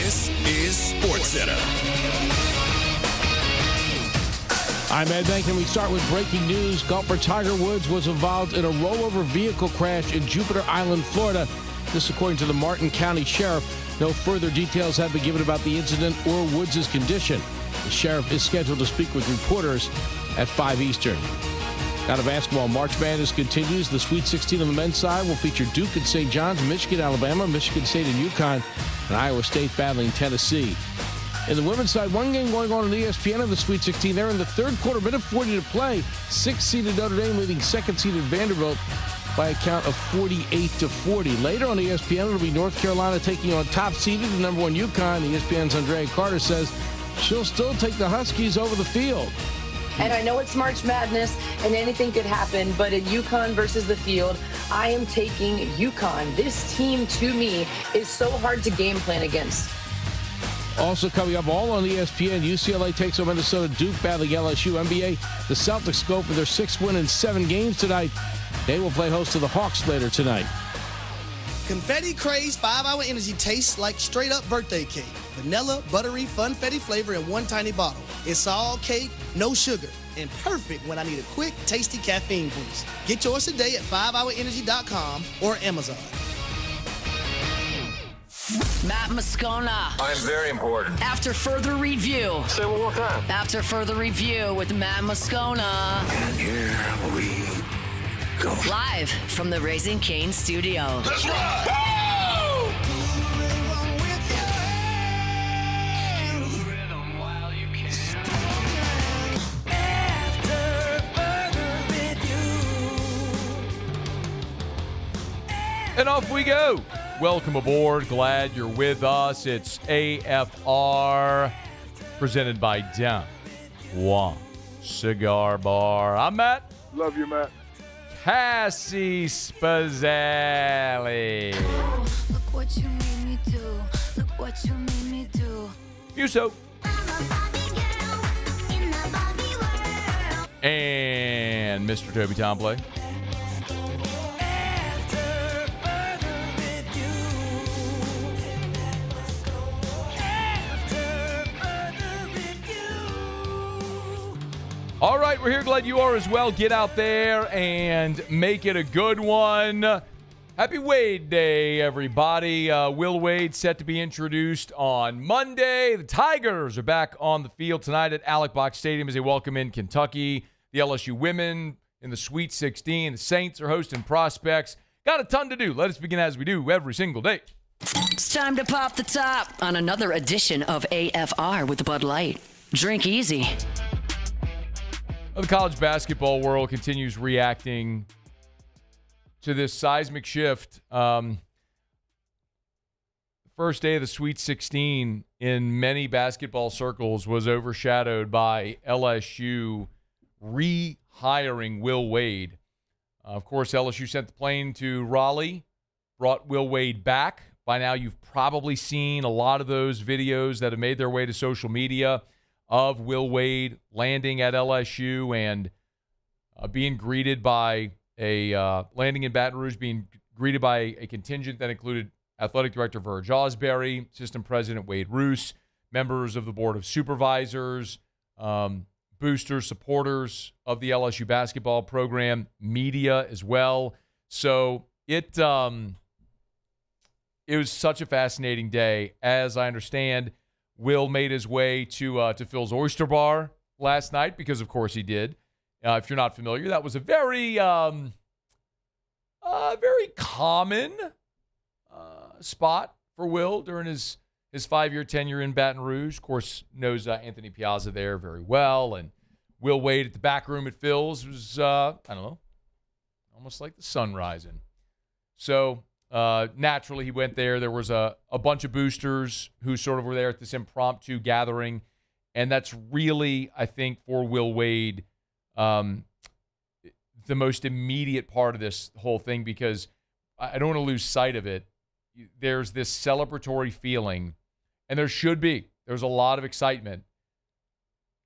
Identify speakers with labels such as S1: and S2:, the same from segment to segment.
S1: This is SportsCenter.
S2: I'm Ed Bank, and we start with breaking news. Golfer Tiger Woods was involved in a rollover vehicle crash in Jupiter Island, Florida. This according to the Martin County Sheriff. No further details have been given about the incident or Woods' condition. The sheriff is scheduled to speak with reporters at 5 Eastern. Out of basketball, March Madness continues. The Sweet 16 on the men's side will feature Duke and St. John's, Michigan, Alabama, Michigan State and UConn, and Iowa State battling Tennessee. In the women's side, one game going on ESPN of the Sweet 16. They're in the third quarter, minute 40 to play. 6-seeded Notre Dame leading second-seeded Vanderbilt by a count of 48-40. Later on ESPN, it'll be North Carolina taking on top-seeded the number one UConn. ESPN's Andrea Carter says she'll still take the Huskies over the field.
S3: And I know it's March Madness and anything could happen, but in UConn versus the field, I am taking UConn. This team, to me, is so hard to game plan against.
S2: Also coming up, all on ESPN, UCLA takes on Minnesota, Duke battling LSU. NBA, the Celtics go for their 6th win in 7 games tonight. They will play host to the Hawks later tonight.
S4: Confetti Craze 5-Hour Energy tastes like straight-up birthday cake. Vanilla, buttery, funfetti flavor in one tiny bottle. It's all cake, no sugar, and perfect when I need a quick, tasty caffeine boost. Get yours today at 5hourenergy.com or Amazon.
S5: Matt Moscona.
S6: I'm very important.
S5: After further review.
S6: Say one more time.
S5: After further review with Matt Moscona.
S6: And here we go.
S5: Live from the Raising Cane studio.
S6: That's right.
S7: And off we go. Welcome aboard. Glad you're with us. It's AFR presented by Don Juan Cigar Bar. I'm Matt.
S8: Love you, Matt.
S7: Cassie Spazzali.
S9: Oh, look what you made me do. Look what you made me do.
S7: Muso.
S9: I'm a Barbie girl in the Barbie world.
S7: And Mr. Toby Tomplay. All right, we're here. Glad you are as well. Get out there and make it a good one. Happy Wade Day, everybody. Will Wade set to be introduced on Monday. The Tigers are back on the field tonight at Alex Box Stadium as they welcome in Kentucky. The LSU women in the Sweet 16. The Saints are hosting Prospects. Got a ton to do. Let us begin as we do every single day.
S5: It's time to pop the top on another edition of AFR with Bud Light. Drink easy.
S7: The college basketball world continues reacting to this seismic shift. First day of the Sweet 16 in many basketball circles was overshadowed by LSU rehiring Will Wade. Of course, LSU sent the plane to Raleigh, brought Will Wade back. By now, you've probably seen a lot of those videos that have made their way to social media of Will Wade landing at LSU and being greeted by landing in Baton Rouge, being greeted by a contingent that included Athletic Director Verge Osbury, Assistant President Wade Roos, members of the Board of Supervisors, boosters, supporters of the LSU basketball program, media as well. So it was such a fascinating day. As I understand, Will made his way to Phil's Oyster Bar last night because, of course, he did. If you're not familiar, that was a very common spot for Will during his 5-year tenure in Baton Rouge. Of course, knows Anthony Piazza there very well. And Will Wade at the back room at Phil's was, I don't know, almost like the sun rising. So naturally, he went there. There was a bunch of boosters who sort of were there at this impromptu gathering. And that's really, I think, for Will Wade, the most immediate part of this whole thing, because I don't want to lose sight of it. There's this celebratory feeling, and there should be. There's a lot of excitement.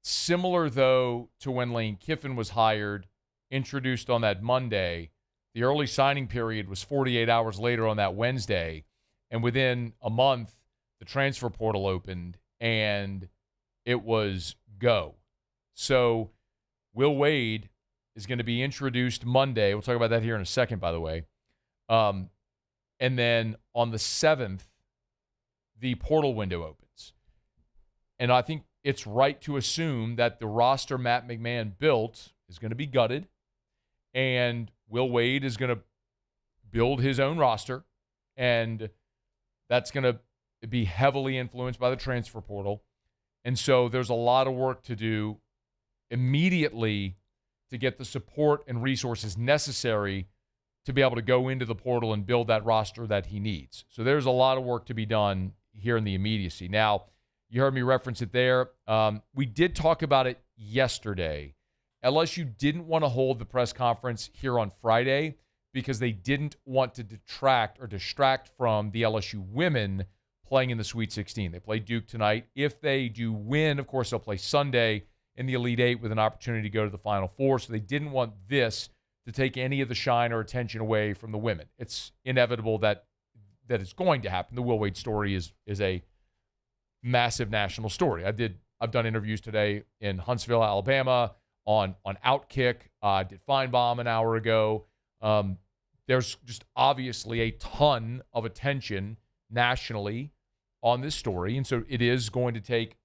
S7: Similar, though, to when Lane Kiffin was hired, introduced on that Monday. The early signing period was 48 hours later on that Wednesday, and within a month, the transfer portal opened, and it was go. So Will Wade is going to be introduced Monday. We'll talk about that here in a second, by the way. And then on the 7th, the portal window opens. And I think it's right to assume that the roster Matt McMahon built is going to be gutted, and Will Wade is going to build his own roster, and that's going to be heavily influenced by the transfer portal. And so there's a lot of work to do immediately to get the support and resources necessary to be able to go into the portal and build that roster that he needs. So there's a lot of work to be done here in the immediacy. Now, you heard me reference it there. We did talk about it yesterday. LSU didn't want to hold the press conference here on Friday because they didn't want to detract or distract from the LSU women playing in the Sweet 16. They play Duke tonight. If they do win, of course, they'll play Sunday in the Elite Eight with an opportunity to go to the Final Four. So they didn't want this to take any of the shine or attention away from the women. It's inevitable that it's going to happen. The Will Wade story is a massive national story. I've done interviews today in Huntsville, Alabama, on Outkick. I did Feinbaum an hour ago. There's just obviously a ton of attention nationally on this story, and so it is going to take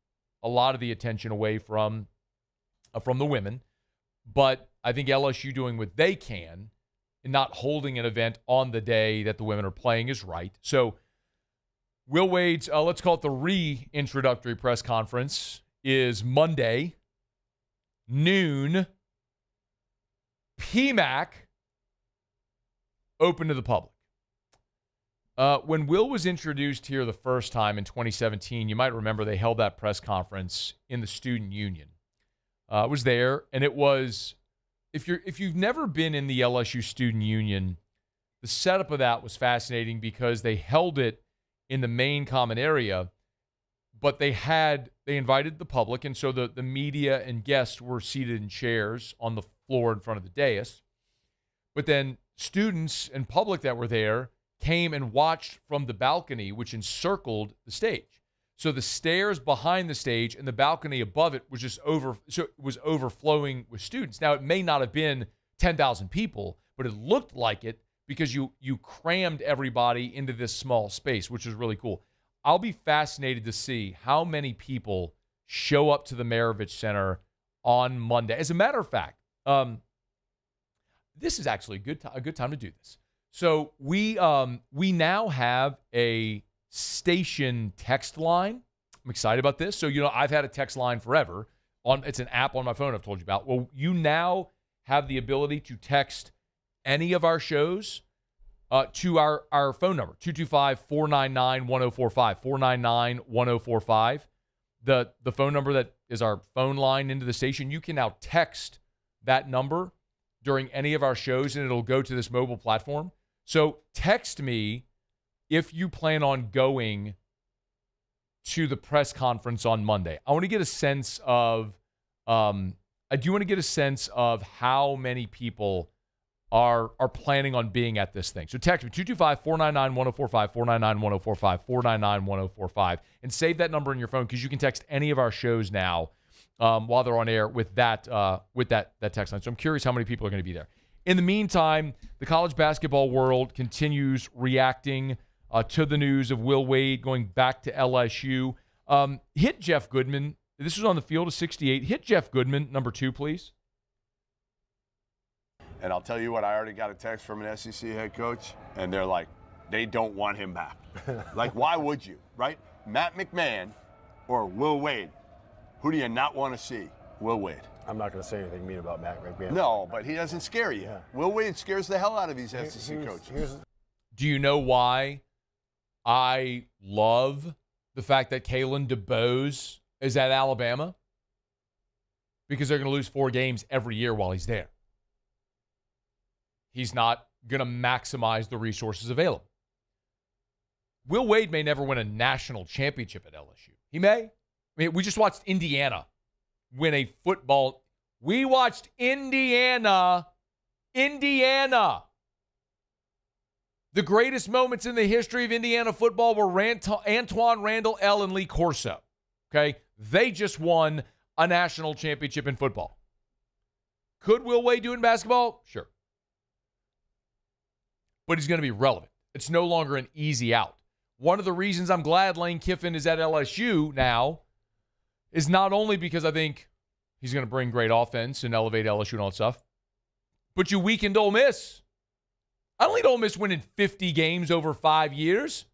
S7: a lot of the attention away from the women. But I think LSU doing what they can and not holding an event on the day that the women are playing is right. So Will Wade's, let's call it the re-introductory press conference, is Monday, noon, PMAC, open to the public. When Will was introduced here the first time in 2017, you might remember they held that press conference in the Student Union. I was there, and it was, if you've never been in the LSU Student Union, the setup of that was fascinating because they held it in the main common area, but they invited the public, and so the media and guests were seated in chairs on the floor in front of the dais. But then students and public that were there came and watched from the balcony, which encircled the stage. So the stairs behind the stage and the balcony above it was just overflowing with students. Now, it may not have been 10,000 people, but it looked like it because you crammed everybody into this small space, which is really cool. I'll be fascinated to see how many people show up to the Maravich Center on Monday. As a matter of fact, this is actually a good time to do this. So we now have a station text line. I'm excited about this. So, I've had a text line forever. It's an app on my phone I've told you about. Well, you now have the ability to text any of our shows to our phone number, 225-499-1045, 499-1045. The phone number that is our phone line into the station. You can now text that number during any of our shows, and it'll go to this mobile platform. So text me if you plan on going to the press conference on Monday. I want to get a sense of how many people are planning on being at this thing. So text me, 225-499-1045, 499-1045, 499-1045, and save that number in your phone because you can text any of our shows now while they're on air with that text line. So I'm curious how many people are going to be there. In the meantime, the college basketball world continues reacting to the news of Will Wade going back to LSU. Hit Jeff Goodman. This was on the field of 68. Hit Jeff Goodman, number 2, please.
S8: And I'll tell you what, I already got a text from an SEC head coach, and they're like, they don't want him back. Like, why would you, right? Matt McMahon or Will Wade? Who do you not want to see? Will Wade.
S10: I'm not going to say anything mean about Matt McMahon.
S8: No, but he doesn't scare you. Yeah. Will Wade scares the hell out of these SEC coaches.
S7: Do you know why I love the fact that Kalen DeBose is at Alabama? Because they're going to lose 4 games every year while he's there. He's not going to maximize the resources available. Will Wade may never win a national championship at LSU. He may. I mean, we just watched Indiana win a football. We watched Indiana The greatest moments in the history of Indiana football were Antoine Randall L. and Lee Corso. Okay? They just won a national championship in football. Could Will Wade do it in basketball? Sure. But he's going to be relevant. It's no longer an easy out. One of the reasons I'm glad Lane Kiffin is at LSU now is not only because I think he's going to bring great offense and elevate LSU and all that stuff, but you weakened Ole Miss. I don't need Ole Miss winning 50 games over 5 years.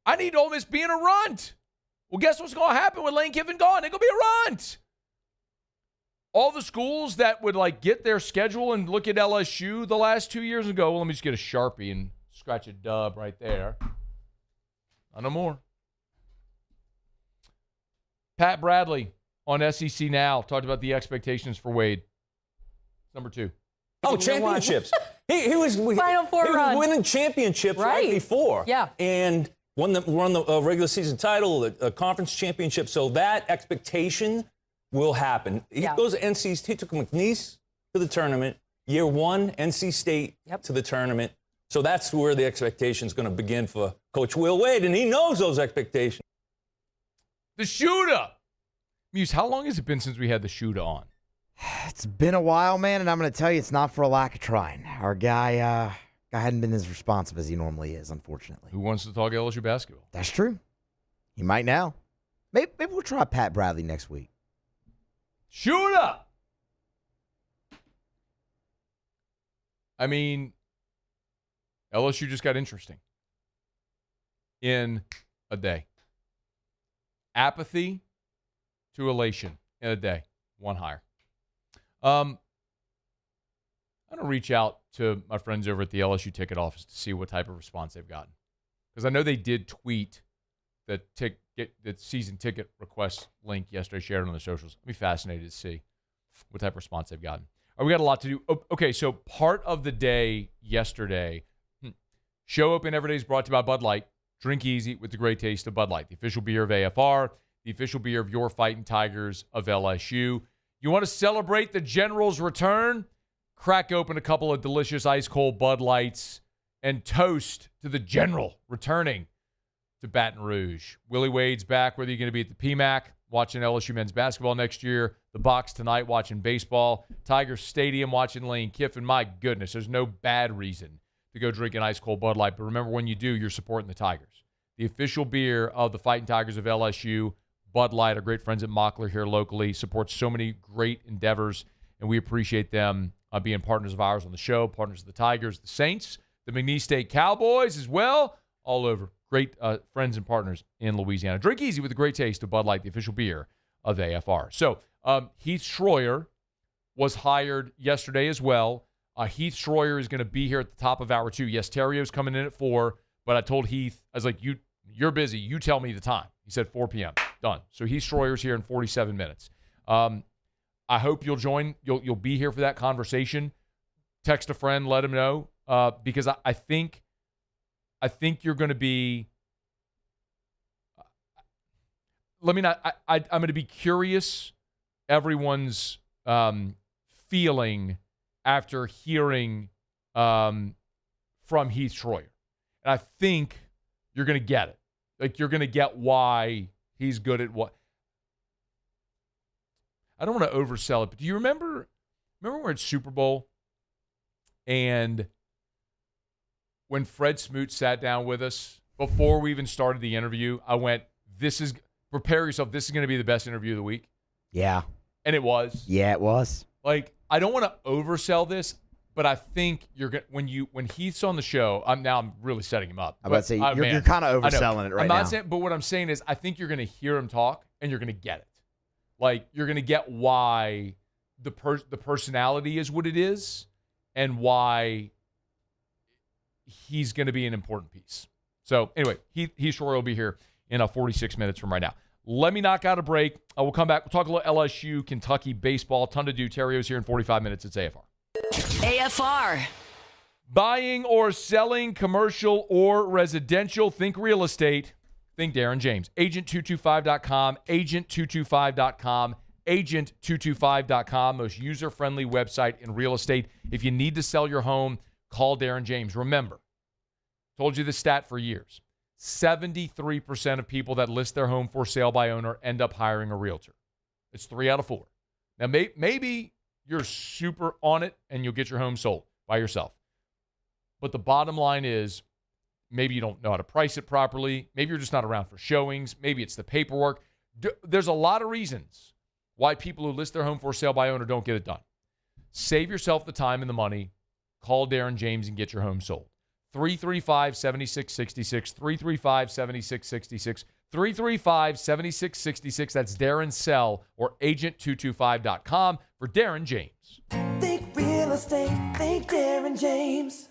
S7: I need Ole Miss being a runt. Well, guess what's going to happen with Lane Kiffin gone? They're going to be a runt. All the schools that would get their schedule and look at LSU the last 2 years and go, well, let me just get a Sharpie and scratch a dub right there. No more. Pat Bradley on SEC Now talked about the expectations for Wade. Number 2.
S11: Oh, championships. he was
S12: Final Four run.
S11: Was winning championships right before.
S12: Yeah.
S11: And won the regular season title, a conference championship. So that expectation will happen. He goes to NC State. He took McNeese to the tournament. Year 1, NC State to the tournament. So that's where the expectation is going to begin for Coach Will Wade, and he knows those expectations.
S7: The shooter. Muse, how long has it been since we had the shooter on?
S13: It's been a while, man, and I'm going to tell you it's not for a lack of trying. Our guy hadn't been as responsive as he normally is, unfortunately.
S7: Who wants to talk LSU basketball?
S13: That's true. He might now. Maybe we'll try Pat Bradley next week.
S7: Shooter! I mean, LSU just got interesting in a day. Apathy to elation in a day. One hire. I'm going to reach out to my friends over at the LSU ticket office to see what type of response they've gotten. Because I know they did tweet the season ticket request link yesterday, shared on the socials. I'll be fascinated to see what type of response they've gotten. We got a lot to do. Okay, so part of the day yesterday, Show Open Every Day is brought to you by Bud Light. Drink easy with the great taste of Bud Light, the official beer of AFR, the official beer of your Fighting Tigers of LSU. You want to celebrate the General's return? Crack open a couple of delicious ice-cold Bud Lights and toast to the General returning to Baton Rouge. Willie Wade's back, whether you're going to be at the PMAC, watching LSU men's basketball next year, the box tonight, watching baseball, Tigers Stadium, watching Lane Kiffin. My goodness, there's no bad reason to go drink an ice-cold Bud Light. But remember, when you do, you're supporting the Tigers. The official beer of the Fighting Tigers of LSU, Bud Light, our great friends at Mockler here locally, supports so many great endeavors, and we appreciate them being partners of ours on the show, partners of the Tigers, the Saints, the McNeese State Cowboys as well, all over. Great friends and partners in Louisiana. Drink easy with the great taste of Bud Light, the official beer of AFR. So Heath Schroyer was hired yesterday as well. Heath Schroyer is going to be here at the top of hour 2. Yes, Terrio's coming in at 4, but I told Heath, I was like, you're busy. You tell me the time. He said 4 p.m. Done. So Heath Schroyer's here in 47 minutes. I hope you'll join. You'll be here for that conversation. Text a friend, let him know, because I think you're going to be. I'm going to be curious everyone's feeling after hearing from Heath Schroyer, and I think you're going to get it. Like, you're going to get why he's good at what. I don't want to oversell it, but do you remember we're at Super Bowl and when Fred Smoot sat down with us before we even started the interview, I went, prepare yourself. This is going to be the best interview of the week.
S13: Yeah.
S7: And it was.
S13: Yeah, it was.
S7: Like, I don't want to oversell this, but I think you're going when Heath's on the show, I'm really setting him up.
S13: I'm about to say, you're kind of overselling it right now.
S7: I'm not saying, but what I'm saying is I think you're going to hear him talk and you're going to get it. Like, you're going to get why the personality is what it is and why he's going to be an important piece. So, anyway, Heath Schroyer will be here in 46 minutes from right now. Let me knock out a break. We'll come back. We'll talk a little LSU, Kentucky baseball. Ton to do. Terrio's here in 45 minutes. It's AFR.
S5: AFR.
S7: Buying or selling commercial or residential. Think real estate. Think Darren James. Agent225.com. Agent225.com. Agent225.com. Most user-friendly website in real estate. If you need to sell your home, call Darren James. Remember, Told you the stat for years. 73% of people that list their home for sale by owner end up hiring a realtor. It's 3 out of 4. Now, maybe you're super on it and you'll get your home sold by yourself. But the bottom line is maybe you don't know how to price it properly. Maybe you're just not around for showings. Maybe it's the paperwork. There's a lot of reasons why people who list their home for sale by owner don't get it done. Save yourself the time and the money. Call Darren James and get your home sold. 335-7666, 335-7666, 335-7666. That's Darren's cell or agent225.com for Darren James.
S12: Think real estate, think Darren James.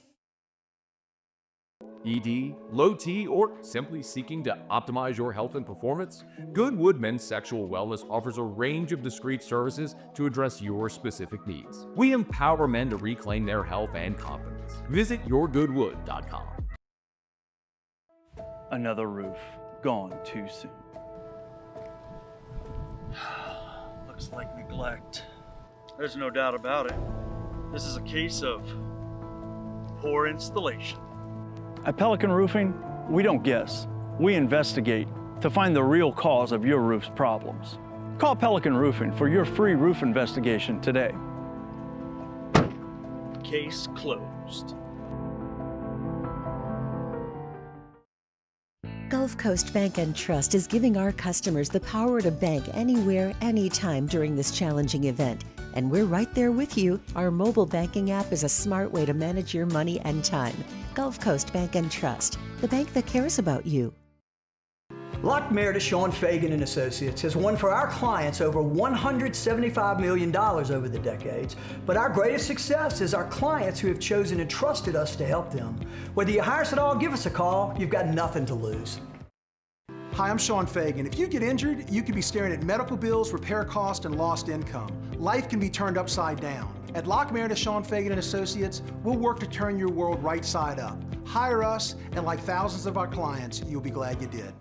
S14: ED, low T, or simply seeking to optimize your health and performance? Goodwood Men's Sexual Wellness offers a range of discreet services to address your specific needs. We empower men to reclaim their health and confidence. Visit yourgoodwood.com.
S15: Another roof gone too soon. Looks like neglect. There's no doubt about it. This is a case of poor installation. At Pelican Roofing, we don't guess. We investigate to find the real cause of your roof's problems. Call Pelican Roofing for your free roof investigation today. Case closed.
S16: Gulf Coast Bank and Trust is giving our customers the power to bank anywhere, anytime during this challenging event. And we're right there with you. Our mobile banking app is a smart way to manage your money and time. Gulf Coast Bank and Trust, the bank that cares about you.
S17: Lockmere to Sean Fagan and Associates has won for our clients over $175 million over the decades. But our greatest success is our clients who have chosen and trusted us to help them. Whether you hire us at all, give us a call. You've got nothing to lose.
S18: Hi, I'm Sean Fagan. If you get injured, you could be staring at medical bills, repair costs, and lost income. Life can be turned upside down. At Lockmere to Sean Fagan and Associates, we'll work to turn your world right side up. Hire us, and like thousands of our clients, you'll be glad you did.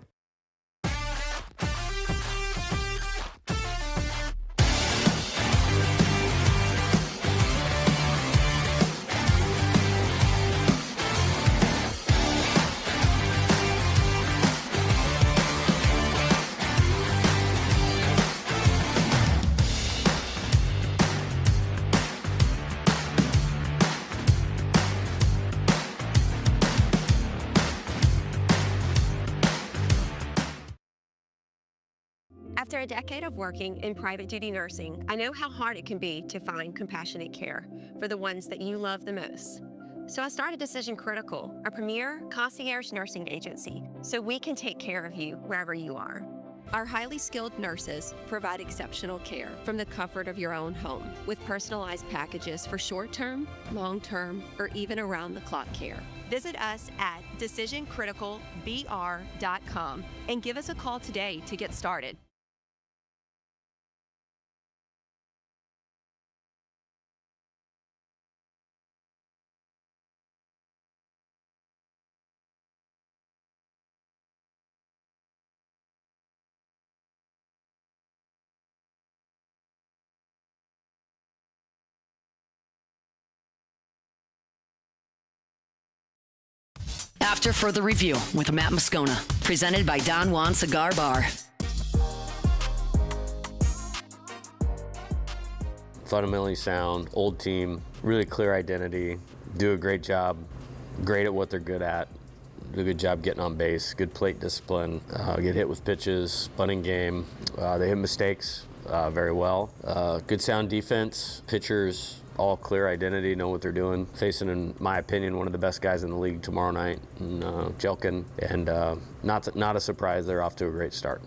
S19: After a decade of working in private duty nursing, I know how hard it can be to find compassionate care for the ones that you love the most. So I started Decision Critical, a premier concierge nursing agency, so we can take care of you wherever you are. Our highly skilled nurses provide exceptional care from the comfort of your own home with personalized packages for short-term, long-term, or even around-the-clock care. Visit us at decisioncriticalbr.com and give us a call today to get started.
S5: After further review with Matt Moscona, presented by Don Juan Cigar Bar.
S20: Fundamentally sound, old team, really clear identity, do a great job, great at what they're good at, do a good job getting on base, good plate discipline, get hit with pitches, bunting game. They hit mistakes very well. Good sound defense, pitchers, all clear identity, know what they're doing. Facing, in my opinion, one of the best guys in the league tomorrow night, Jelkin, and not a surprise. They're off to a great start.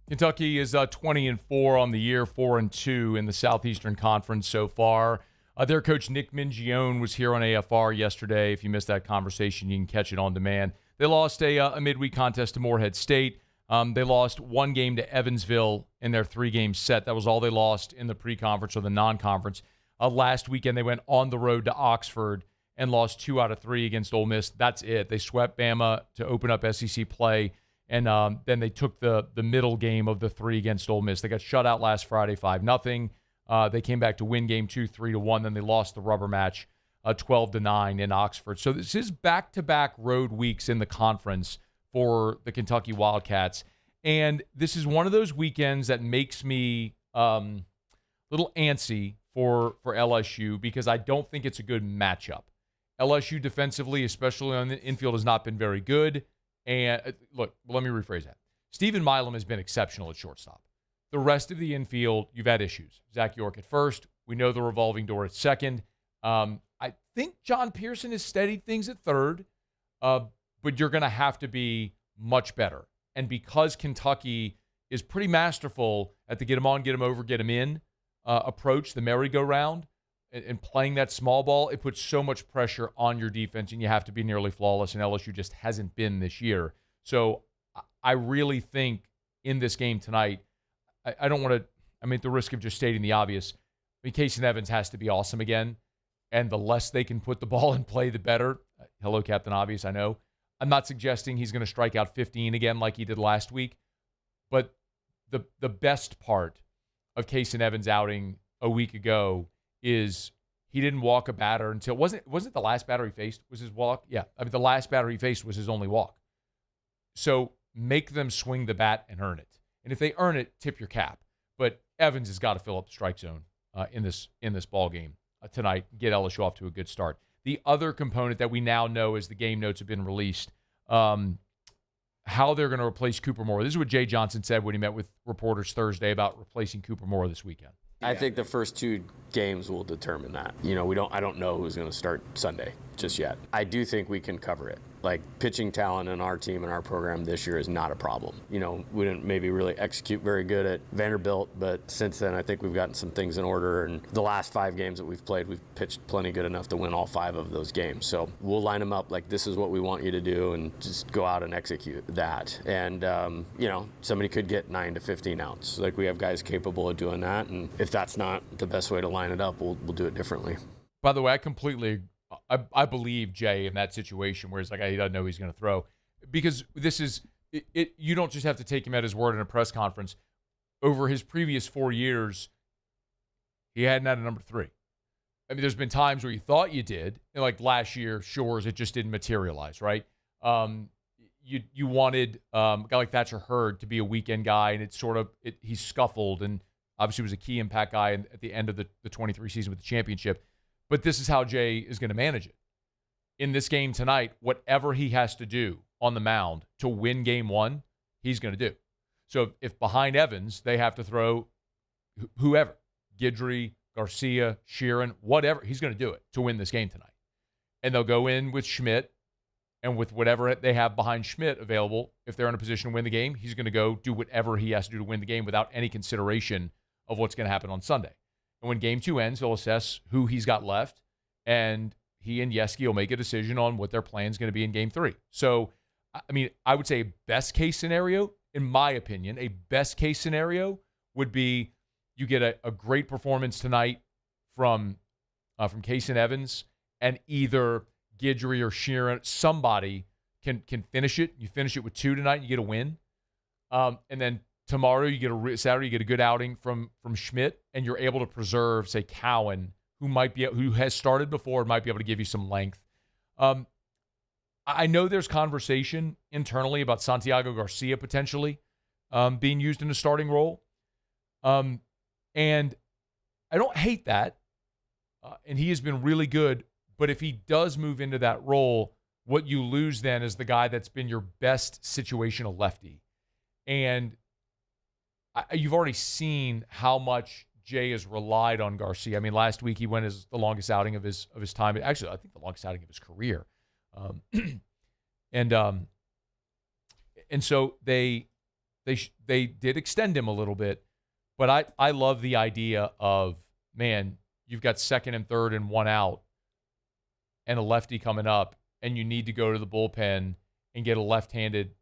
S7: Kentucky is 20-4 on the year, 4-2 in the Southeastern Conference so far. Their coach Nick Mingione was here on AFR yesterday. If you missed that conversation, you can catch it on demand. They lost a midweek contest to Morehead State. They lost one game to Evansville in their three-game set. That was all they lost in the pre-conference or the non-conference. Last weekend, they went on the road to Oxford and lost 2 out of 3 against Ole Miss. That's it. They swept Bama to open up SEC play, and then they took the middle game of the 3 against Ole Miss. They got shut out last Friday, 5-0. They came back to win game 2, 3-1. Then they lost the rubber match 12-9 in Oxford. So this is back-to-back road weeks in the conference for the Kentucky Wildcats. And this is one of those weekends that makes me a little antsy for LSU because I don't think it's a good matchup. LSU defensively, especially on the infield, has not been very good. And look, let me rephrase that. Stephen Milam has been exceptional at shortstop. The rest of the infield, you've had issues. Zach York at first. We know the revolving door at second. I think John Pearson has steadied things at third, but you're going to have to be much better. And because Kentucky is pretty masterful at the get them on, get them over, get them in approach, the merry-go-round, and playing that small ball, it puts so much pressure on your defense, and you have to be nearly flawless, and LSU just hasn't been this year. So I really think in this game tonight, I don't want to, at the risk of just stating the obvious, Casey Evans has to be awesome again, and the less they can put the ball in play, the better. Hello, Captain Obvious, I know. I'm not suggesting he's going to strike out 15 again like he did last week, but the best part of Casey Evans' outing a week ago is he didn't walk a batter until, wasn't the last batter he faced was his walk? Yeah, the last batter he faced was his only walk. So make them swing the bat and earn it. And if they earn it, tip your cap. But Evans has got to fill up the strike zone in this ball game tonight, get LSU off to a good start. The other component that we now know as the game notes have been released, how they're going to replace Cooper Moore. This is what Jay Johnson said when he met with reporters Thursday about replacing Cooper Moore this weekend.
S20: I think the first two games will determine that. I don't know who's going to start Sunday just yet. I do think we can cover it. Like, pitching talent in our team and our program this year is not a problem. We didn't maybe really execute very good at Vanderbilt, but since then I think we've gotten some things in order. And the last 5 games that we've played, we've pitched plenty good enough to win all 5 of those games. So we'll line them up like this is what we want you to do and just go out and execute that. And, somebody could get 9 to 15 outs. Like, we have guys capable of doing that. And if that's not the best way to line it up, we'll do it differently.
S7: By the way, I completely I believe Jay in that situation where it's like he doesn't know he's going to throw, because this is it. You don't just have to take him at his word in a press conference. Over his previous 4 years, he hadn't had a number 3. There's been times where you thought you did, and like last year, Shores, it just didn't materialize, right? You wanted a guy like Thatcher Hurd to be a weekend guy, and he scuffled, and obviously was a key impact guy at the end of the 23 season with the championship. But this is how Jay is going to manage it. In this game tonight, whatever he has to do on the mound to win game 1, he's going to do. So if behind Evans, they have to throw whoever, Guidry, Garcia, Sheeran, whatever, he's going to do it to win this game tonight. And they'll go in with Schmidt, and with whatever they have behind Schmidt available, if they're in a position to win the game, he's going to go do whatever he has to do to win the game without any consideration of what's going to happen on Sunday. And when game 2 ends, they'll assess who he's got left, and he and Yeski will make a decision on what their plan is going to be in game 3. So, I would say best case scenario, in my opinion, a best case scenario would be you get a great performance tonight from Casey Evans, and either Guidry or Sheeran, somebody can finish it. You finish it with 2 tonight, you get a win. And then tomorrow, Saturday, you get a good outing from Schmidt, and you're able to preserve, say, Cowan, who has started before and might be able to give you some length. I know there's conversation internally about Santiago Garcia potentially being used in a starting role, and I don't hate that. And he has been really good. But if he does move into that role, what you lose then is the guy that's been your best situational lefty, and you've already seen how much Jay has relied on Garcia. Last week he went as the longest outing of his time. Actually, I think the longest outing of his career. And so they did extend him a little bit, but I love the idea of, man, you've got second and third and 1 out, and a lefty coming up, and you need to go to the bullpen and get a left-handed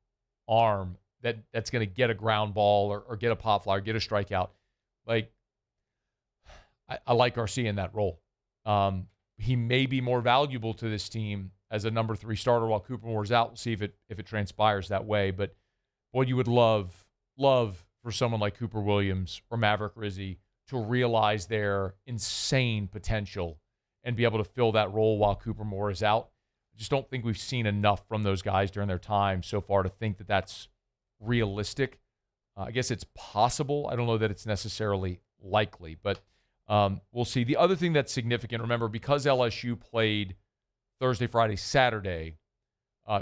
S7: arm that's going to get a ground ball or get a pop fly or get a strikeout. Like, I like Garcia in that role. He may be more valuable to this team as a number 3 starter while Cooper Moore's out. We'll see if it transpires that way. But boy, you would love for someone like Cooper Williams or Maverick Rizzi to realize their insane potential and be able to fill that role while Cooper Moore is out. I just don't think we've seen enough from those guys during their time so far to think that that's realistic. I guess it's possible. I don't know that it's necessarily likely, but we'll see. The other thing that's significant, remember, because LSU played Thursday, Friday, Saturday,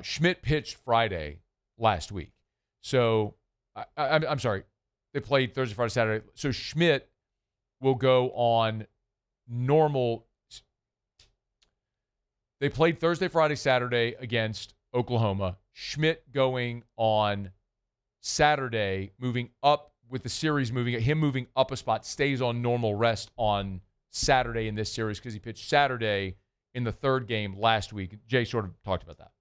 S7: Schmidt pitched Friday last week. So, I'm sorry, they played Thursday, Friday, Saturday. So Schmidt will go on normal. They played Thursday, Friday, Saturday against Oklahoma. Schmidt going on Saturday, moving up with the series moving up a spot, stays on normal rest on Saturday in this series because he pitched Saturday in the third game last week. Jay sort of talked about that.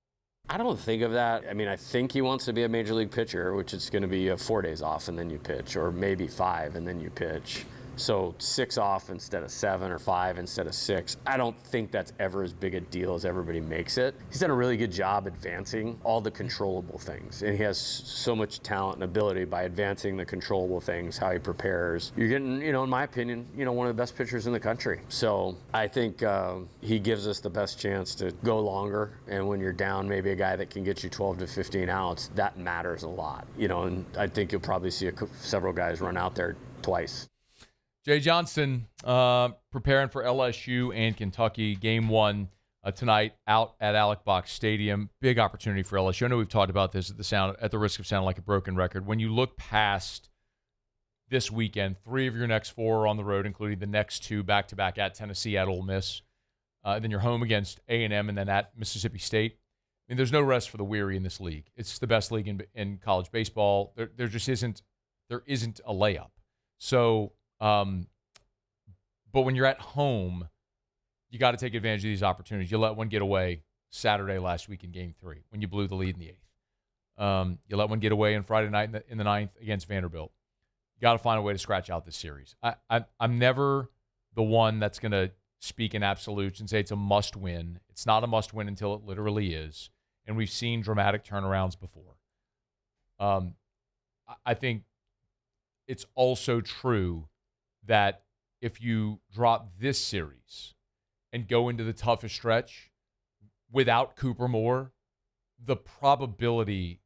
S20: I don't think of that. I mean, I think he wants to be a major league pitcher, which is going to be 4 days off and then you pitch, or maybe 5 and then you pitch. So 6 off instead of 7 or 5 instead of 6. I don't think that's ever as big a deal as everybody makes it. He's done a really good job advancing all the controllable things. And he has so much talent and ability by advancing the controllable things, how he prepares. You're getting, in my opinion, one of the best pitchers in the country. So I think he gives us the best chance to go longer. And when you're down maybe a guy that can get you 12 to 15 outs, that matters a lot. And I think you'll probably see several guys run out there twice.
S7: Jay Johnson preparing for LSU and Kentucky. Game 1 tonight out at Alec Box Stadium. Big opportunity for LSU. I know we've talked about this at the risk of sounding like a broken record. When you look past this weekend, 3 of your next 4 are on the road, including the next 2 back-to-back at Tennessee, at Ole Miss. Then you're home against A&M and then at Mississippi State. I mean, there's no rest for the weary in this league. It's the best league in college baseball. There just isn't a layup. So, but when you're at home, you got to take advantage of these opportunities. You let one get away Saturday last week in Game 3 when you blew the lead in the 8th. You let one get away on Friday night in the 9th against Vanderbilt. You got to find a way to scratch out this series. I'm never the one that's going to speak in absolutes and say it's a must-win. It's not a must-win until it literally is, and we've seen dramatic turnarounds before. I think it's also true that if you drop this series and go into the toughest stretch without Cooper Moore, the probability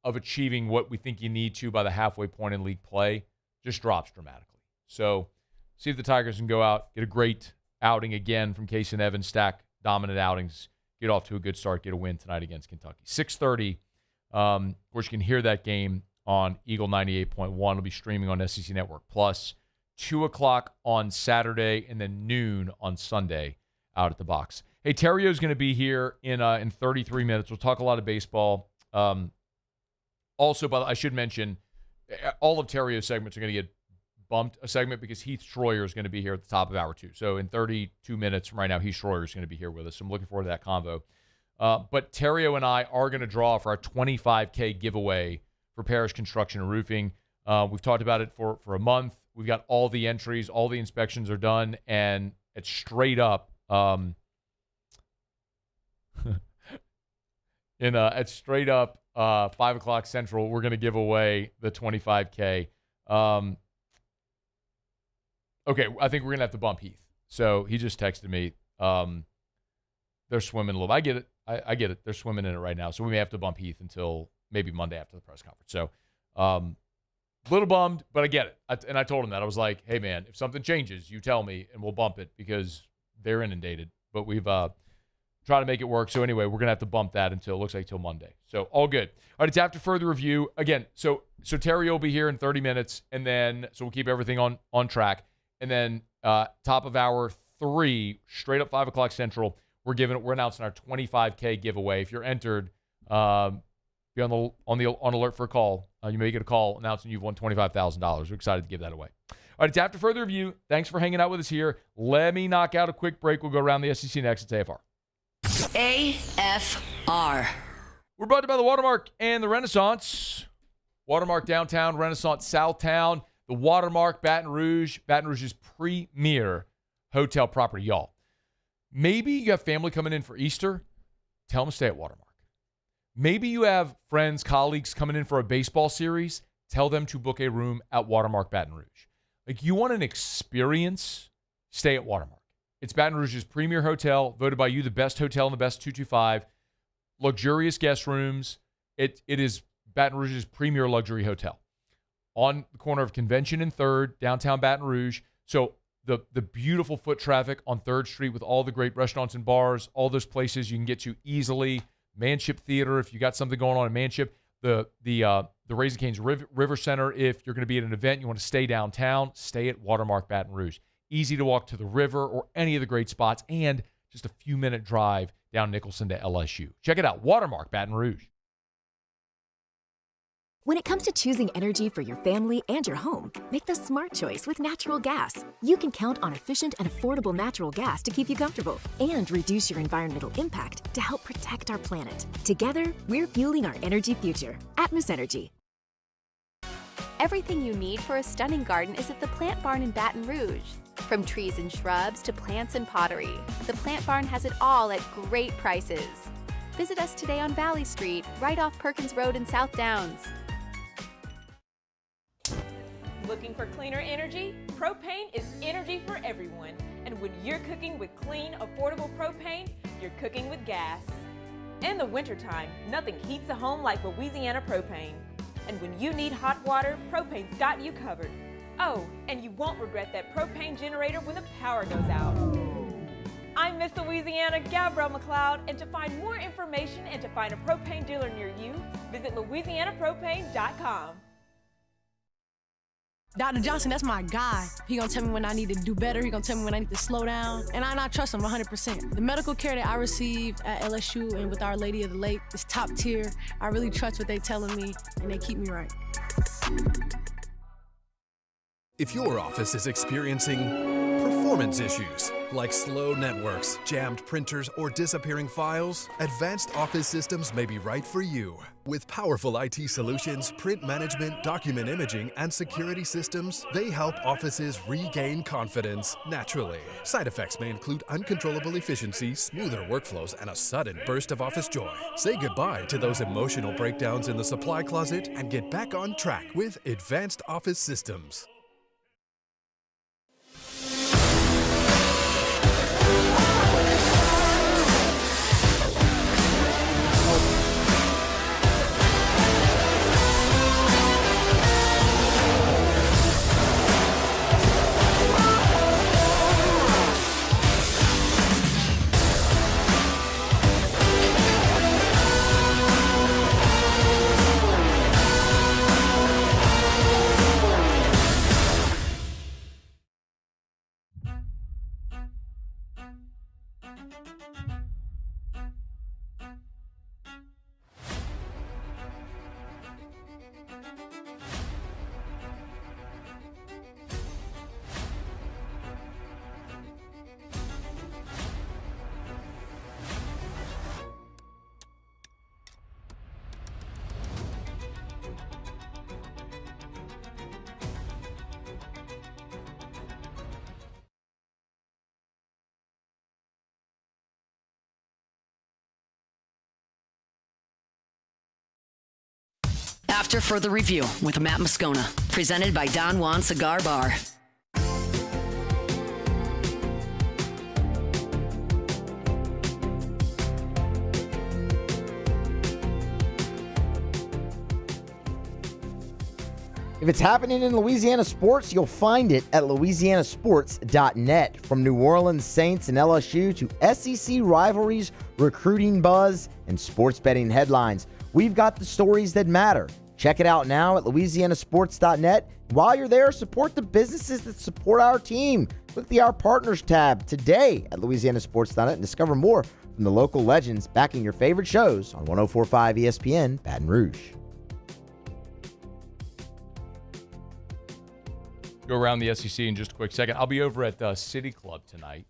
S7: of achieving what we think you need to by the halfway point in league play just drops dramatically. So see if the Tigers can go out, get a great outing again from Case and Evans, stack dominant outings, get off to a good start, get a win tonight against Kentucky. 6:30, of course, you can hear that game on Eagle 98.1. It'll be streaming on SEC Network Plus. 2 o'clock on Saturday, and then noon on Sunday out at the box. Hey, Terrio's going to be here in 33 minutes. We'll talk a lot of baseball. Also, I should mention, all of Terrio's segments are going to get bumped a segment because Heath Schroyer is going to be here at the top of hour 2. So in 32 minutes from right now, Heath Schroyer is going to be here with us. So I'm looking forward to that convo. But Terrio and I are going to draw for our $25K giveaway for Parish Construction and Roofing. We've talked about it for a month. We've got all the entries, all the inspections are done, and it's straight up at straight up 5 o'clock Central, we're going to give away the $25K. Okay, I think we're going to have to bump Heath. So he just texted me. They're swimming a little. I get it. I get it. They're swimming in it right now. So we may have to bump Heath until maybe Monday after the press conference. So a little bummed, but I get it. And I told him that. I was like, hey, man, if something changes, you tell me, and we'll bump it because they're inundated. But we've tried to make it work. So anyway, we're going to have to bump that until, it looks like, till Monday. So all good. All right, it's after further review. Again, so Terry will be here in 30 minutes, and then so we'll keep everything on track. And then top of hour 3, straight up 5 o'clock Central, we're announcing our $25K giveaway. If you're entered, be on alert for a call. You may get a call announcing you've won $25,000. We're excited to give that away. All right, it's after further review. Thanks for hanging out with us here. Let me knock out a quick break. We'll go around the SEC next. It's AFR.
S5: AFR.
S7: We're brought to you by the Watermark and the Renaissance. Watermark Downtown, Renaissance Southtown, the Watermark Baton Rouge's premier hotel property, y'all. Maybe you have family coming in for Easter. Tell them to stay at Watermark. Maybe you have friends, colleagues coming in for a baseball series. Tell them to book a room at Watermark Baton Rouge. Like, you want an experience? Stay at Watermark. It's Baton Rouge's premier hotel, voted by you the best hotel in the best 225. Luxurious guest rooms. It is Baton Rouge's premier luxury hotel. On the corner of Convention and 3rd, downtown Baton Rouge. So the beautiful foot traffic on 3rd Street with all the great restaurants and bars, all those places you can get to easily. Manship Theater, if you got something going on in Manship. The Raising Cane's River Center, if you're going to be at an event, you want to stay downtown, stay at Watermark Baton Rouge. Easy to walk to the river or any of the great spots, and just a few-minute drive down Nicholson to LSU. Check it out, Watermark Baton Rouge.
S21: When it comes to choosing energy for your family and your home, make the smart choice with natural gas. You can count on efficient and affordable natural gas to keep you comfortable and reduce your environmental impact to help protect our planet. Together, we're fueling our energy future. Atmos Energy.
S22: Everything you need for a stunning garden is at the Plant Barn in Baton Rouge. From trees and shrubs to plants and pottery, the Plant Barn has it all at great prices. Visit us today on Valley Street, right off Perkins Road in South Downs.
S23: Looking for cleaner energy? Propane is energy for everyone. And when you're cooking with clean, affordable propane, you're cooking with gas. In the wintertime, nothing heats a home like Louisiana propane. And when you need hot water, propane's got you covered. Oh, and you won't regret that propane generator when the power goes out. I'm Miss Louisiana, Gabrielle McLeod, and to find more information and to find a propane dealer near you, visit louisianapropane.com.
S24: Dr. Johnson, that's my guy. He gonna tell me when I need to do better. He gonna tell me when I need to slow down. And I trust him 100%. The medical care that I receive at LSU and with Our Lady of the Lake is top tier. I really trust what they telling me, and they keep me right.
S1: If your office is experiencing performance issues like slow networks, jammed printers, or disappearing files, Advanced Office Systems may be right for you. With powerful IT solutions, print management, document imaging, and security systems, they help offices regain confidence naturally. Side effects may include uncontrollable efficiency, smoother workflows, and a sudden burst of office joy. Say goodbye to those emotional breakdowns in the supply closet and get back on track with Advanced Office Systems.
S5: After further review with Matt Moscona, presented by Don Juan Cigar Bar.
S13: If it's happening in Louisiana sports, you'll find it at louisianasports.net. From New Orleans Saints and LSU to SEC rivalries, recruiting buzz, and sports betting headlines, we've got the stories that matter. Check it out now at louisianasports.net. While you're there, support the businesses that support our team. Click the Our Partners tab today at louisianasports.net and discover more from the local legends backing your favorite shows on 104.5 ESPN Baton Rouge.
S7: Go around the SEC in just a quick second. I'll be over at City Club tonight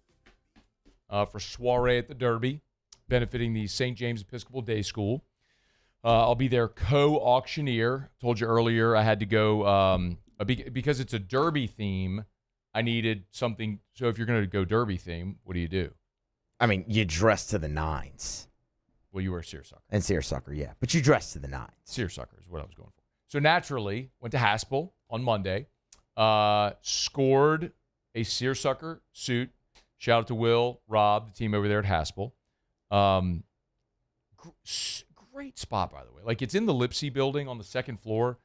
S7: for soiree at the Derby, benefiting the St. James Episcopal Day School. I'll be their co-auctioneer. Told you earlier I had to go because it's a Derby theme. I needed something. So if you're going to go Derby theme, what do?
S13: I mean, you dress to the nines.
S7: Well, you wear seersucker.
S13: And seersucker, yeah. But you dress to the nines.
S7: Seersucker is what I was going for. So naturally, went to Haspel on Monday. Scored a seersucker suit. Shout out to Will, Rob, the team over there at Haspel. Great spot, by the way. Like, it's in the Lipsy building on the second floor.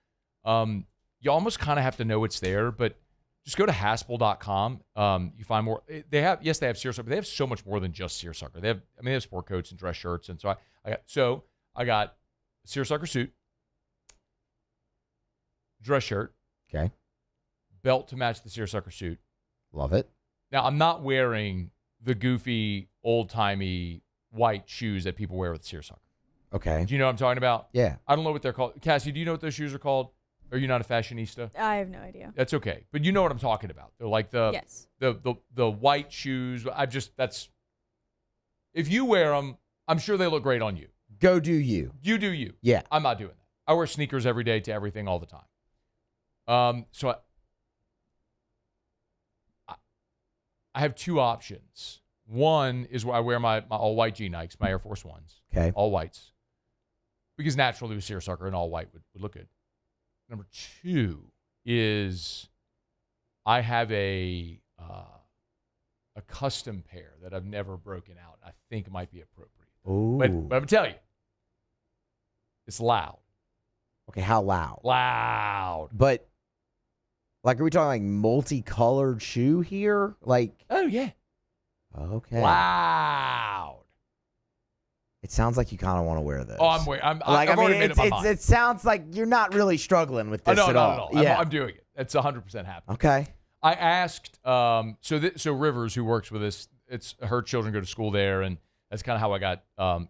S7: You almost kind of have to know it's there, but just go to haspel.com. You find more. They have seersucker, but they have so much more than just seersucker. They have sport coats and dress shirts, and so I got a seersucker suit, dress shirt,
S13: okay,
S7: belt to match the seersucker suit.
S13: Love it.
S7: Now, I'm not wearing the goofy, old-timey white shoes that people wear with seersucker.
S13: Okay.
S7: Do you know what I'm talking about?
S13: Yeah.
S7: I don't know what they're called. Cassie, do you know what those shoes are called? Are you not a fashionista?
S2: I have no idea.
S7: That's okay. But you know what I'm talking about. They're like the white shoes. If you wear them, I'm sure they look great on you.
S13: Go do you.
S7: You do you.
S13: Yeah.
S7: I'm not doing that. I wear sneakers every day to everything all the time. So I have two options. One is where I wear my all-white G-Nikes, my Air Force Ones.
S13: Okay.
S7: All whites. Because naturally with seersucker and all white would look good. Number two is I have a custom pair that I've never broken out. I think might be appropriate.
S13: Ooh.
S7: But I'm gonna tell you, it's loud.
S13: Okay, how loud?
S7: Loud.
S13: But, like, are we talking like multicolored shoe here? Like,
S7: oh yeah.
S13: Okay.
S7: Loud.
S13: It sounds like you kind of want to wear this.
S7: Oh, I'm wearing. I've already made up my mind.
S13: It sounds like you're not really struggling with this
S7: no,
S13: at
S7: not
S13: all.
S7: at all.
S13: Yeah.
S7: I'm doing it. It's 100% happening.
S13: Okay.
S7: I asked. So Rivers, who works with us, it's her children go to school there, and that's kind of how I got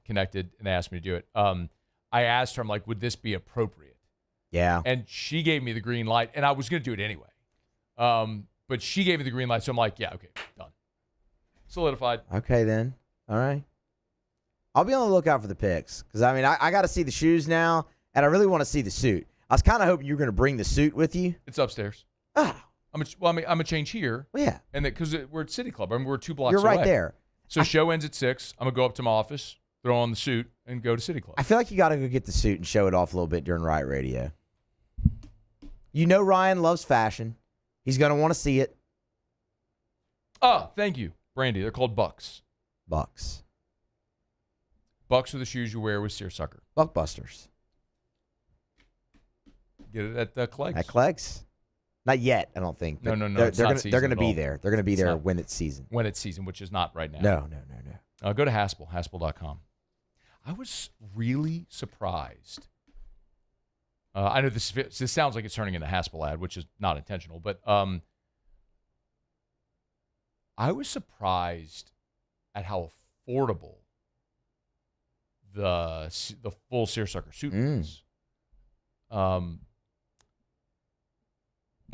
S7: connected. And they asked me to do it. I asked her, I'm like, would this be appropriate?
S13: Yeah.
S7: And she gave me the green light, and I was going to do it anyway. But she gave me the green light, so I'm like, yeah, okay, done. Solidified.
S13: Okay, then. All right. I'll be on the lookout for the pics because, I mean, I got to see the shoes now, and I really want to see the suit. I was kind of hoping you were going to bring the suit with you.
S7: It's upstairs.
S13: Ah.
S7: I'm going to change here.
S13: Well, yeah.
S7: And because we're at City Club. I mean, we're 2 blocks
S13: You're right
S7: away.
S13: there.
S7: So show ends at 6. I'm going to go up to my office, throw on the suit, and go to City Club.
S13: I feel like you got to go get the suit and show it off a little bit during Riot Radio. You know Ryan loves fashion. He's going to want to see it.
S7: Oh, thank you, Brandy. They're called Bucks.
S13: Bucks.
S7: Bucks are the shoes you wear with seersucker.
S13: Buckbusters.
S7: Get it at Clegg's.
S13: At Clegg's? Not yet, I don't think.
S7: No.
S13: They're going to be there. They're going to be there when it's season.
S7: When it's season, which is not right now.
S13: No.
S7: Go to Haspel, haspel.com. I was really surprised. I know this sounds like it's turning into a Haspel ad, which is not intentional, but I was surprised at how affordable the full seersucker suit was.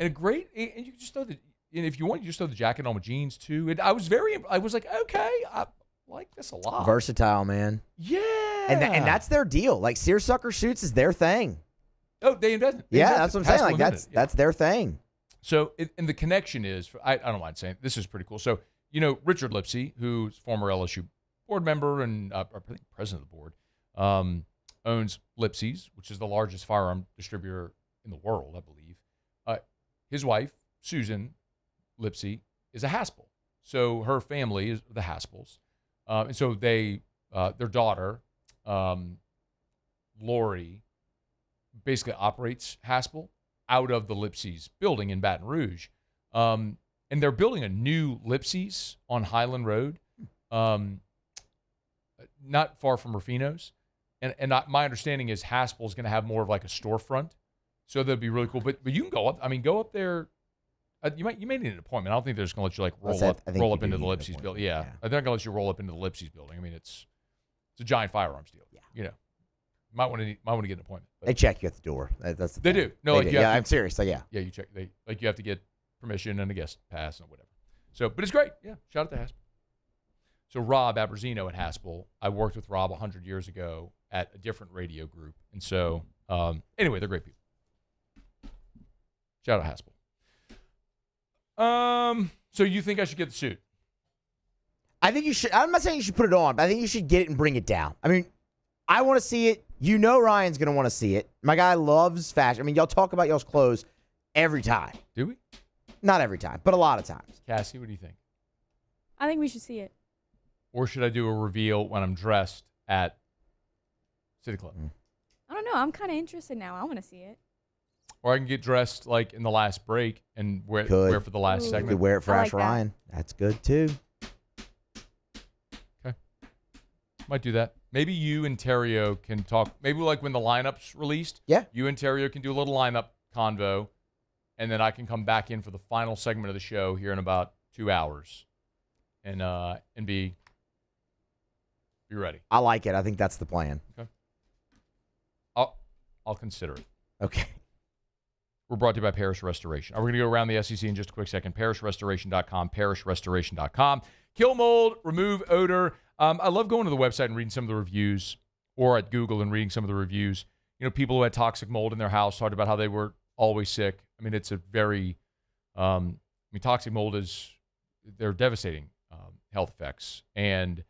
S7: And and you can just throw and if you want, you just throw the jacket on with jeans too. And I was like, okay, I like this a lot.
S13: Versatile, man.
S7: Yeah.
S13: And that's their deal. Like, seersucker suits is their thing.
S7: Oh, they invented.
S13: Yeah, that's what I'm saying. Like, that's their thing.
S7: So, and the connection is, I don't mind saying, this is pretty cool. So, Richard Lipsy, who's former LSU board member and I think president of the board, owns Lipsy's, which is the largest firearm distributor in the world, I believe. His wife, Susan Lipsy, is a Haspel. So her family is the Haspels. And so their daughter, Lori, basically operates Haspel out of the Lipsy's building in Baton Rouge. And they're building a new Lipsy's on Highland Road, not far from Rufino's. And my understanding is Haspel is going to have more of like a storefront. So that'd be really cool. But you can go up. I mean, go up there. You may need an appointment. I don't think they're just going to let you like roll up into the Lipsy's building. Yeah. They're not going to let you roll up into the Lipsy's building. I mean, it's a giant firearms deal. Yeah. Might want to get an appointment. But
S13: they check you at the door. That's
S7: they do. No, like
S13: yeah, I'm serious. Like, yeah.
S7: Yeah, you check. You have to get permission and a guest pass and whatever. So, but it's great. Yeah. Shout out to Haspel. So Rob Aberzino at Haspel. I worked with Rob 100 years ago at a different radio group, and so anyway, they're great people. Shout out Haspel. So you think I should get the suit?
S13: I think you should. I'm not saying you should put it on, but I think you should get it and bring it down. I mean, I want to see it. You know Ryan's going to want to see it. My guy loves fashion. I mean, y'all talk about y'all's clothes every time.
S7: Do we?
S13: Not every time, but a lot of times.
S7: Cassie, what do you think?
S2: I think we should see it.
S7: Or should I do a reveal when I'm dressed at City Club?
S2: I don't know. I'm kind of interested now. I want to see it.
S7: Or I can get dressed like in the last break and wear for the last segment.
S13: You could wear it for
S2: I
S13: Ash
S2: like that.
S13: Ryan. That's good too.
S7: Okay. Might do that. Maybe you and Terrio can talk. Maybe like when the lineup's released.
S13: Yeah.
S7: You and Terrio can do a little lineup convo, and then I can come back in for the final segment of the show here in about 2 hours, and be ready.
S13: I like it. I think that's the plan.
S7: Okay. I'll consider it.
S13: Okay.
S7: We're brought to you by Parish Restoration. We're going to go around the SEC in just a quick second. ParishRestoration.com, ParishRestoration.com. Kill mold, remove odor. I love going to the website and reading some of the reviews, or at Google and reading some of the reviews. You know, people who had toxic mold in their house talked about how they were always sick. I mean, it's a very, toxic mold they're devastating health effects. And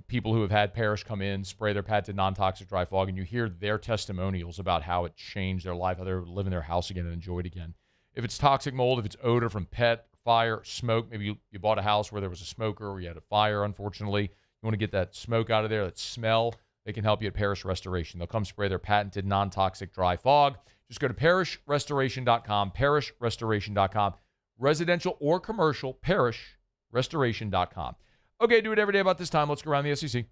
S7: people who have had Parish come in, spray their patented non-toxic dry fog, and you hear their testimonials about how it changed their life, how they're living in their house again and enjoy it again. If it's toxic mold, if it's odor from pet, fire, smoke, maybe you bought a house where there was a smoker or you had a fire, unfortunately. You want to get that smoke out of there, that smell, they can help you at Parish Restoration. They'll come spray their patented non-toxic dry fog. Just go to ParishRestoration.com, ParishRestoration.com. Residential or commercial, ParishRestoration.com. Okay, do it every day about this time. Let's go around the SEC.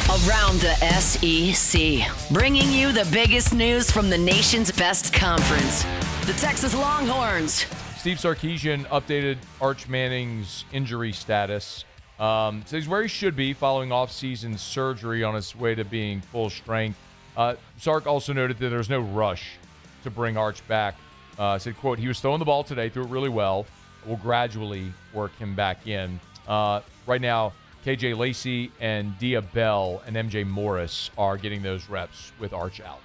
S5: Around the SEC, bringing you the biggest news from the nation's best conference, the Texas Longhorns.
S7: Steve Sarkisian updated Arch Manning's injury status. So he's where he should be following off-season surgery on his way to being full strength. Sark also noted that there's no rush to bring Arch back. Said, quote, he was throwing the ball today, threw it really well. We'll gradually work him back in. Right now, KJ Lacey and Dia Bell and MJ Morris are getting those reps with Arch out.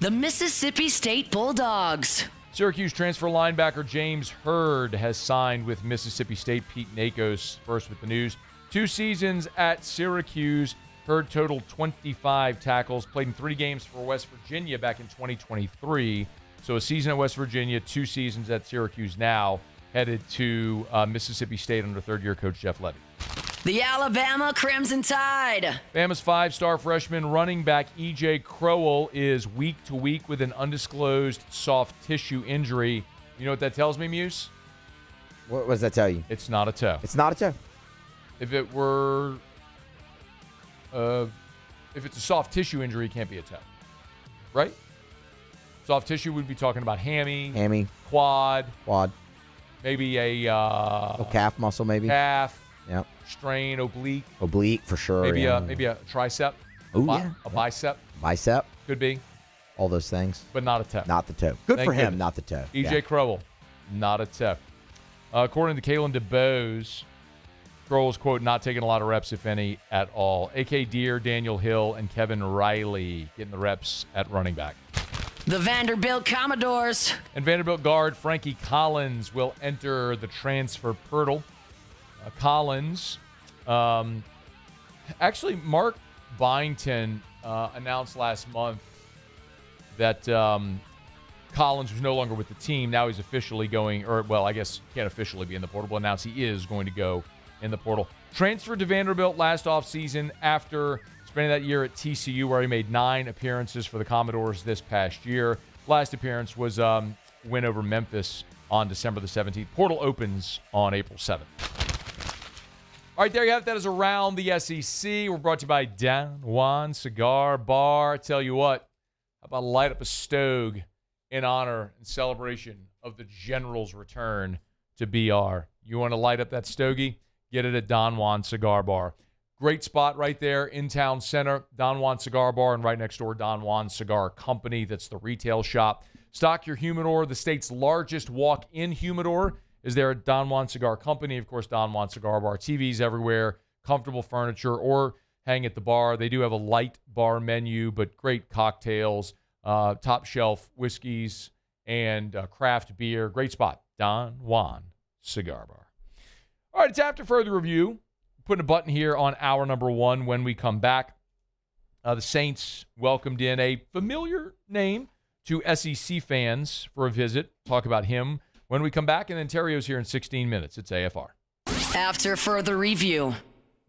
S5: The Mississippi State Bulldogs.
S7: Syracuse transfer linebacker James Hurd has signed with Mississippi State. Pete Nakos first with the news. 2 seasons at Syracuse. Hurd totaled 25 tackles, played in 3 games for West Virginia back in 2023. So a season at West Virginia, 2 seasons at Syracuse now, headed to Mississippi State under third-year coach Jeff Levy.
S5: The Alabama Crimson Tide.
S7: Bama's 5-star freshman running back E.J. Crowell is week to week with an undisclosed soft tissue injury. You know what that tells me, Muse?
S13: What does that tell you?
S7: It's not a toe.
S13: It's not a toe.
S7: If it were, if it's a soft tissue injury, it can't be a toe, right? Soft tissue would be talking about hammy, quad, maybe a
S13: calf muscle, maybe
S7: calf.
S13: Yep.
S7: Strain, oblique
S13: for sure.
S7: Maybe
S13: yeah.
S7: maybe a tricep.
S13: Oh yeah.
S7: A bicep.
S13: Bicep.
S7: Could be.
S13: All those things.
S7: But not a toe.
S13: Not the toe. Good
S7: Thank
S13: for him,
S7: goodness.
S13: not the toe.
S7: E.J. Crowell, not a toe. According to Kalen DeBose, Crowell's, quote, not taking a lot of reps, if any, at all. A.K. Deere, Daniel Hill, and Kevin Riley getting the reps at running back.
S5: The Vanderbilt Commodores.
S7: And Vanderbilt guard Frankie Collins will enter the transfer portal. Collins, actually, Mark Byington announced last month that Collins was no longer with the team. Now he's officially going, or, well, I guess can't officially be in the portal, but announced he is going to go in the portal. Transferred to Vanderbilt last offseason after spending that year at TCU, where he made 9 appearances for the Commodores this past year. Last appearance was win over Memphis on December the 17th. Portal opens on April 7th. All right, there you have it. That is Around the SEC. We're brought to you by Don Juan Cigar Bar. I tell you what, how about light up a stogue in honor and celebration of the General's return to BR. You want to light up that stogie? Get it at Don Juan Cigar Bar. Great spot right there in town center. Don Juan Cigar Bar, and right next door, Don Juan Cigar Company. That's the retail shop. Stock your humidor. The state's largest walk-in humidor is there at Don Juan Cigar Company. Of course, Don Juan Cigar Bar. TVs everywhere, comfortable furniture, or hang at the bar. They do have a light bar menu, but great cocktails, top shelf whiskeys, and craft beer. Great spot, Don Juan Cigar Bar. All right, it's after further review. Putting a button here on hour number 1 when we come back. The Saints welcomed in a familiar name to SEC fans for a visit. Talk about him when we come back, and then Terrio's here in 16 minutes. It's AFR.
S5: After further review.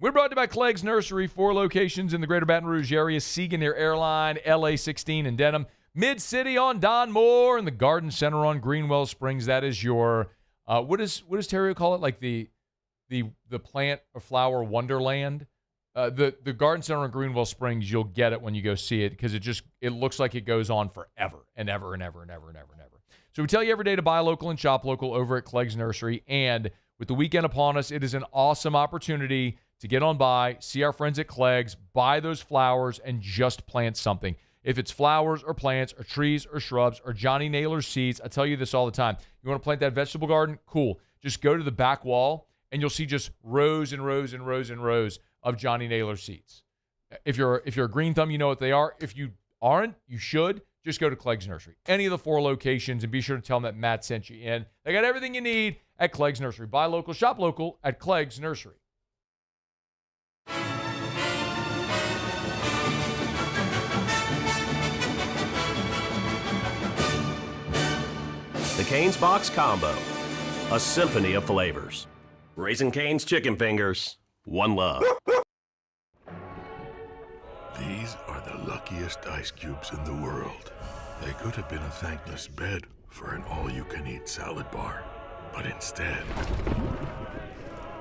S7: We're brought to you by Clegg's Nursery, 4 locations in the greater Baton Rouge area, Siegen near Airline, LA 16 in Denham, Mid-City on Don Moore, and the Garden Center on Greenwell Springs. That is your, what does Terry call it? Like the plant or flower wonderland? The Garden Center on Greenwell Springs, you'll get it when you go see it because it looks like it goes on forever and ever and ever and ever and ever and ever. So we tell you every day to buy local and shop local over at Clegg's Nursery. And with the weekend upon us, it is an awesome opportunity to get on by, see our friends at Clegg's, buy those flowers, and just plant something. If it's flowers or plants or trees or shrubs or Johnny Naylor seeds, I tell you this all the time. You want to plant that vegetable garden? Cool. Just go to the back wall, and you'll see just rows and rows and rows and rows of Johnny Naylor seeds. If you're a green thumb, you know what they are. If you aren't, you should. Just go to Clegg's Nursery. Any of the 4 locations, and be sure to tell them that Matt sent you in. They got everything you need at Clegg's Nursery. Buy local, shop local at Clegg's Nursery.
S3: The Cane's Box Combo, a symphony of flavors. Raising Cane's Chicken Fingers, one love.
S4: These are the luckiest ice cubes in the world. They could have been a thankless bed for an all-you-can-eat salad bar. But instead,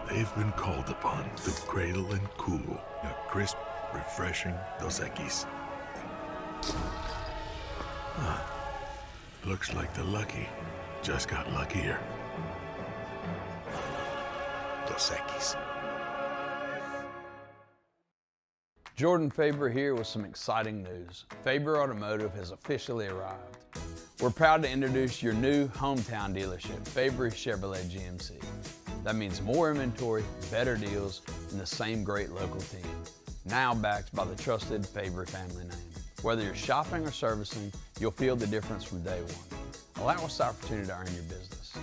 S4: they've been called upon to cradle and cool a crisp, refreshing Dos Equis. Looks like the lucky just got luckier. Dos Equis.
S6: Jordan Faber here with some exciting news. Faber Automotive has officially arrived. We're proud to introduce your new hometown dealership, Faber Chevrolet GMC. That means more inventory, better deals, and the same great local team. Now backed by the trusted Faber family name. Whether you're shopping or servicing, you'll feel the difference from day one. Allow us the opportunity to earn your business.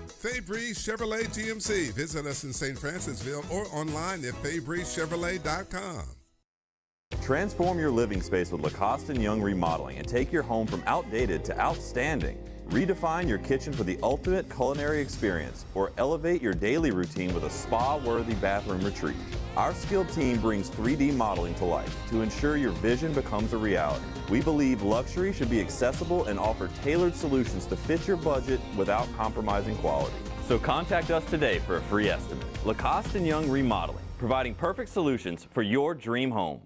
S9: Fabry Chevrolet GMC. Visit us in St. Francisville or online at FabryChevrolet.com.
S25: Transform your living space with Lacoste & Young Remodeling and take your home from outdated to outstanding. Redefine your kitchen for the ultimate culinary experience or elevate your daily routine with a spa-worthy bathroom retreat. Our skilled team brings 3D modeling to life to ensure your vision becomes a reality. We believe luxury should be accessible and offer tailored solutions to fit your budget without compromising quality. So contact us today for a free estimate. Lacoste & Young Remodeling, providing perfect solutions for your dream home.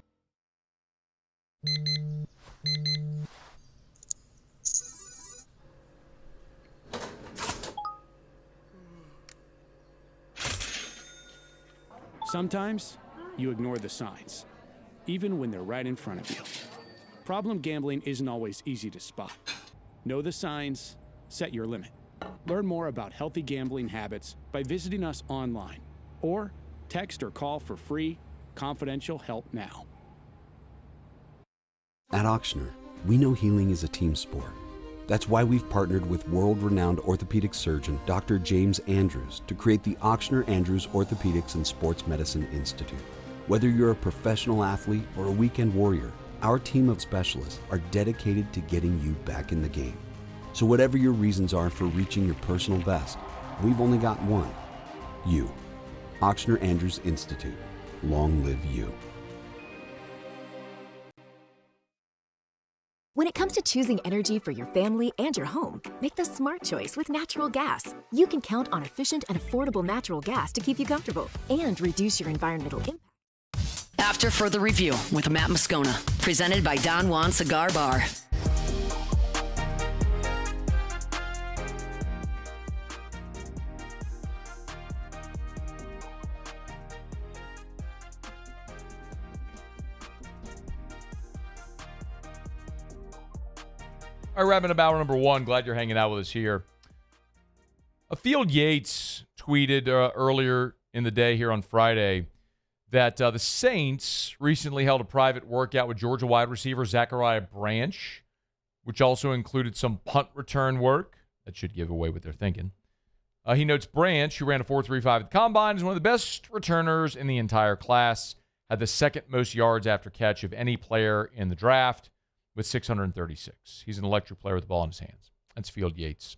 S26: Sometimes you ignore the signs, even when they're right in front of you. Problem gambling isn't always easy to spot. Know the signs, set your limit. Learn more about healthy gambling habits by visiting us online or text or call for free, confidential help now.
S27: At Ochsner, we know healing is a team sport. That's why we've partnered with world-renowned orthopedic surgeon Dr. James Andrews to create the Ochsner Andrews Orthopedics and Sports Medicine Institute. Whether you're a professional athlete or a weekend warrior, our team of specialists are dedicated to getting you back in the game. So whatever your reasons are for reaching your personal best, we've only got one: you. Ochsner Andrews Institute. Long live you.
S21: When it comes to choosing energy for your family and your home, make the smart choice with natural gas. You can count on efficient and affordable natural gas to keep you comfortable and reduce your environmental impact.
S5: After further review with Matt Moscona, presented by Don Juan Cigar Bar.
S7: All right, wrapping up hour number 1. Glad you're hanging out with us here. Field Yates tweeted earlier in the day here on Friday that the Saints recently held a private workout with Georgia wide receiver Zachariah Branch, which also included some punt return work. That should give away what they're thinking. He notes Branch, who ran a 4.35 at the Combine, is one of the best returners in the entire class, had the second most yards after catch of any player in the draft, with 636. He's an electric player with the ball in his hands. That's Field Yates.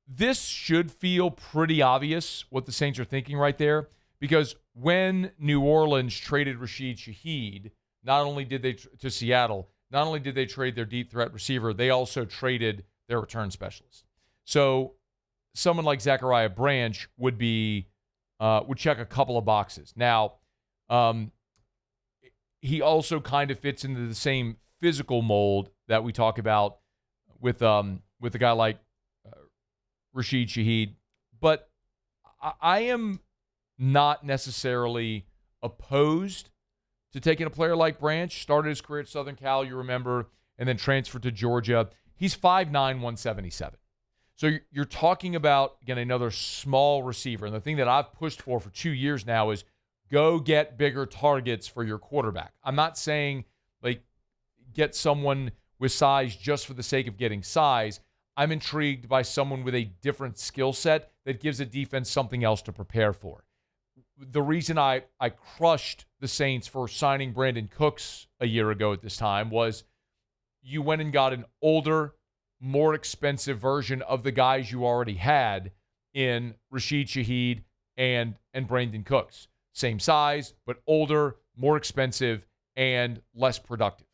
S7: this should feel pretty obvious what the Saints are thinking right there, because when New Orleans traded Rashid Shaheed, not only did they to Seattle, not only did they trade their deep threat receiver, they also traded their return specialist. So someone like Zachariah Branch would check a couple of boxes. Now, he also kind of fits into the same physical mold that we talk about with a guy like Rashid Shaheed. But I am not necessarily opposed to taking a player like Branch. Started his career at Southern Cal, you remember, and then transferred to Georgia. He's 5'9", 177. So you're talking about, again, another small receiver. And the thing that I've pushed for 2 years now is go get bigger targets for your quarterback. I'm not saying, like, get someone with size just for the sake of getting size. I'm intrigued by someone with a different skill set that gives a defense something else to prepare for. The reason I crushed the Saints for signing Brandon Cooks a year ago at this time was you went and got an older, more expensive version of the guys you already had in Rashid Shaheed and Brandon Cooks. Same size, but older, more expensive, and less productive.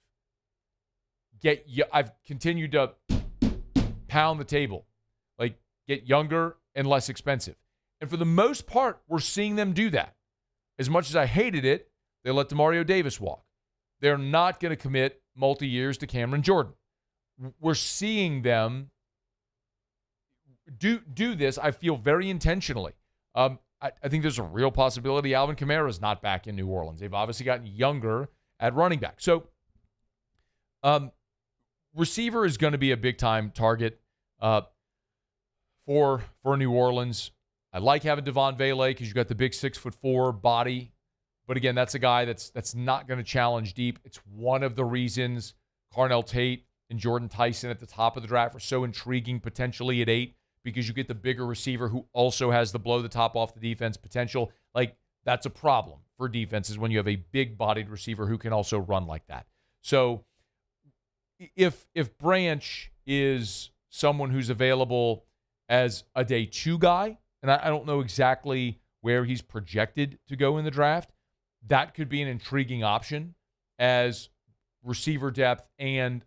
S7: I've continued to pound the table. Like, get younger and less expensive. And for the most part, we're seeing them do that. As much as I hated it, they let DeMario Davis walk. They're not going to commit multi-years to Cameron Jordan. We're seeing them do this, I feel, very intentionally. I think there's a real possibility Alvin Kamara is not back in New Orleans. They've obviously gotten younger at running back. So receiver is going to be a big-time target for New Orleans. I like having Devon Vele because you've got the big 6'4" body. But again, that's a guy that's not going to challenge deep. It's one of the reasons Carnell Tate and Jordan Tyson at the top of the draft are so intriguing potentially at 8, because you get the bigger receiver who also has the blow the top off the defense potential. Like, that's a problem for defenses when you have a big-bodied receiver who can also run like that. So if Branch is someone who's available as a day 2 guy, and I don't know exactly where he's projected to go in the draft, that could be an intriguing option as receiver depth and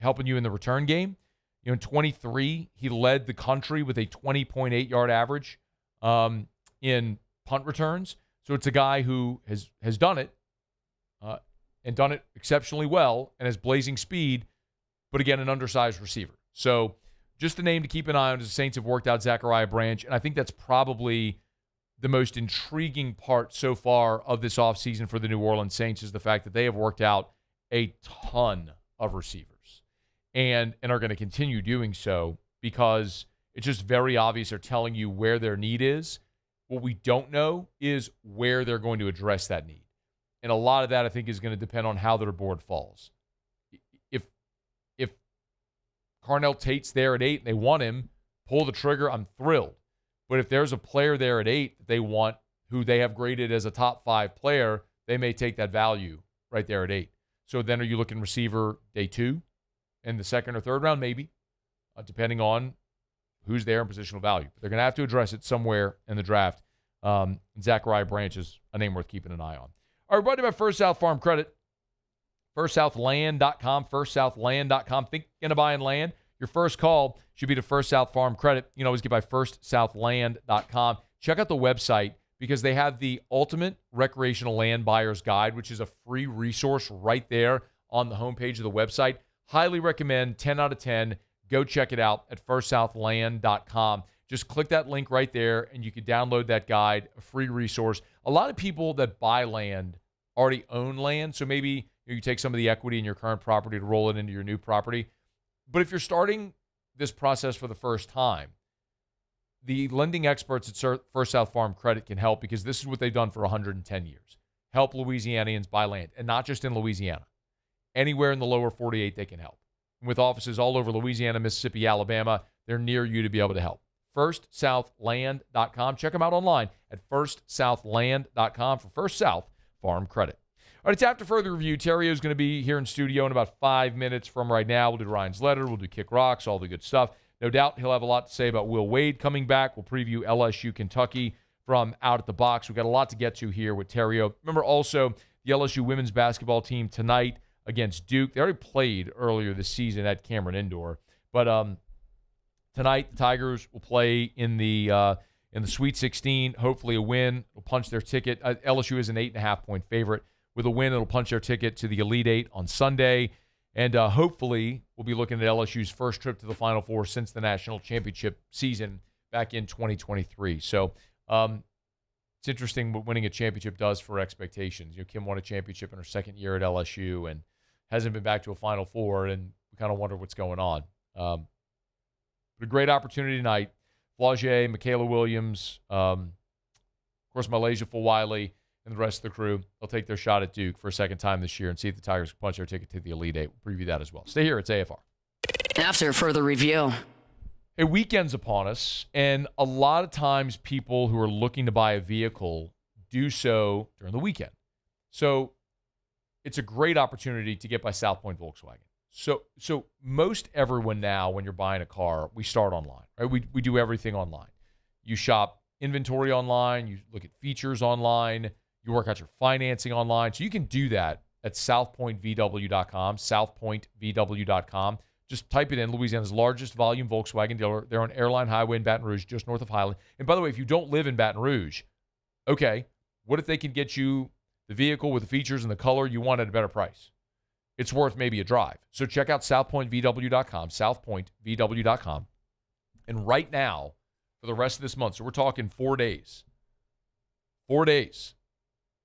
S7: helping you in the return game. You know, in 23, he led the country with a 20.8-yard average in punt returns. So it's a guy who has done it and done it exceptionally well and has blazing speed, but again, an undersized receiver. So just a name to keep an eye on as the Saints have worked out Zachariah Branch, and I think that's probably the most intriguing part so far of this offseason for the New Orleans Saints is the fact that they have worked out a ton of receivers and are going to continue doing so because it's just very obvious they're telling you where their need is. What we don't know is where they're going to address that need. And a lot of that, I think, is going to depend on how their board falls. If Carnell Tate's there at 8 and they want him, pull the trigger, I'm thrilled. But if there's a player there at 8 that they want, who they have graded as a top 5 player, they may take that value right there at 8. So then are you looking receiver day 2 in the second or third round? Maybe, depending on who's there in positional value. They're going to have to address it somewhere in the draft. Zachariah Branch is a name worth keeping an eye on. All right, brought to you by First South Farm Credit. FirstSouthLand.com, FirstSouthLand.com. Thinking of buying land? Your first call should be to First South Farm Credit. You can always get by FirstSouthLand.com. Check out the website because they have the Ultimate Recreational Land Buyer's Guide, which is a free resource right there on the homepage of the website. Highly recommend, 10 out of 10. Go check it out at FirstSouthLand.com. Just click that link right there, and you can download that guide, a free resource. A lot of people that buy land already own land, so maybe you take some of the equity in your current property to roll it into your new property. But if you're starting this process for the first time, the lending experts at First South Farm Credit can help because this is what they've done for 110 years. Help Louisianians buy land, and not just in Louisiana. Anywhere in the lower 48, they can help. With offices all over Louisiana, Mississippi, Alabama, they're near you to be able to help. FirstSouthLand.com. Check them out online at FirstSouthLand.com for First South Farm Credit. All right, it's after further review. Terrio is going to be here in studio in about 5 minutes from right now. We'll do Ryan's letter. We'll do Kick Rocks, all the good stuff. No doubt he'll have a lot to say about Will Wade coming back. We'll preview LSU, Kentucky from Out at the Box. We've got a lot to get to here with Terrio. Remember also the LSU women's basketball team tonight against Duke. They already played earlier this season at Cameron Indoor. But tonight the Tigers will play in the Sweet 16. Hopefully a win will punch their ticket. LSU is an 8.5-point favorite. With a win, it'll punch their ticket to the Elite Eight on Sunday. And hopefully we'll be looking at LSU's first trip to the Final Four since the national championship season back in 2023. So it's interesting what winning a championship does for expectations. Kim won a championship in her second year at LSU and hasn't been back to a Final Four, and we kind of wonder what's going on. But a great opportunity tonight. Flaugier, Michaela Williams, of course, Malaysia Fulwiley, and the rest of the crew. They'll take their shot at Duke for a second time this year and see if the Tigers can punch their ticket to the Elite Eight. We'll preview that as well. Stay here. It's AFR.
S5: After further review.
S7: A weekend's upon us, and a lot of times people who are looking to buy a vehicle do so during the weekend. So it's a great opportunity to get by South Point Volkswagen. So most everyone now, when you're buying a car, we start online, right? We do everything online. You shop inventory online. You look at features online. You work out your financing online. So you can do that at southpointvw.com, southpointvw.com. Just type it in, Louisiana's largest volume Volkswagen dealer. They're on Airline Highway in Baton Rouge, just north of Highland. And by the way, if you don't live in Baton Rouge, okay, what if they can get you the vehicle with the features and the color you want at a better price? It's worth maybe a drive. So check out southpointvw.com, southpointvw.com. And right now, for the rest of this month, so we're talking 4 days,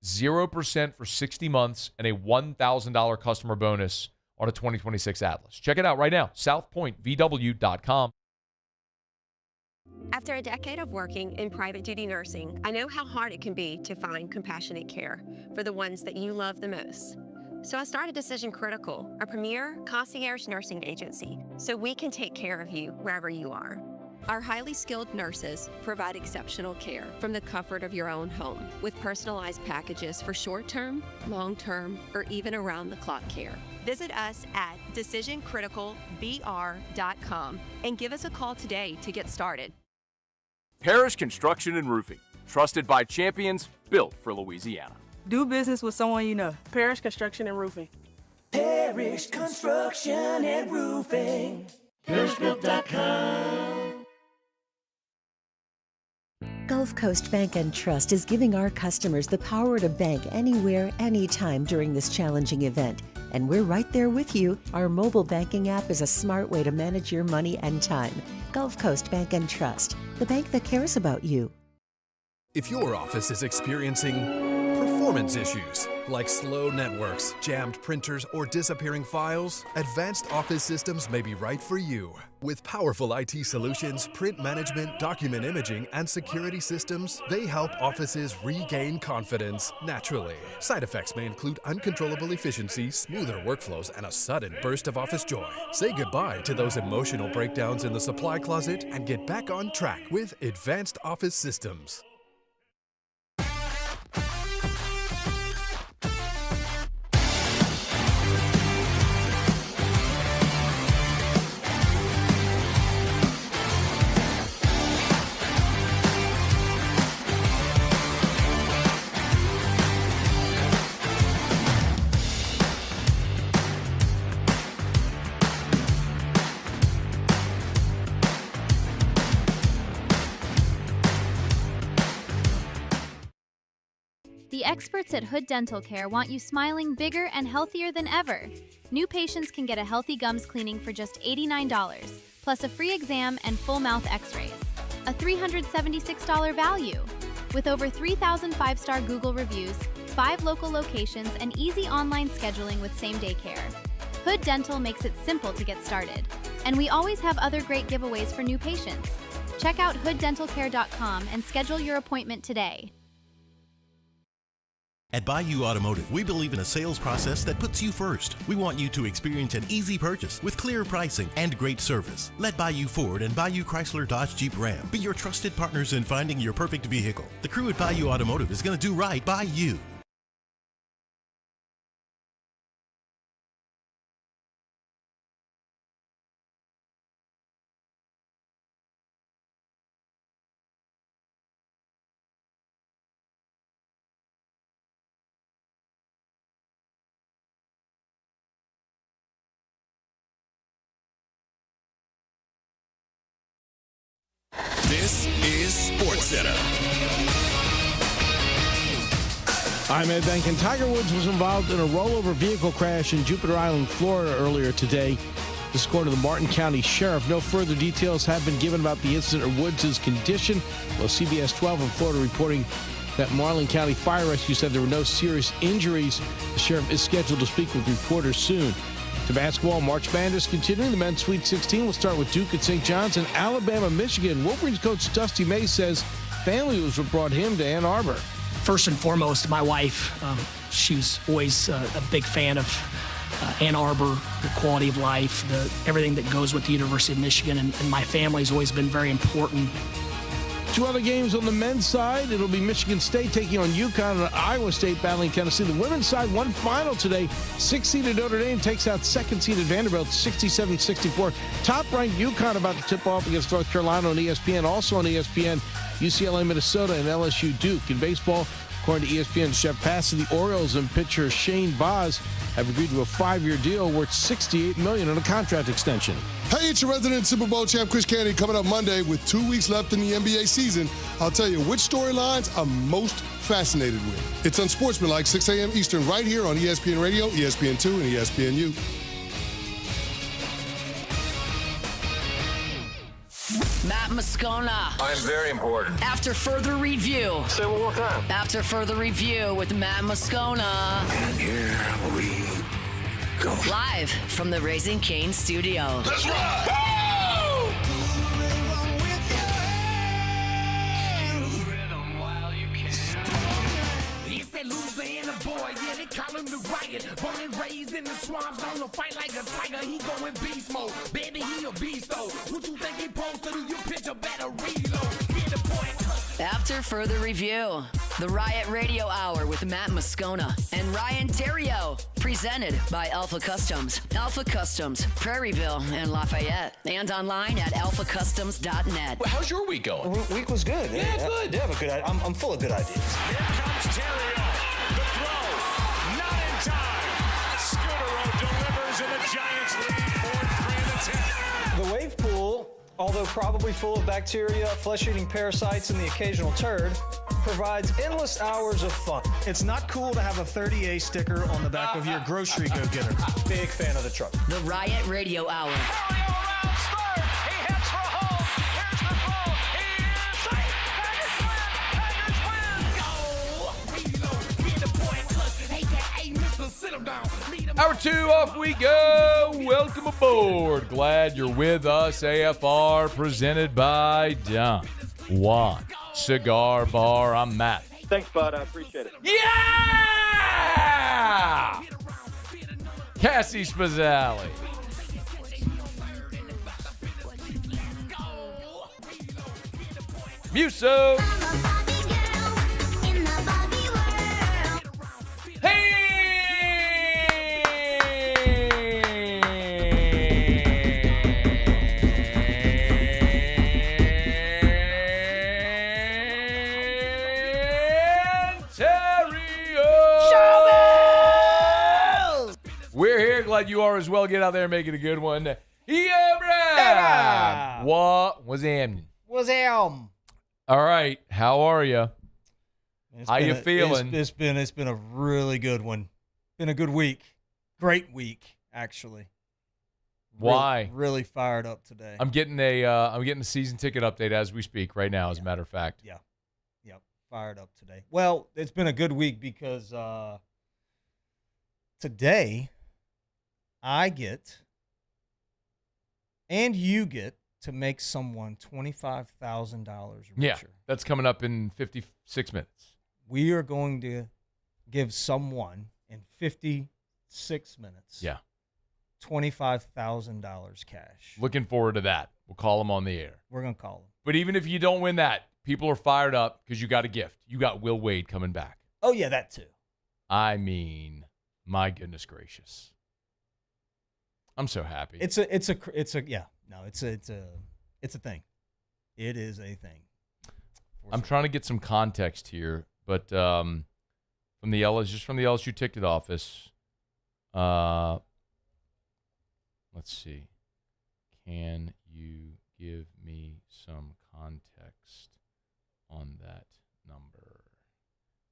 S7: 0% for 60 months and a $1,000 customer bonus on a 2026 Atlas. Check it out right now, southpointvw.com.
S19: After a decade of working in private duty nursing, I know how hard it can be to find compassionate care for the ones that you love the most. So I started Decision Critical, a premier concierge nursing agency, so we can take care of you wherever you are. Our highly skilled nurses provide exceptional care from the comfort of your own home with personalized packages for short-term, long-term, or even around-the-clock care. Visit us at decisioncriticalbr.com and give us a call today to get started.
S8: Parrish Construction and Roofing, trusted by champions, built for Louisiana.
S10: Do business with someone you know. Parrish Construction and Roofing.
S11: Parrish Construction and Roofing. ParrishBuilt.com.
S12: Gulf Coast Bank and Trust is giving our customers the power to bank anywhere, anytime during this challenging event. And we're right there with you. Our mobile banking app is a smart way to manage your money and time. Gulf Coast Bank and Trust, the bank that cares about you.
S1: If your office is experiencing performance issues like slow networks, jammed printers, or disappearing files, Advanced Office Systems may be right for you. With powerful IT solutions, print management, document imaging, and security systems, they help offices regain confidence naturally. Side effects may include uncontrollable efficiency, smoother workflows, and a sudden burst of office joy. Say goodbye to those emotional breakdowns in the supply closet and get back on track with Advanced Office Systems.
S14: The experts at Hood Dental Care want you smiling bigger and healthier than ever. New patients can get a healthy gums cleaning for just $89, plus a free exam and full mouth x-rays. A $376 value. With over 3,000 five-star Google reviews, 5 local locations, and easy online scheduling with same-day care. Hood Dental makes it simple to get started. And we always have other great giveaways for new patients. Check out hooddentalcare.com and schedule your appointment today.
S15: At Bayou Automotive, we believe in a sales process that puts you first. We want you to experience an easy purchase with clear pricing and great service. Let Bayou Ford and Bayou Chrysler Dodge Jeep Ram be your trusted partners in finding your perfect vehicle. The crew at Bayou Automotive is going to do right by you.
S16: This is SportsCenter.
S17: I'm Ed Bankin. Tiger Woods was involved in a rollover vehicle crash in Jupiter Island, Florida earlier today. This according to the Martin County Sheriff. No further details have been given about the incident or Woods' condition. Well, CBS 12 in Florida reporting that Marlin County Fire Rescue said there were no serious injuries. The sheriff is scheduled to speak with reporters soon. To basketball, March Madness continuing. The men's Sweet 16 will start with Duke at St. John's and Alabama, Michigan. Wolverines coach Dusty May says family was what brought him to Ann Arbor.
S18: First and foremost, my wife, she was always a big fan of Ann Arbor, the quality of life, everything that goes with the University of Michigan, and my family's always been very important.
S17: Two other games on the men's side. It'll be Michigan State taking on UConn and Iowa State battling Tennessee. The women's side, one final today. 6th-seeded Notre Dame takes out 2nd-seeded Vanderbilt, 67-64. Top-ranked UConn about to tip off against North Carolina on ESPN. Also on ESPN, UCLA, Minnesota, and LSU Duke. In baseball, according to ESPN, Jeff Passan, the Orioles and pitcher Shane Baz have agreed to a 5-year deal worth $68 million on a contract extension.
S20: Hey, it's your resident Super Bowl champ, Chris Candy, coming up Monday with 2 weeks left in the NBA season. I'll tell you which storylines I'm most fascinated with. It's Unsportsmanlike, 6 a.m. Eastern, right here on ESPN Radio, ESPN2, and ESPNU.
S5: Matt Moscona.
S22: I'm very important.
S5: After further review.
S22: Say it one more time.
S5: After further review with Matt Moscona.
S22: And here we go.
S5: Live from the Raising Cane studio.
S22: Let's rock!
S11: Louisiana boy, yeah, they call him the riot. Born and raised in the swamps, on the fight like a tiger. He going beast mode, baby, he a beast though. What you think he supposed to do? You picture better reload. Get the point.
S5: After further review, the Riot Radio Hour with Matt Moscona and Ryan Terrio, presented by Alpha Customs. Alpha Customs, Prairieville and Lafayette, and online at alphacustoms.net.
S23: Well, how's your week going?
S24: Week was good.
S23: Yeah, good.
S24: Yeah, but good. I'm full of good ideas.
S23: Here comes Terrio. The throw, not in time. Scudero delivers, and the Giants lead 4-3 in the 10th.
S24: The wave pool, although probably full of bacteria, flesh-eating parasites, and the occasional turd, provides endless hours of fun. It's not cool to have a 30A sticker on the back of your grocery go-getter. Big fan of the truck.
S5: The Riot Radio Hour.
S7: Hour 2, off we go. Welcome aboard. Glad you're with us. AFR presented by Don Juan Cigar Bar. I'm Matt.
S28: Thanks, bud. I appreciate it.
S7: Yeah! Cassie Spazzali. Muso. Glad you are as well. Get out there and make it a good one. What was happening? All right, how are you? How you feeling?
S24: It's been a really good one. Been a good week. Great week, actually.
S7: Why?
S24: Really fired up today.
S7: I'm getting a season ticket update as we speak right now. As a matter of fact.
S24: Yeah. Yep. Fired up today. Well, it's been a good week because today I get, and you get, to make someone $25,000 richer.
S7: Yeah, that's coming up in 56 minutes.
S24: We are going to give someone in 56 minutes $25,000 cash.
S7: Looking forward to that. We'll call them on the air.
S24: We're going to call them.
S7: But even if you don't win that, people are fired up because you got a gift. You got Will Wade coming back.
S24: Oh, yeah, that too.
S7: I mean, my goodness gracious. I'm so happy.
S24: It's a thing. It is a thing.
S7: I'm trying to get some context here, but from the LSU ticket office. Let's see. Can you give me some context on that number.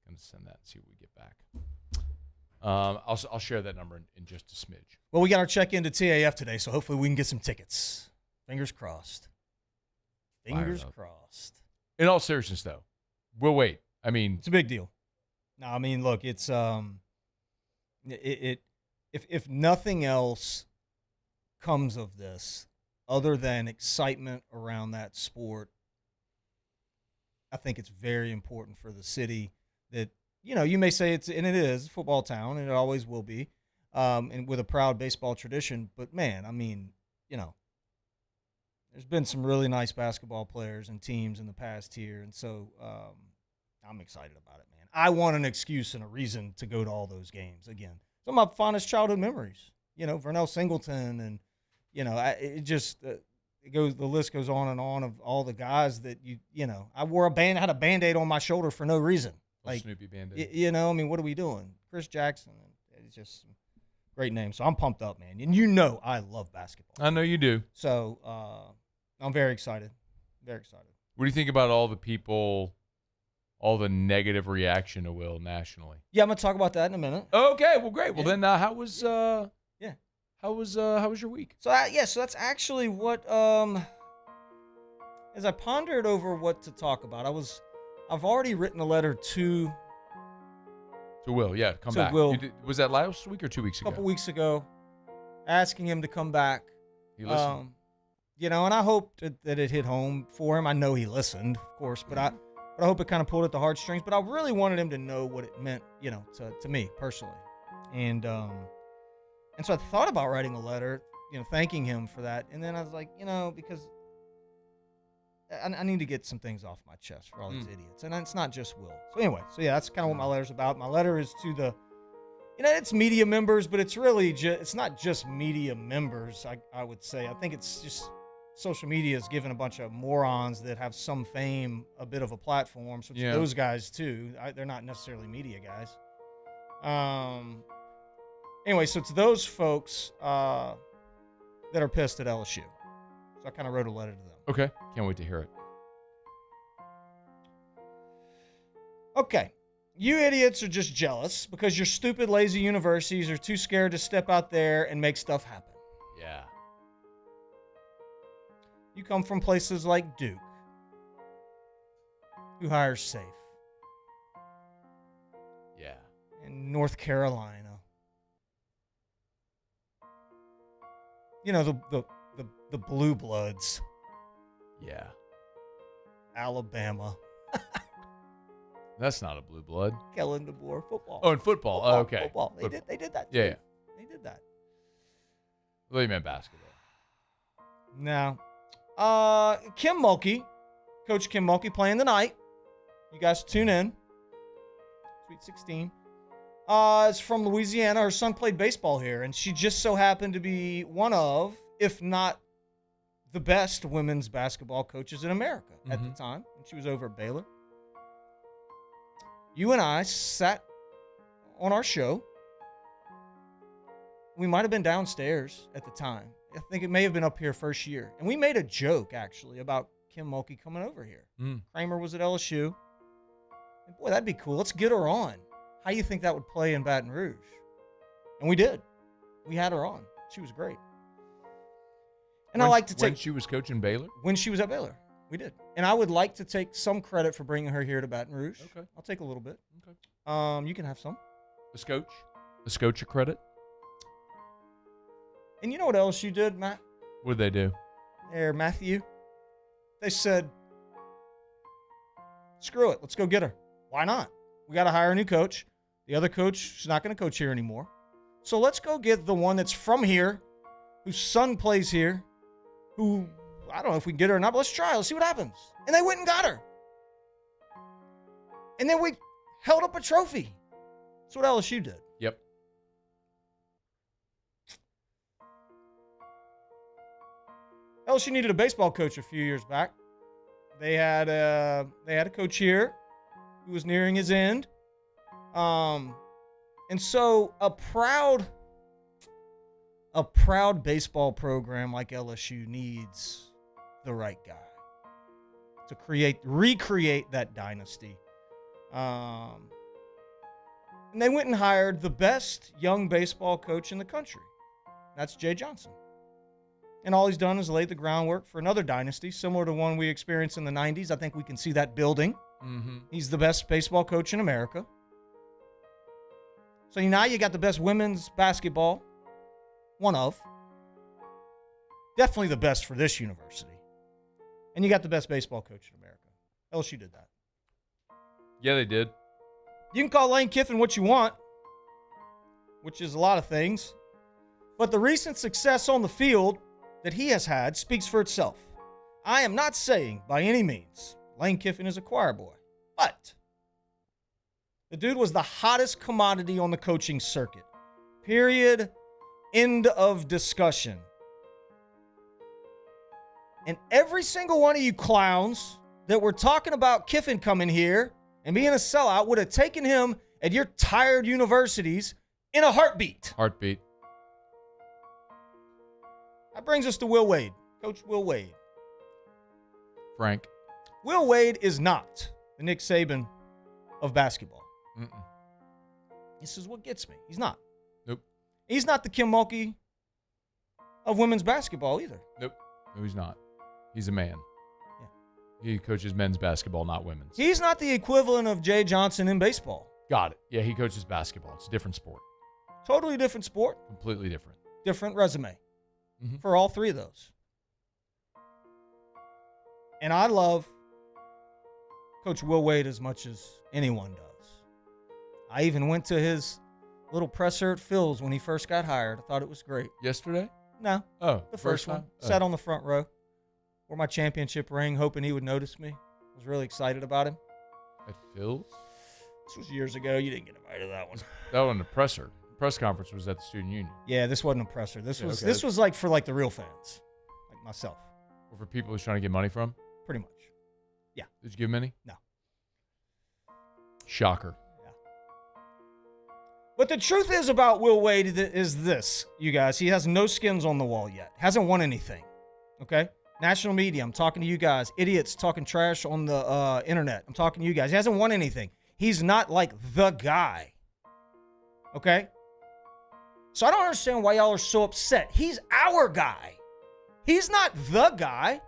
S7: I'm going to send that and see what we get back. I'll share that number in just a smidge.
S2: Well, we got our check-in to TAF today, so hopefully we can get some tickets. Fingers crossed. Fingers crossed.
S7: In all seriousness, though, we'll wait. I mean,
S2: it's a big deal. No, I mean, look, it's if nothing else comes of this other than excitement around that sport, I think it's very important for the city that, you may say it is a football town, and it always will be, and with a proud baseball tradition. But, man, I mean, there's been some really nice basketball players and teams in the past here, and so I'm excited about it, man. I want an excuse and a reason to go to all those games again. Some of my fondest childhood memories, Vernell Singleton, and the list goes on and on of all the guys that I had a Band-Aid on my shoulder for no reason. Like
S7: Snoopy Band-Aid.
S2: I mean, what are we doing? Chris Jackson, it's just great name. So I'm pumped up, man. And I love basketball.
S7: I know you do.
S2: So I'm very excited. Very excited.
S7: What do you think about all the people, all the negative reaction to Will nationally?
S2: Yeah, I'm gonna talk about that in a minute.
S7: Okay, well, great. Well, then, how was your week?
S2: So so that's actually what as I pondered over what to talk about, I've already written a letter to
S7: Will. Yeah, come
S2: to
S7: back.
S2: Will.
S7: Was that last week or 2 weeks ago?
S2: A couple weeks ago, asking him to come back.
S7: He listened.
S2: And I hope that it hit home for him. I know he listened, of course, but I hope it kind of pulled at the heartstrings. But I really wanted him to know what it meant, to me personally. And so I thought about writing a letter, thanking him for that. And then I was like, because I need to get some things off my chest for all these idiots. And it's not just Will. So anyway, that's kind of what my letter's about. My letter is to the, it's media members, but it's really it's not just media members, I would say. I think it's just social media is giving a bunch of morons that have some fame a bit of a platform. So it's those guys too. They're not necessarily media guys. Anyway, so it's those folks that are pissed at LSU. So I kind of wrote a letter to them.
S7: Okay. Can't wait to hear it.
S2: Okay. You idiots are just jealous because your stupid, lazy universities are too scared to step out there and make stuff happen.
S7: Yeah.
S2: You come from places like Duke, who hires safe.
S7: Yeah.
S2: And North Carolina. The blue bloods.
S7: Yeah.
S2: Alabama.
S7: That's not a blue blood.
S2: Kellen DeBoer, football.
S7: Oh, in football. Oh, okay.
S2: Football. They did that.
S7: Yeah.
S2: They did that.
S7: I thought you meant basketball.
S2: No. Kim Mulkey, Coach Kim Mulkey playing tonight. You guys tune in. Sweet 16. Is from Louisiana. Her son played baseball here, and she just so happened to be one of, if not the best women's basketball coaches in America at the time. And she was over at Baylor. You and I sat on our show. We might have been downstairs at the time. I think it may have been up here first year. And we made a joke, actually, about Kim Mulkey coming over here. Kramer was at LSU. And boy, that'd be cool. Let's get her on. How do you think that would play in Baton Rouge? And we did. We had her on. She was great. And I like to take...
S7: When she was coaching Baylor?
S2: When she was at Baylor. We did. And I would like to take some credit for bringing her here to Baton Rouge.
S7: Okay.
S2: I'll take a little bit. Okay. You can have some.
S7: The Scotch credit?
S2: And you know what LSU did, Matt?
S7: What did they do?
S2: There, Matthew. They said, screw it. Let's go get her. Why not? We got to hire a new coach. The other coach is not going to coach here anymore. So let's go get the one that's from here, whose son plays here, who, I don't know if we can get her or not, but let's try. Let's see what happens. And they went and got her. And then we held up a trophy. That's what LSU did.
S7: Yep.
S2: LSU needed a baseball coach a few years back. They had a coach here who was nearing his end. And so a proud baseball program like LSU needs the right guy to recreate that dynasty. And they went and hired the best young baseball coach in the country. That's Jay Johnson. And all he's done is laid the groundwork for another dynasty, similar to one we experienced in the 90s. I think we can see that building.
S7: Mm-hmm.
S2: He's the best baseball coach in America. So now you got the best women's basketball. One of. Definitely the best for this university. And you got the best baseball coach in America. LSU did that.
S7: Yeah, they did.
S2: You can call Lane Kiffin what you want, which is a lot of things. But the recent success on the field that he has had speaks for itself. I am not saying by any means Lane Kiffin is a choir boy, but the dude was the hottest commodity on the coaching circuit. Period. End of discussion. And every single one of you clowns that were talking about Kiffin coming here and being a sellout would have taken him at your tired universities in a heartbeat.
S7: Heartbeat.
S2: That brings us to Will Wade. Coach Will Wade.
S7: Frank.
S2: Will Wade is not the Nick Saban of basketball.
S7: Mm-mm.
S2: This is what gets me. He's not.
S7: Nope.
S2: He's not the Kim Mulkey of women's basketball either.
S7: Nope. No, he's not. He's a man. Yeah. He coaches men's basketball, not women's.
S2: He's not the equivalent of Jay Johnson in baseball.
S7: Got it. Yeah, he coaches basketball. It's a different sport.
S2: Totally different sport.
S7: Completely different.
S2: Different resume
S7: Mm-hmm.
S2: for all three of those. And I love Coach Will Wade as much as anyone does. I even went to his little presser at Phil's when he first got hired. I thought it was great.
S7: Yesterday?
S2: No.
S7: Oh,
S2: the first one.
S7: time?
S2: Sat on the front row. Wore my championship ring, hoping he would notice me. Was really excited about him.
S7: At Phil's?
S2: This was years ago. You didn't get invited to that one.
S7: That one, the presser. Press conference was at the student union.
S2: Yeah, this wasn't a presser. This was
S7: okay.
S2: This was like for like the real fans, like myself.
S7: Or for people he's trying to get money from?
S2: Pretty much. Yeah.
S7: Did you give him any?
S2: No.
S7: Shocker.
S2: But the truth is about Will Wade is this, you guys. He has no skins on the wall yet. Hasn't won anything. Okay? National media, I'm talking to you guys. Idiots talking trash on the internet. I'm talking to you guys. He hasn't won anything. He's not like the guy. Okay? So I don't understand why y'all are so upset. He's our guy. He's not the guy.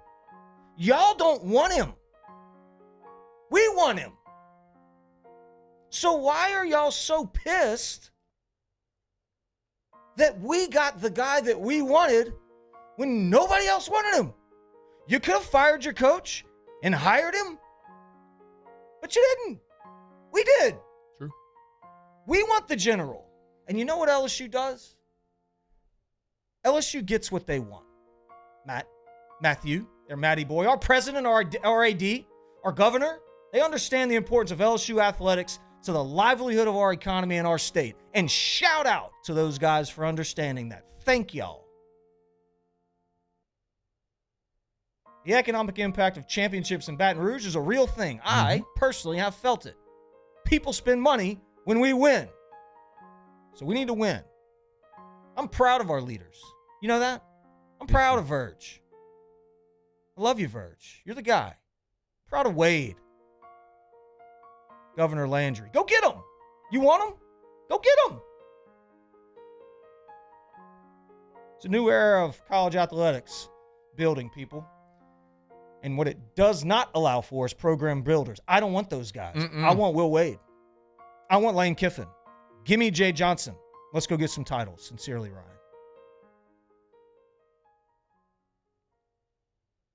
S2: Y'all don't want him. We want him. So why are y'all so pissed that we got the guy that we wanted when nobody else wanted him? You could have fired your coach and hired him, but you didn't. We did.
S7: True.
S2: We want the general. And you know what LSU does? LSU gets what they want. Matthew, their Matty boy, our president, our AD, our governor, they understand the importance of LSU athletics to the livelihood of our economy and our state. And shout out to those guys for understanding that. Thank y'all. The economic impact of championships in Baton Rouge is a real thing. I personally have felt it. People spend money when we win. So we need to win. I'm proud of our leaders. You know that? I'm proud of Verge. I love you, Verge. You're the guy. Proud of Wade. Governor Landry. Go get him. You want him? Go get him. It's a new era of college athletics building, people. And what it does not allow for is program builders. I don't want those guys. I want Will Wade. I want Lane Kiffin. Give me Jay Johnson. Let's go get some titles. Sincerely, Ryan.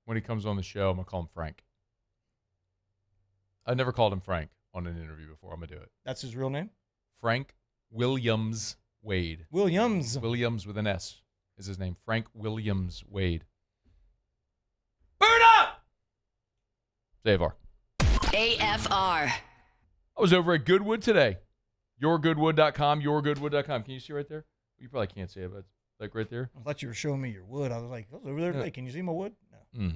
S7: When he comes on the show, I'm going to call him Frank. I've never called him Frank on an interview before. I'm going to do it.
S2: That's his real name?
S7: Frank Williams Wade.
S2: Williams.
S7: Williams with an S is his name. Frank Williams Wade.
S2: Burn up!
S7: Zavar.
S5: AFR.
S7: I was over at Goodwood today. Yourgoodwood.com, yourgoodwood.com. Can you see right there? You probably can't see it, but it's like right there.
S2: I thought you were showing me your wood. I was like, I was over there today. Can you see my wood? No.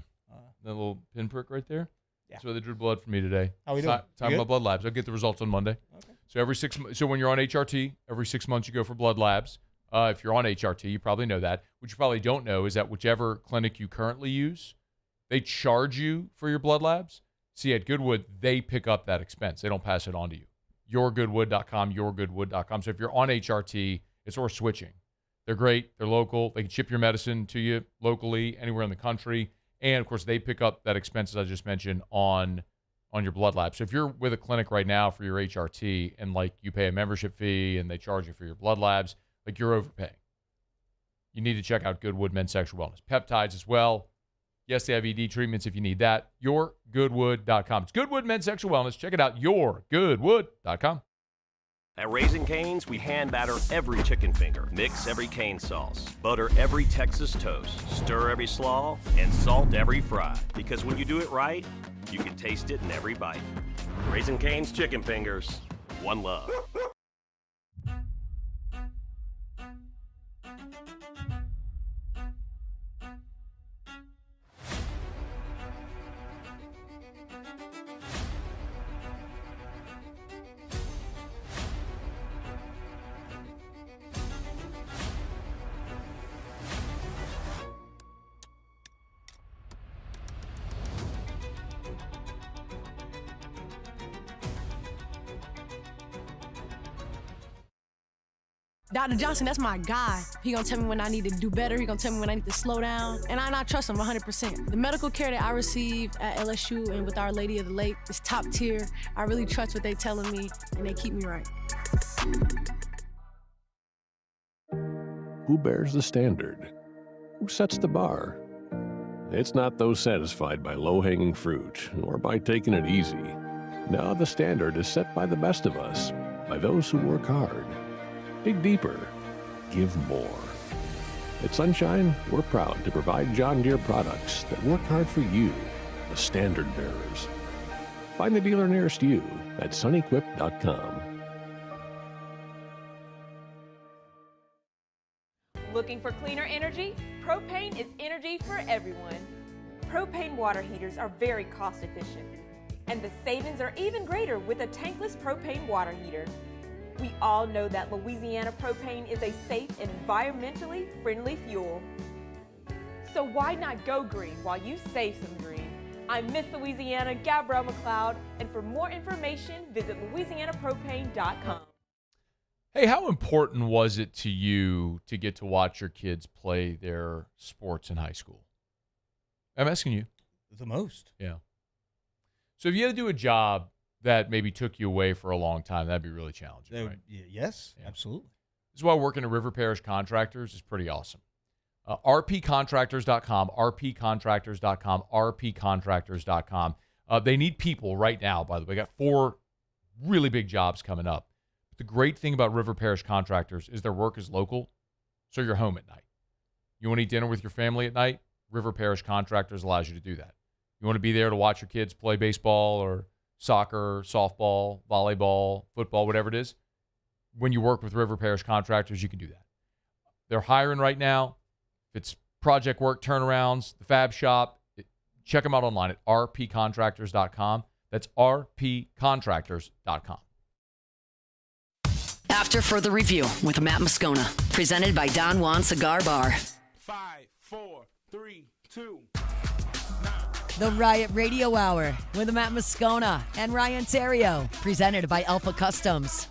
S7: That little pinprick right there?
S2: Yeah.
S7: That's where they drew blood for me today.
S2: How we doing?
S7: Time of my blood labs. I'll get the results on Monday.
S2: Okay.
S7: So every 6 months. So when you're on HRT, every 6 months you go for blood labs. If you're on HRT, you probably know that. What you probably don't know is that whichever clinic you currently use, they charge you for your blood labs. See, at Goodwood, they pick up that expense. They don't pass it on to you. Yourgoodwood.com, yourgoodwood.com. So if you're on HRT, it's worth switching. They're great. They're local. They can ship your medicine to you locally, anywhere in the country. And, of course, they pick up that expense, as I just mentioned, on your blood lab. So if you're with a clinic right now for your HRT and, like, you pay a membership fee and they charge you for your blood labs, like, you're overpaying. You need to check out Goodwood Men's Sexual Wellness. Peptides as well. Yes, they have ED treatments if you need that. Yourgoodwood.com. It's Goodwood Men's Sexual Wellness. Check it out, yourgoodwood.com.
S3: At Raising Cane's, we hand batter every chicken finger, mix every cane sauce, butter every Texas toast, stir every slaw, and salt every fry. Because when you do it right, you can taste it in every bite. Raising Cane's chicken fingers, one love.
S4: Dr. Johnson, that's my guy. He gonna tell me when I need to do better. He gonna tell me when I need to slow down. And I trust him 100%. The medical care that I receive at LSU and with Our Lady of the Lake is top tier. I really trust what they telling me, and they keep me right.
S6: Who bears the standard? Who sets the bar? It's not those satisfied by low-hanging fruit or by taking it easy. No, the standard is set by the best of us, by those who work hard. Dig deeper. Give more. At Sunshine, we're proud to provide John Deere products that work hard for you, the standard bearers. Find the dealer nearest you at sunequip.com.
S9: Looking for cleaner energy? Propane is energy for everyone. Propane water heaters are very cost efficient, and the savings are even greater with a tankless propane water heater. We all know that Louisiana propane is a safe and environmentally friendly fuel. So why not go green while you save some green? I'm Miss Louisiana, Gabrielle McLeod, and for more information, visit louisianapropane.com.
S7: Hey, how important was it to you to get to watch your kids play their sports in high school? I'm asking you.
S2: The most.
S7: Yeah. So if you had to do a job that maybe took you away for a long time, that'd be really challenging, right?
S2: Yes, absolutely.
S7: This is why working at River Parish Contractors is pretty awesome. rpcontractors.com, rpcontractors.com, rpcontractors.com. They need people right now, by the way. They got 4 really big jobs coming up. But the great thing about River Parish Contractors is their work is local, so you're home at night. You want to eat dinner with your family at night? River Parish Contractors allows you to do that. You want to be there to watch your kids play baseball or soccer, softball, volleyball, football, whatever it is. When you work with River Parish Contractors, you can do that. They're hiring right now. If it's project work, turnarounds, the fab shop, check them out online at rpcontractors.com. That's rpcontractors.com.
S5: After further review with Matt Moscona, presented by Don Juan Cigar Bar.
S11: 5, 4, 3, 2.
S13: The Riot Radio Hour with Matt Moscona and Ryan Terrio, presented by Alpha Customs.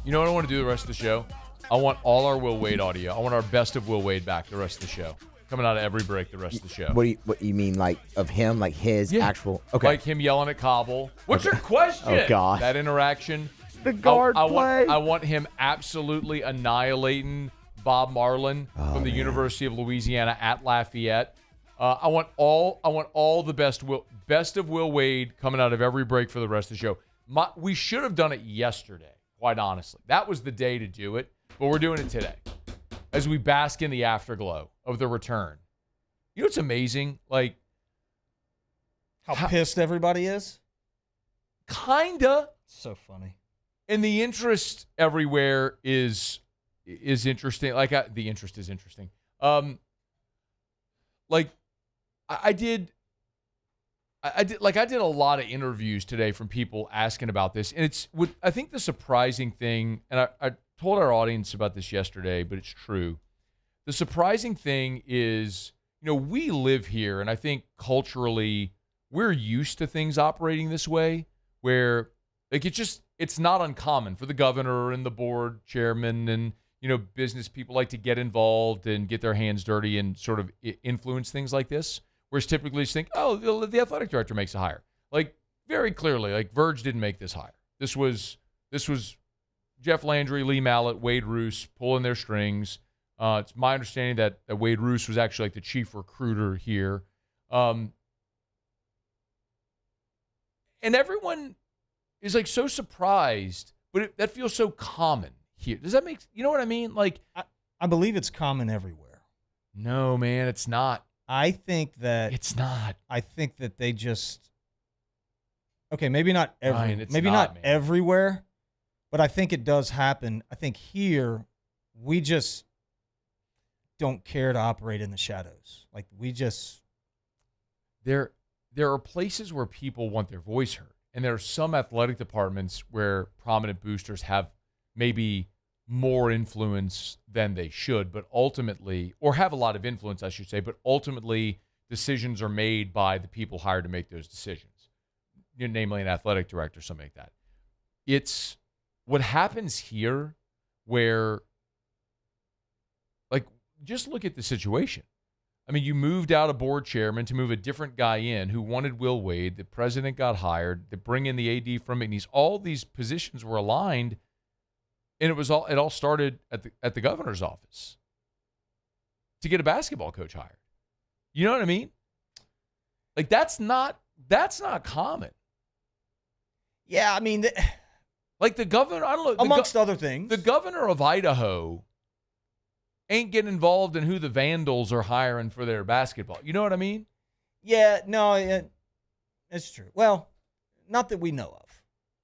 S7: You know what I want to do the rest of the show? I want all our Will Wade audio. I want our best of Will Wade back the rest of the show. Coming out of every break the rest of the show.
S25: What you mean, like, of him, like his actual... Okay.
S7: Like him yelling at Cobble. What's your question?
S25: Oh, God.
S7: That interaction.
S25: The guard play.
S7: I want him absolutely annihilating Bob Marlin from the University of Louisiana at Lafayette. I want all the best of Will Wade coming out of every break for the rest of the show. We should have done it yesterday, quite honestly. That was the day to do it, but we're doing it today as we bask in the afterglow of the return. You know what's amazing? Like
S2: how pissed everybody is?
S7: Kinda.
S2: So funny.
S7: And the interest everywhere is interesting. Like the interest is interesting. Like I did a lot of interviews today from people asking about this, and it's I think the surprising thing, and I told our audience about this yesterday, but it's true. The surprising thing is, we live here, and I think culturally we're used to things operating this way, where it's not uncommon for the governor and the board chairman and business people like to get involved and get their hands dirty and sort of influence things like this. Whereas typically just think, oh, the athletic director makes a hire. Like very clearly, like Verge didn't make this hire. This was Jeff Landry, Lee Mallett, Wade Roos pulling their strings. It's my understanding that Wade Roos was actually like the chief recruiter here. And everyone is like so surprised, but that feels so common here. Does that make, you know what I mean? Like,
S2: I believe it's common everywhere.
S7: No, man, it's not.
S2: I think that
S7: it's not.
S2: I think that they just, okay, maybe not
S7: Ryan,
S2: everywhere, but I think it does happen. I think here we just don't care to operate in the shadows. Like we just
S7: there are places where people want their voice heard, and there are some athletic departments where prominent boosters have maybe more influence than they should, but ultimately, or have a lot of influence, I should say, but ultimately decisions are made by the people hired to make those decisions, namely an athletic director, something like that. It's what happens here where, like, just look at the situation. I mean, you moved out a board chairman to move a different guy in who wanted Will Wade. The president got hired. They bring in the AD from McNeese. All these positions were aligned, and it all started at the governor's office to get a basketball coach hired. You know what I mean? Like that's not common.
S2: Yeah, I mean,
S7: like the governor, I don't know.
S2: Amongst other things,
S7: the governor of Idaho ain't getting involved in who the Vandals are hiring for their basketball. You know what I mean?
S2: Yeah, no, it's true. Well, not that we know of.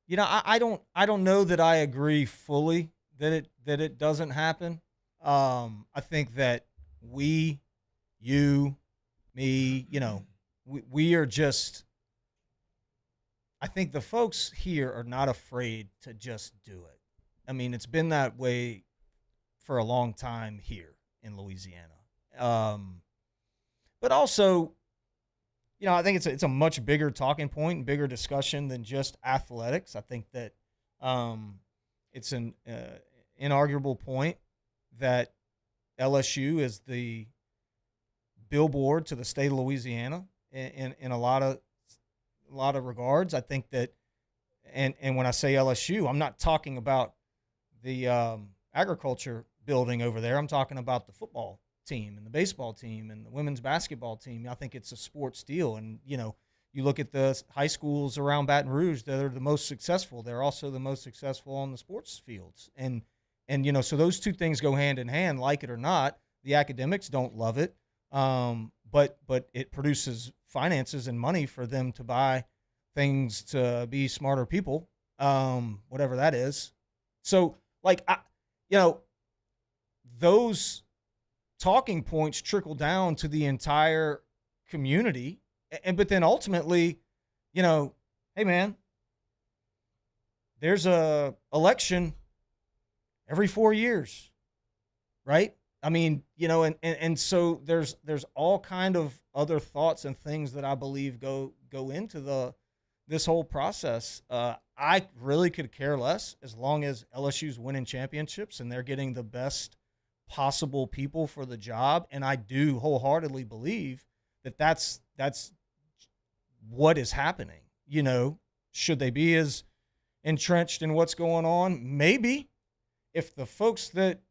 S2: You know, I don't know that I agree fully that it doesn't happen. I think that we, you, me, we are just. I think the folks here are not afraid to just do it. I mean, it's been that way for a long time here in Louisiana. But also, I think it's a much bigger talking point and bigger discussion than just athletics. I think that it's an inarguable point that LSU is the billboard to the state of Louisiana in a lot of regards. I think that, and when I say LSU, I'm not talking about the agriculture building over there. I'm talking about the football team and the baseball team and the women's basketball team. I think it's a sports deal. And, you look at the high schools around Baton Rouge that are the most successful. They're also the most successful on the sports fields. And so those two things go hand in hand, like it or not. The academics don't love it, but it produces finances and money for them to buy things to be smarter people, whatever that is. So, those talking points trickle down to the entire community. But then ultimately, hey man, there's a election every 4 years, right? I mean, and so there's all kind of other thoughts and things that I believe go into this whole process. I really could care less as long as LSU's winning championships and they're getting the best possible people for the job. And I do wholeheartedly believe that that's what is happening. Should they be as entrenched in what's going on? Maybe. If the folks that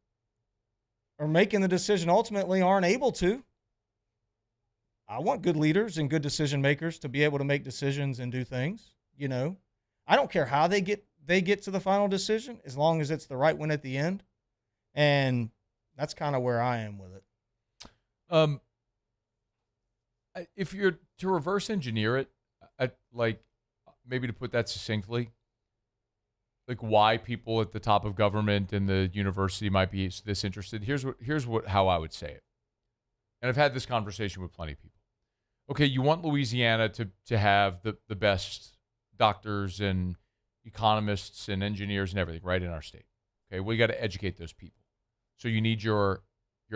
S2: are making the decision ultimately aren't able to, I want good leaders and good decision makers to be able to make decisions and do things. I don't care how they get to the final decision as long as it's the right one at the end. And that's kind of where I am with it.
S7: If you're to reverse engineer it, maybe to put that succinctly, like why people at the top of government and the university might be this interested. Here's how I would say it. And I've had this conversation with plenty of people. Okay, you want Louisiana to have the best doctors and economists and engineers and everything, right, in our state. Okay, well, you got to educate those people. So you need your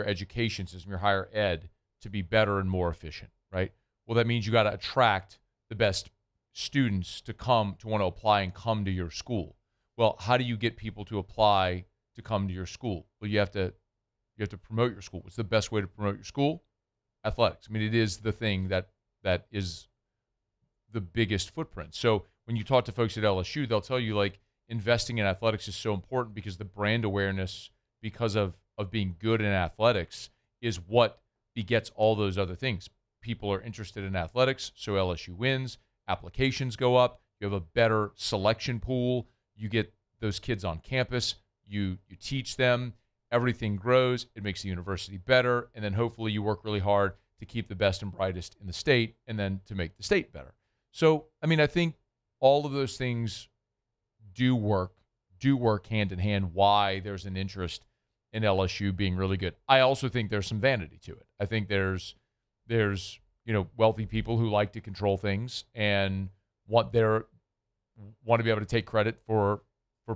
S7: education system, your higher ed, to be better and more efficient, right? Well, that means you got to attract the best students to want to apply and come to your school. Well, how do you get people to apply to come to your school? Well, you have to promote your school. What's the best way to promote your school? Athletics. I mean, it is the thing that is the biggest footprint. So when you talk to folks at LSU, they'll tell you, like, investing in athletics is so important because the brand awareness, because of being good in athletics, is what begets all those other things. People are interested in athletics, so LSU wins. Applications go up. You have a better selection pool. You get those kids on campus. You teach them. Everything grows. It makes the university better. And then hopefully you work really hard to keep the best and brightest in the state and then to make the state better. So, I mean, I think all of those things do work hand in hand, why there's an interest in LSU being really good. I also think there's some vanity to it. I think there's wealthy people who like to control things and want to be able to take credit for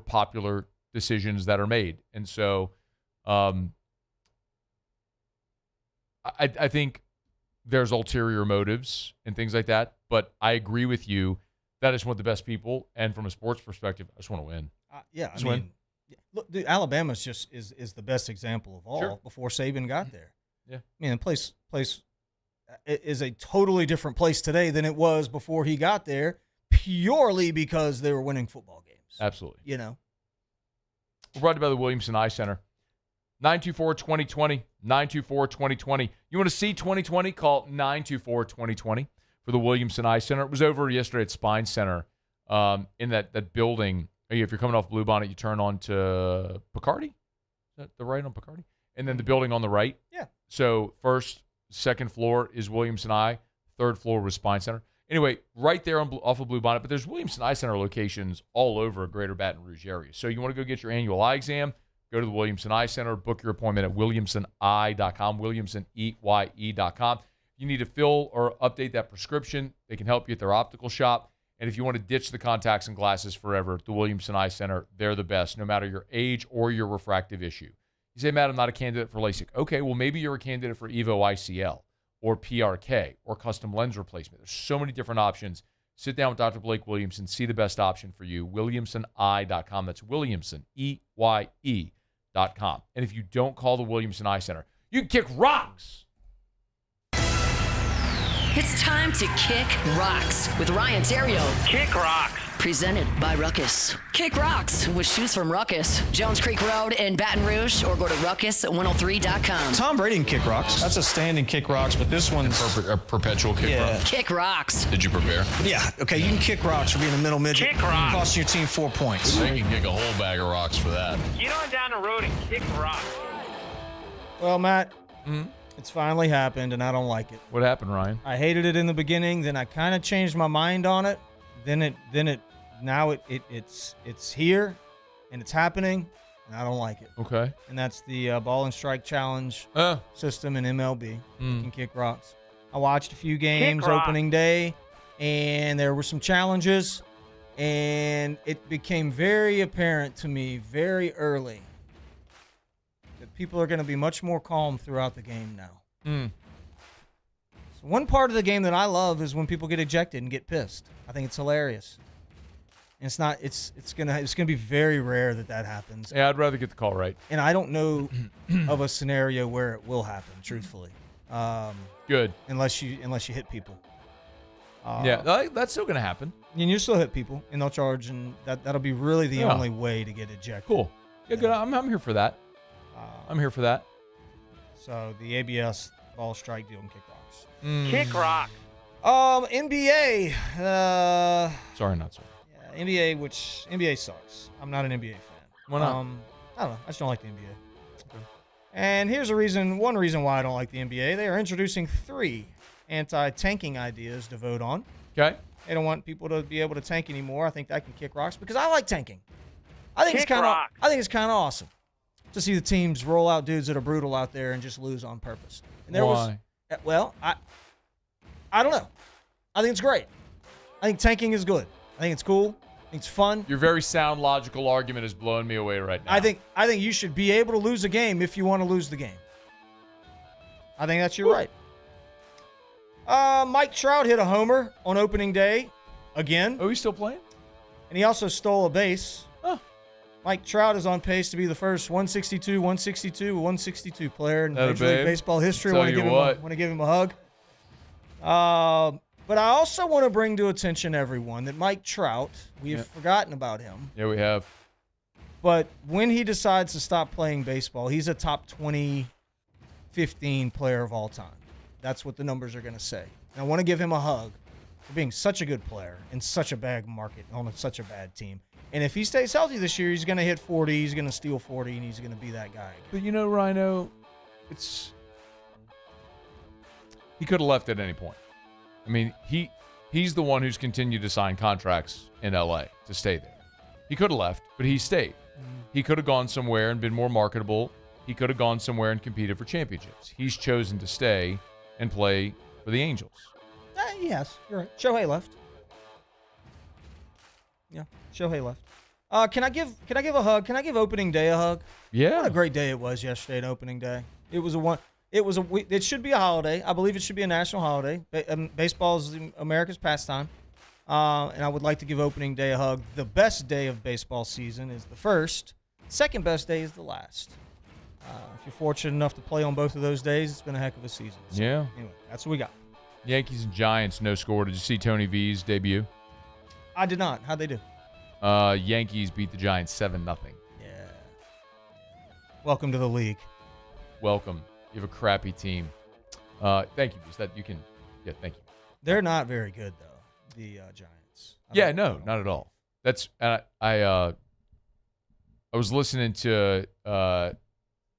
S7: popular decisions that are made. And so I think there's ulterior motives and things like that, but I agree with you that I just want the best people, and from a sports perspective, I just want to win.
S2: Yeah, I mean, look, dude, Alabama is the best example of all before Saban got there.
S7: Yeah,
S2: I mean, the place is a totally different place today than it was before he got there, purely because they were winning football games.
S7: Absolutely.
S2: You know.
S7: We're brought to you by the Williamson Eye Center. 924-2020, 924-2020. You want to see 2020? Call 924-2020 for the Williamson Eye Center. It was over yesterday at Spine Center in that building. If you're coming off Bluebonnet, you turn on to Picardy. Is that the right on Picardy? And then the building on the right.
S2: Yeah.
S7: So first, second floor is Williamson Eye. Third floor was Spine Center. Anyway, right there off of Bluebonnet, but there's Williamson Eye Center locations all over greater Baton Rouge area. So you want to go get your annual eye exam, go to the Williamson Eye Center, book your appointment at williamsoneye.com, williamsoneye.com. You need to fill or update that prescription. They can help you at their optical shop. And if you want to ditch the contacts and glasses forever, the Williamson Eye Center, they're the best, no matter your age or your refractive issue. You say, Matt, I'm not a candidate for LASIK. Okay, well, maybe you're a candidate for EVO ICL or PRK or custom lens replacement. There's so many different options. Sit down with Dr. Blake Williamson, see the best option for you, williamsoneye.com. That's Williamson, EYE.com. And if you don't call the Williamson Eye Center, you can kick rocks.
S5: It's time to kick rocks with Ryan Terrio.
S23: Kick rocks.
S5: Presented by Ruckus. Kick rocks with shoes from Ruckus. Jones Creek Road in Baton Rouge, or go to ruckus103.com.
S24: Tom Brady can kick rocks. That's a standing kick rocks, but this one's
S8: a perpetual kick rock.
S5: Kick rocks.
S8: Did you prepare?
S24: Yeah. Okay, you can kick rocks for being a middle midget.
S23: Kick rocks.
S24: Costing your team 4 points.
S8: You can kick a whole bag of rocks for that.
S23: Get on down the road and kick rocks.
S2: Well, Matt, it's finally happened, and I don't like it.
S7: What happened, Ryan?
S2: I hated it in the beginning, then I kind of changed my mind on it. Now it's here, and it's happening, and I don't like it.
S7: Okay.
S2: And that's the ball and strike challenge system in MLB. You can kick rocks. I watched a few games opening day, and there were some challenges, and it became very apparent to me very early that people are going to be much more calm throughout the game now. So one part of the game that I love is when people get ejected and get pissed. I think it's hilarious. And it's gonna be very rare that happens.
S7: Yeah, I'd rather get the call right.
S2: And I don't know of a scenario where it will happen, truthfully.
S7: Good.
S2: Unless you hit people.
S7: Yeah, that's still gonna happen.
S2: And you still hit people, and they'll charge, and that'll be really the only way to get ejected.
S7: Cool. Yeah, good. I'm here for that. I'm here for that.
S2: So the ABS ball strike deal and kick rocks.
S23: Kick rocks.
S2: NBA.
S7: Sorry, not sorry.
S2: Yeah, NBA sucks. I'm not an NBA fan.
S7: Why not?
S2: I don't know. I just don't like the NBA. Okay. And here's one reason why I don't like the NBA. They are introducing 3 anti-tanking ideas to vote on.
S7: Okay.
S2: They don't want people to be able to tank anymore. I think that can kick rocks because I like tanking. I think it's kind of awesome to see the teams roll out dudes that are brutal out there and just lose on purpose. And
S7: Why?
S2: I don't know. I think it's great. I think tanking is good. I think it's cool. It's fun.
S7: Your very sound, logical argument is blowing me away right now.
S2: I think you should be able to lose a game if you want to lose the game. I think that's your right. Mike Trout hit a homer on opening day again.
S7: Oh, he's still playing?
S2: And he also stole a base. Oh. Mike Trout is on pace to be the first 162 player in Major League Baseball history. I want to give him a hug. But I also want to bring to attention everyone that Mike Trout, we have forgotten about him.
S7: Yeah, we have.
S2: But when he decides to stop playing baseball, he's a top 20, 15 player of all time. That's what the numbers are going to say. And I want to give him a hug for being such a good player in such a bad market on such a bad team. And if he stays healthy this year, he's going to hit 40, he's going to steal 40, and he's going to be that guy again.
S7: But you know, Rhino, he could have left at any point. I mean, he's the one who's continued to sign contracts in L.A. to stay there. He could have left, but he stayed. He could have gone somewhere and been more marketable. He could have gone somewhere and competed for championships. He's chosen to stay and play for the Angels.
S2: Yes, you're right. Shohei left. Yeah, Shohei left. Can I give a hug? Can I give opening day a hug?
S7: Yeah.
S2: What a great day it was yesterday at opening day. It should be a holiday. I believe it should be a national holiday. Baseball is America's pastime. And I would like to give opening day a hug. The best day of baseball season is the first. Second best day is the last. If you're fortunate enough to play on both of those days, it's been a heck of a season. So,
S7: yeah.
S2: Anyway, that's what we got.
S7: Yankees and Giants, no score. Did you see Tony V's debut?
S2: I did not. How'd they do?
S7: Yankees beat the Giants 7-0.
S2: Yeah. Welcome to the league.
S7: Welcome. You have a crappy team. Thank you, Bruce. Thank you.
S2: They're not very good, though, the Giants.
S7: No, not at all. I was listening to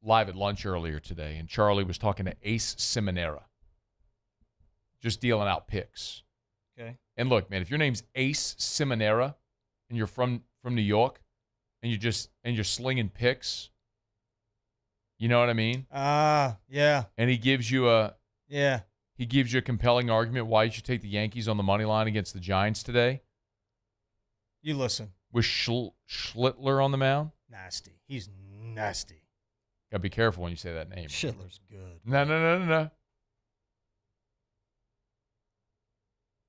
S7: Live at Lunch earlier today, and Charlie was talking to Ace Seminara, just dealing out picks.
S2: Okay.
S7: And look, man, if your name's Ace Seminara and you're from New York and you're slinging picks, you know what I mean?
S2: Yeah.
S7: And he gives you a compelling argument why you should take the Yankees on the money line against the Giants today.
S2: You listen.
S7: With Schlittler on the mound?
S2: Nasty. He's nasty.
S7: Got to be careful when you say that name.
S2: Schlittler's good.
S7: No.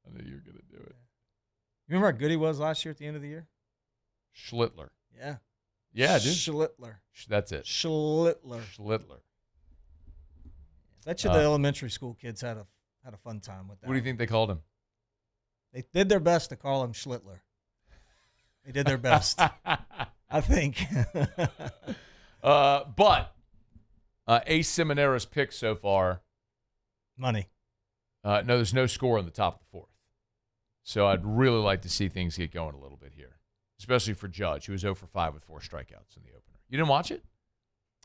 S7: I knew you were going to do it.
S2: You remember how good he was last year at the end of the year?
S7: Schlittler.
S2: Yeah.
S7: Yeah, dude.
S2: Schlittler.
S7: That's it.
S2: Schlittler. Bet you the elementary school kids had a fun time with that.
S7: What do you think they called him?
S2: They did their best to call him Schlittler. They did their best, I think.
S7: But Ace Seminara's pick so far.
S2: Money.
S7: No, there's no score in the top of the fourth. So I'd really like to see things get going a little bit here, especially for Judge, who was 0 for 5 with 4 strikeouts in the opener. You didn't watch it?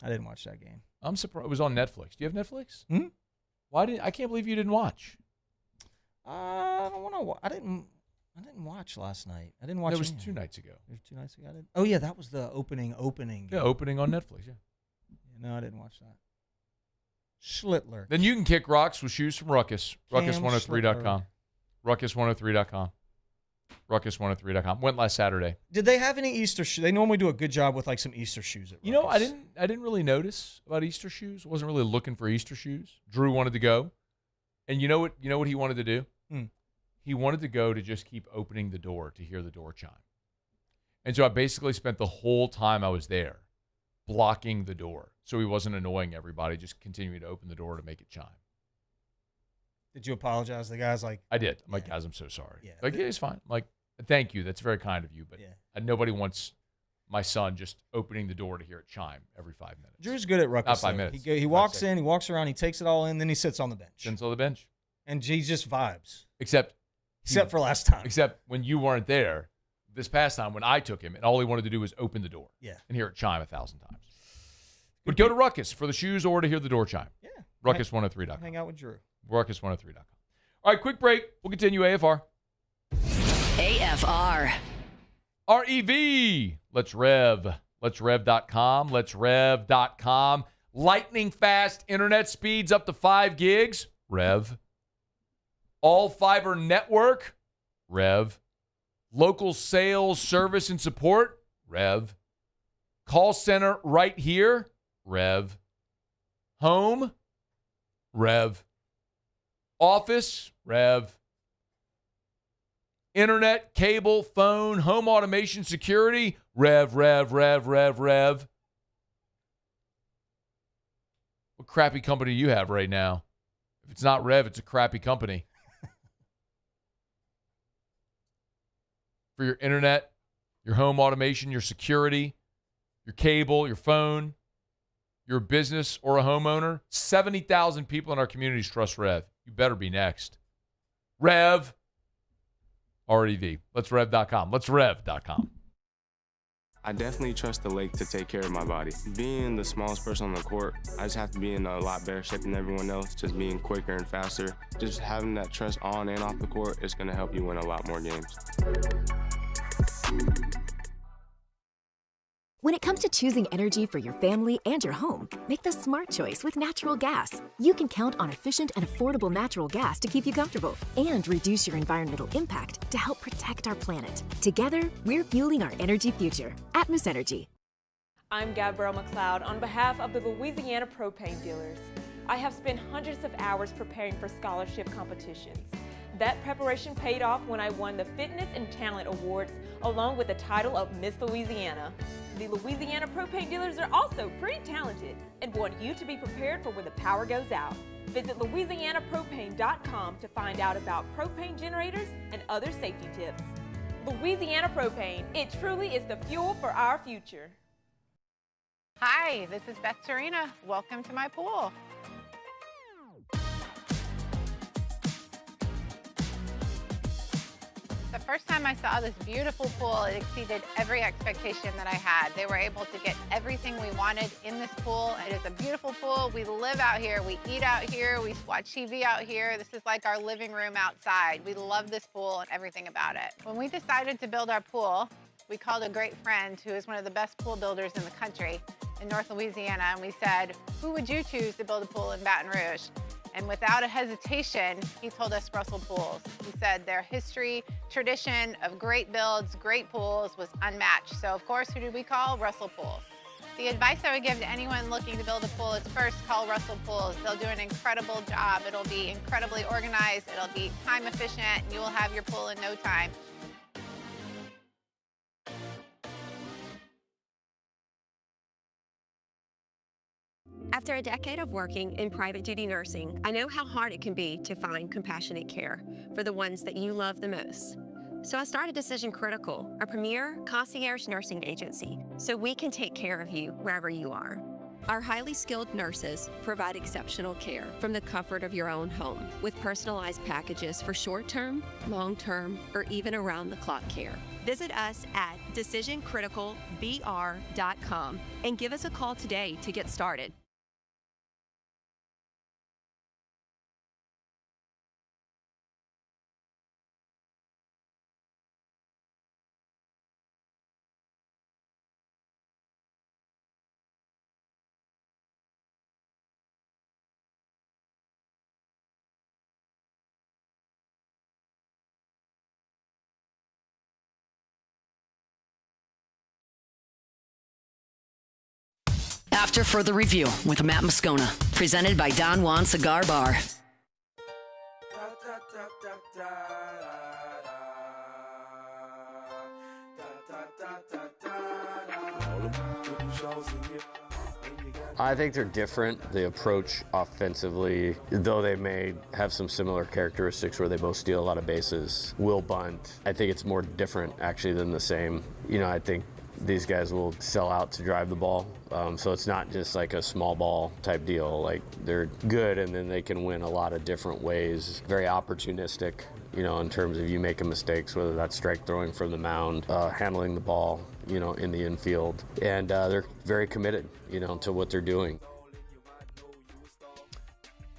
S2: I didn't watch that game.
S7: I'm surprised. It was on Netflix. Do you have Netflix?
S2: Hmm?
S7: I can't believe you didn't watch.
S2: I don't want to. I didn't watch last night. I didn't watch.
S7: It was 2 nights ago.
S2: It was 2 nights ago. I did. Oh yeah, that was the opening.
S7: Yeah, opening on Netflix. Yeah.
S2: No, I didn't watch that. Schlittler.
S7: Then you can kick rocks with shoes from Ruckus. Ruckus103.com. Ruckus103.com. Ruckus103.com. Went last Saturday.
S2: Did they have any Easter shoes? They normally do a good job with like some Easter shoes at Ruckus.
S7: You know, I didn't really notice about Easter shoes. Wasn't really looking for Easter shoes. Drew wanted to go. And you know what he wanted to do? He wanted to go to just keep opening the door to hear the door chime. And so I basically spent the whole time I was there blocking the door so he wasn't annoying everybody, just continuing to open the door to make it chime.
S2: Did you apologize to the guys?
S7: I did. I'm like, guys, I'm so sorry.
S2: Yeah.
S7: Yeah, it's fine. I'm like, thank you. That's very kind of you. But nobody wants my son just opening the door to hear it chime every 5 minutes.
S2: Drew's good at Ruckus.
S7: Not 5 minutes.
S2: He walks in, he walks around, he takes it all in, then he sits on the bench.
S7: Sits on the bench.
S2: And he just vibes.
S7: Except
S2: for last time.
S7: Except when you weren't there, this past time when I took him, and all he wanted to do was open the door.
S2: Yeah.
S7: And hear it chime 1,000 times. But go to Ruckus for the shoes or to hear the door chime.
S2: Yeah.
S7: Ruckus103.com.
S2: Hang out with Drew.
S7: Ruckus103.com. All right, quick break. We'll continue AFR.
S5: AFR.
S7: REV. Let's rev. Let's rev.com. Let's rev.com. Lightning fast internet speeds up to 5 gigs. Rev. All fiber network. Rev. Local sales, service, and support, Rev. Call center right here, Rev. Home, Rev. Office, Rev. Internet, cable, phone, home automation, security, Rev. What crappy company do you have right now? If it's not Rev, it's a crappy company. For your internet, your home automation, your security, your cable, your phone, your business or a homeowner, 70,000 people in our communities trust Rev. You better be next. Rev. REV. Let's rev.com. Let's rev.com.
S1: I definitely trust the lake to take care of my body. Being the smallest person on the court, I just have to be in a lot better shape than everyone else, just being quicker and faster. Just having that trust on and off the court is going to help you win a lot more games.
S10: When it comes to choosing energy for your family and your home, make the smart choice with natural gas. You can count on efficient and affordable natural gas to keep you comfortable and reduce your environmental impact to help protect our planet. Together, we're fueling our energy future. Atmos Energy.
S9: I'm Gabrielle McLeod on behalf of the Louisiana Propane Dealers. I have spent hundreds of hours preparing for scholarship competitions. That preparation paid off when I won the Fitness and Talent Awards along with the title of Miss Louisiana. The Louisiana Propane Dealers are also pretty talented and want you to be prepared for when the power goes out. Visit LouisianaPropane.com to find out about propane generators and other safety tips. Louisiana Propane, it truly is the fuel for our future.
S12: Hi, this is Beth Serena. Welcome to my pool. The first time I saw this beautiful pool, it exceeded every expectation that I had. They were able to get everything we wanted in this pool. It is a beautiful pool. We live out here, we eat out here, we watch TV out here. This is like our living room outside. We love this pool and everything about it. When we decided to build our pool, we called a great friend who is one of the best pool builders in the country in North Louisiana, and we said, who would you choose to build a pool in Baton Rouge? And without a hesitation, he told us Russell Pools. He said their history, tradition of great builds, great pools was unmatched. So of course, who did we call? Russell Pools. The advice I would give to anyone looking to build a pool is first call Russell Pools. They'll do an incredible job. It'll be incredibly organized. It'll be time efficient. And you will have your pool in no time.
S19: After a decade of working in private duty nursing, I know how hard it can be to find compassionate care for the ones that you love the most. So I started Decision Critical, a premier concierge nursing agency, so we can take care of you wherever you are. Our highly skilled nurses provide exceptional care from the comfort of your own home with personalized packages for short-term, long-term, or even around-the-clock care. Visit us at decisioncriticalbr.com and give us a call today to get started.
S5: After further review with Matt Moscona, presented by Don Juan Cigar Bar.
S21: I think they're different. The approach offensively, though they may have some similar characteristics where they both steal a lot of bases, will bunt. I think it's more different actually than the same. You know, I think these guys will sell out to drive the ball. So it's not just like a small ball type deal. Like they're good and then they can win a lot of different ways. Very opportunistic, you know, in terms of you making mistakes, whether that's strike throwing from the mound, handling the ball, you know, in the infield. And they're very committed, you know, to what they're doing.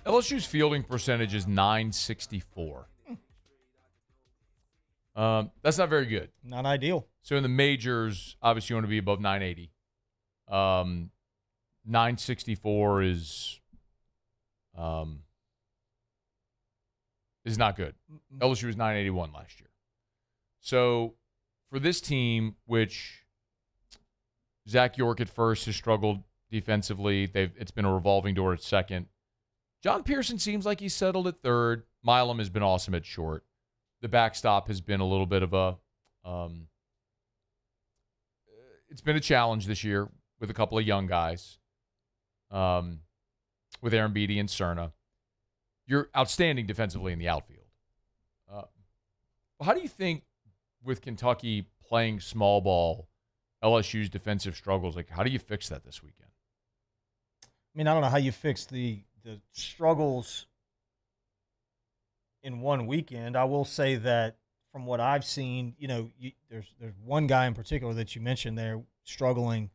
S7: LSU's fielding percentage is .964. That's not very good.
S2: Not ideal.
S7: So in the majors, obviously you want to be above 980. 964 is not good. LSU was 981 last year. So for this team, which Zach York at first has struggled defensively, it's been a revolving door at second. John Pearson seems like he's settled at third. Milam has been awesome at short. The backstop has been a little bit of a it's been a challenge this year with a couple of young guys, with Aaron Beatty and Cerna. You're outstanding defensively in the outfield. How do you think, with Kentucky playing small ball, LSU's defensive struggles, like how do you fix that this weekend?
S2: I mean, I don't know how you fix the struggles in one weekend. I will say that from what I've seen, there's one guy in particular that you mentioned there struggling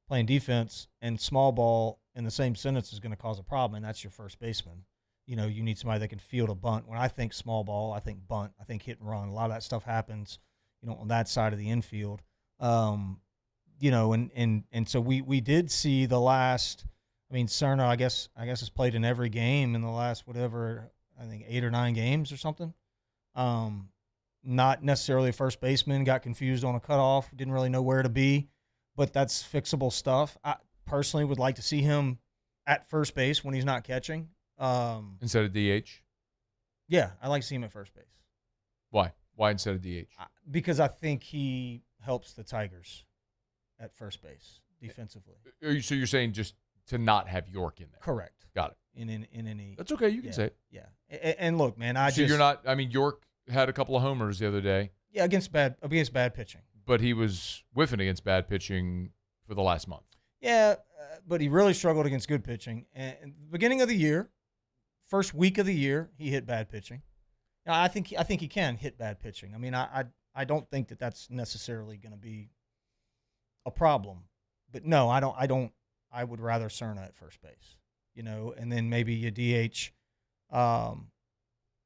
S2: playing defense, and small ball in the same sentence is going to cause a problem, and that's your first baseman. You need somebody that can field a bunt. When I think small ball, I think bunt, I think hit and run. A lot of that stuff happens, on that side of the infield. And so we did see the last. I mean, Cerna, I guess has played in every game in the last whatever, I think 8 or 9 games or something. Not necessarily a first baseman, got confused on a cutoff, didn't really know where to be, but that's fixable stuff. I personally would like to see him at first base when he's not catching.
S7: Instead of DH?
S2: Yeah, I like to see him at first base.
S7: Why? Why instead of DH?
S2: Because I think he helps the Tigers at first base defensively.
S7: So you're saying just to not have York in there?
S2: Correct.
S7: Got it.
S2: In any.
S7: That's okay. You can say it.
S2: Yeah. And look, man,
S7: you're not. I mean, York had a couple of homers the other day.
S2: Yeah, against bad pitching.
S7: But he was whiffing against bad pitching for the last month.
S2: Yeah, but he really struggled against good pitching. And at the beginning of the year, first week of the year, he hit bad pitching. Now, I think he can hit bad pitching. I mean, I don't think that that's necessarily going to be a problem. But no, I don't. I would rather Cerna at first base, and then maybe you DH. I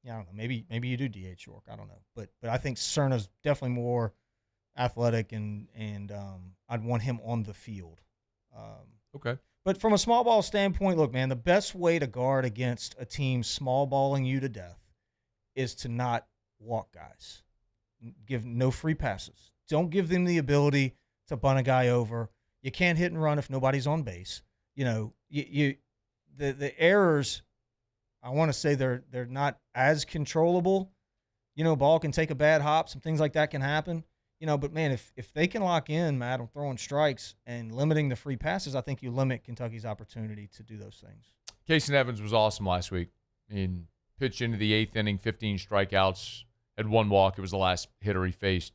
S2: don't know. Maybe you do DH York. I don't know. But I think Cerna's definitely more athletic, and I'd want him on the field.
S7: Okay.
S2: But from a small ball standpoint, look, man, the best way to guard against a team small balling you to death is to not walk guys. Give no free passes. Don't give them the ability to bunt a guy over. You can't hit and run if nobody's on base. The errors, I want to say they're not as controllable. Ball can take a bad hop. Some things like that can happen. But man, if they can lock in, Matt, on throwing strikes and limiting the free passes, I think you limit Kentucky's opportunity to do those things.
S7: Casey Evans was awesome last week. I mean, pitched into the 8th inning, 15 strikeouts, had 1 walk. It was the last hitter he faced.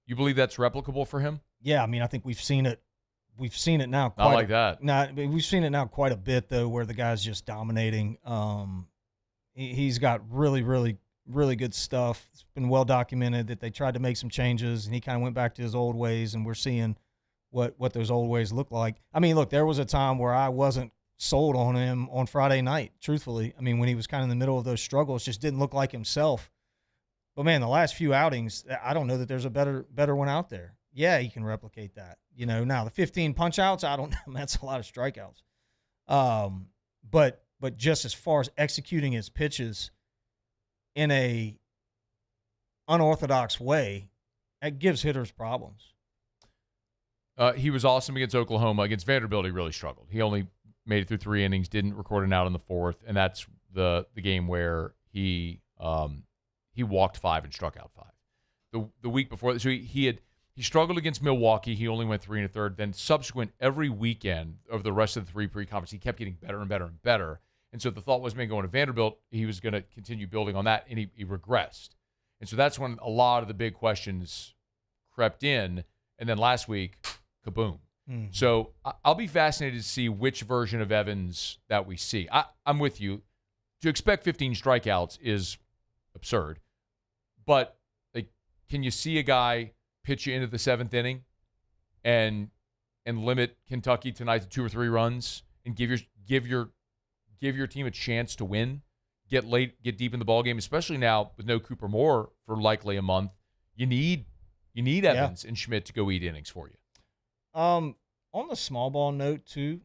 S7: You believe that's replicable for him?
S2: Yeah, I mean, I think we've seen it. We've seen it now.
S7: Not like that.
S2: We've seen it now quite a bit, though, where the guy's just dominating. He's got really, really, really good stuff. It's been well documented that they tried to make some changes, and he kind of went back to his old ways, and we're seeing what those old ways look like. I mean, look, there was a time where I wasn't sold on him on Friday night, truthfully. I mean, when he was kind of in the middle of those struggles, just didn't look like himself. But, man, the last few outings, I don't know that there's a better one out there. Yeah, he can replicate that. Now the 15 punch-outs, I don't know. That's a lot of strikeouts. But just as far as executing his pitches in a unorthodox way, that gives hitters problems.
S7: He was awesome against Oklahoma. Against Vanderbilt, he really struggled. He only made it through 3 innings, didn't record an out in the 4th, and that's the game where he walked 5 and struck out 5. The week before, so he struggled against Milwaukee. He only went 3 1/3. Then subsequent every weekend of the rest of the 3 pre-conference, he kept getting better and better and better. And so the thought was, maybe going to Vanderbilt, he was going to continue building on that, and he regressed. And so that's when a lot of the big questions crept in. And then last week, kaboom.
S2: Mm-hmm.
S7: So I'll be fascinated to see which version of Evans that we see. I'm with you. To expect 15 strikeouts is absurd. But can you see a guy pitch you into the 7th inning and limit Kentucky tonight to 2 or 3 runs and give your team a chance to win, get deep in the ballgame, especially now with no Cooper Moore for likely a month? You need Evans and Schmidt to go eat innings for you.
S2: On the small ball note, too,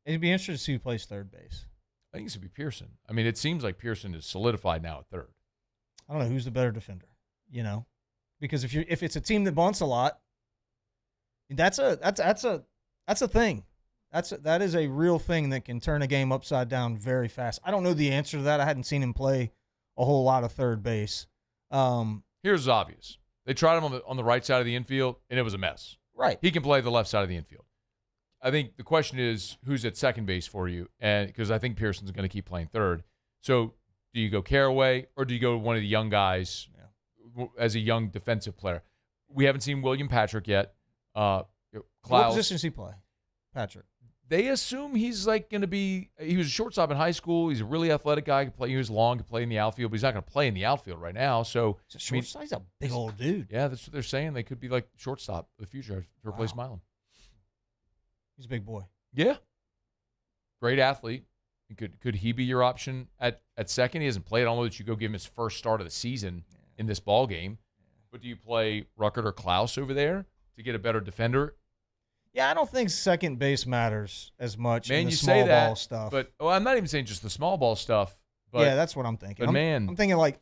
S2: it'd be interesting to see who plays third base.
S7: I think it's going to be Pearson. I mean, it seems like Pearson is solidified now at third.
S2: I don't know who's the better defender, Because if it's a team that bunts a lot, that's a thing. That is a real thing that can turn a game upside down very fast. I don't know the answer to that. I hadn't seen him play a whole lot of third base.
S7: Here's obvious. They tried him on the right side of the infield, and it was a mess.
S2: Right.
S7: He can play the left side of the infield. I think the question is who's at second base for you, and because I think Pearson's going to keep playing third. So do you go Carraway or do you go one of the young guys as a young defensive player? We haven't seen William Patrick yet.
S2: What position does he play, Patrick?
S7: They assume he's like going to be – he was a shortstop in high school. He's a really athletic guy. He was long, could play in the outfield, but he's not going to play in the outfield right now. So
S2: he's a shortstop. He's a big old dude.
S7: Yeah, that's what they're saying. They could be like shortstop in the future to replace Milam.
S2: He's a big boy.
S7: Yeah. Great athlete. Could he be your option at second? He hasn't played. I don't know that you go give him his first start of the season in this ball game. But do you play Ruckert or Klaus over there to get a better defender?
S2: Yeah, I don't think second base matters as much in the
S7: you
S2: small
S7: say that,
S2: ball stuff.
S7: But I'm not even saying just the small ball stuff. But,
S2: yeah, that's what I'm thinking.
S7: But
S2: I'm thinking like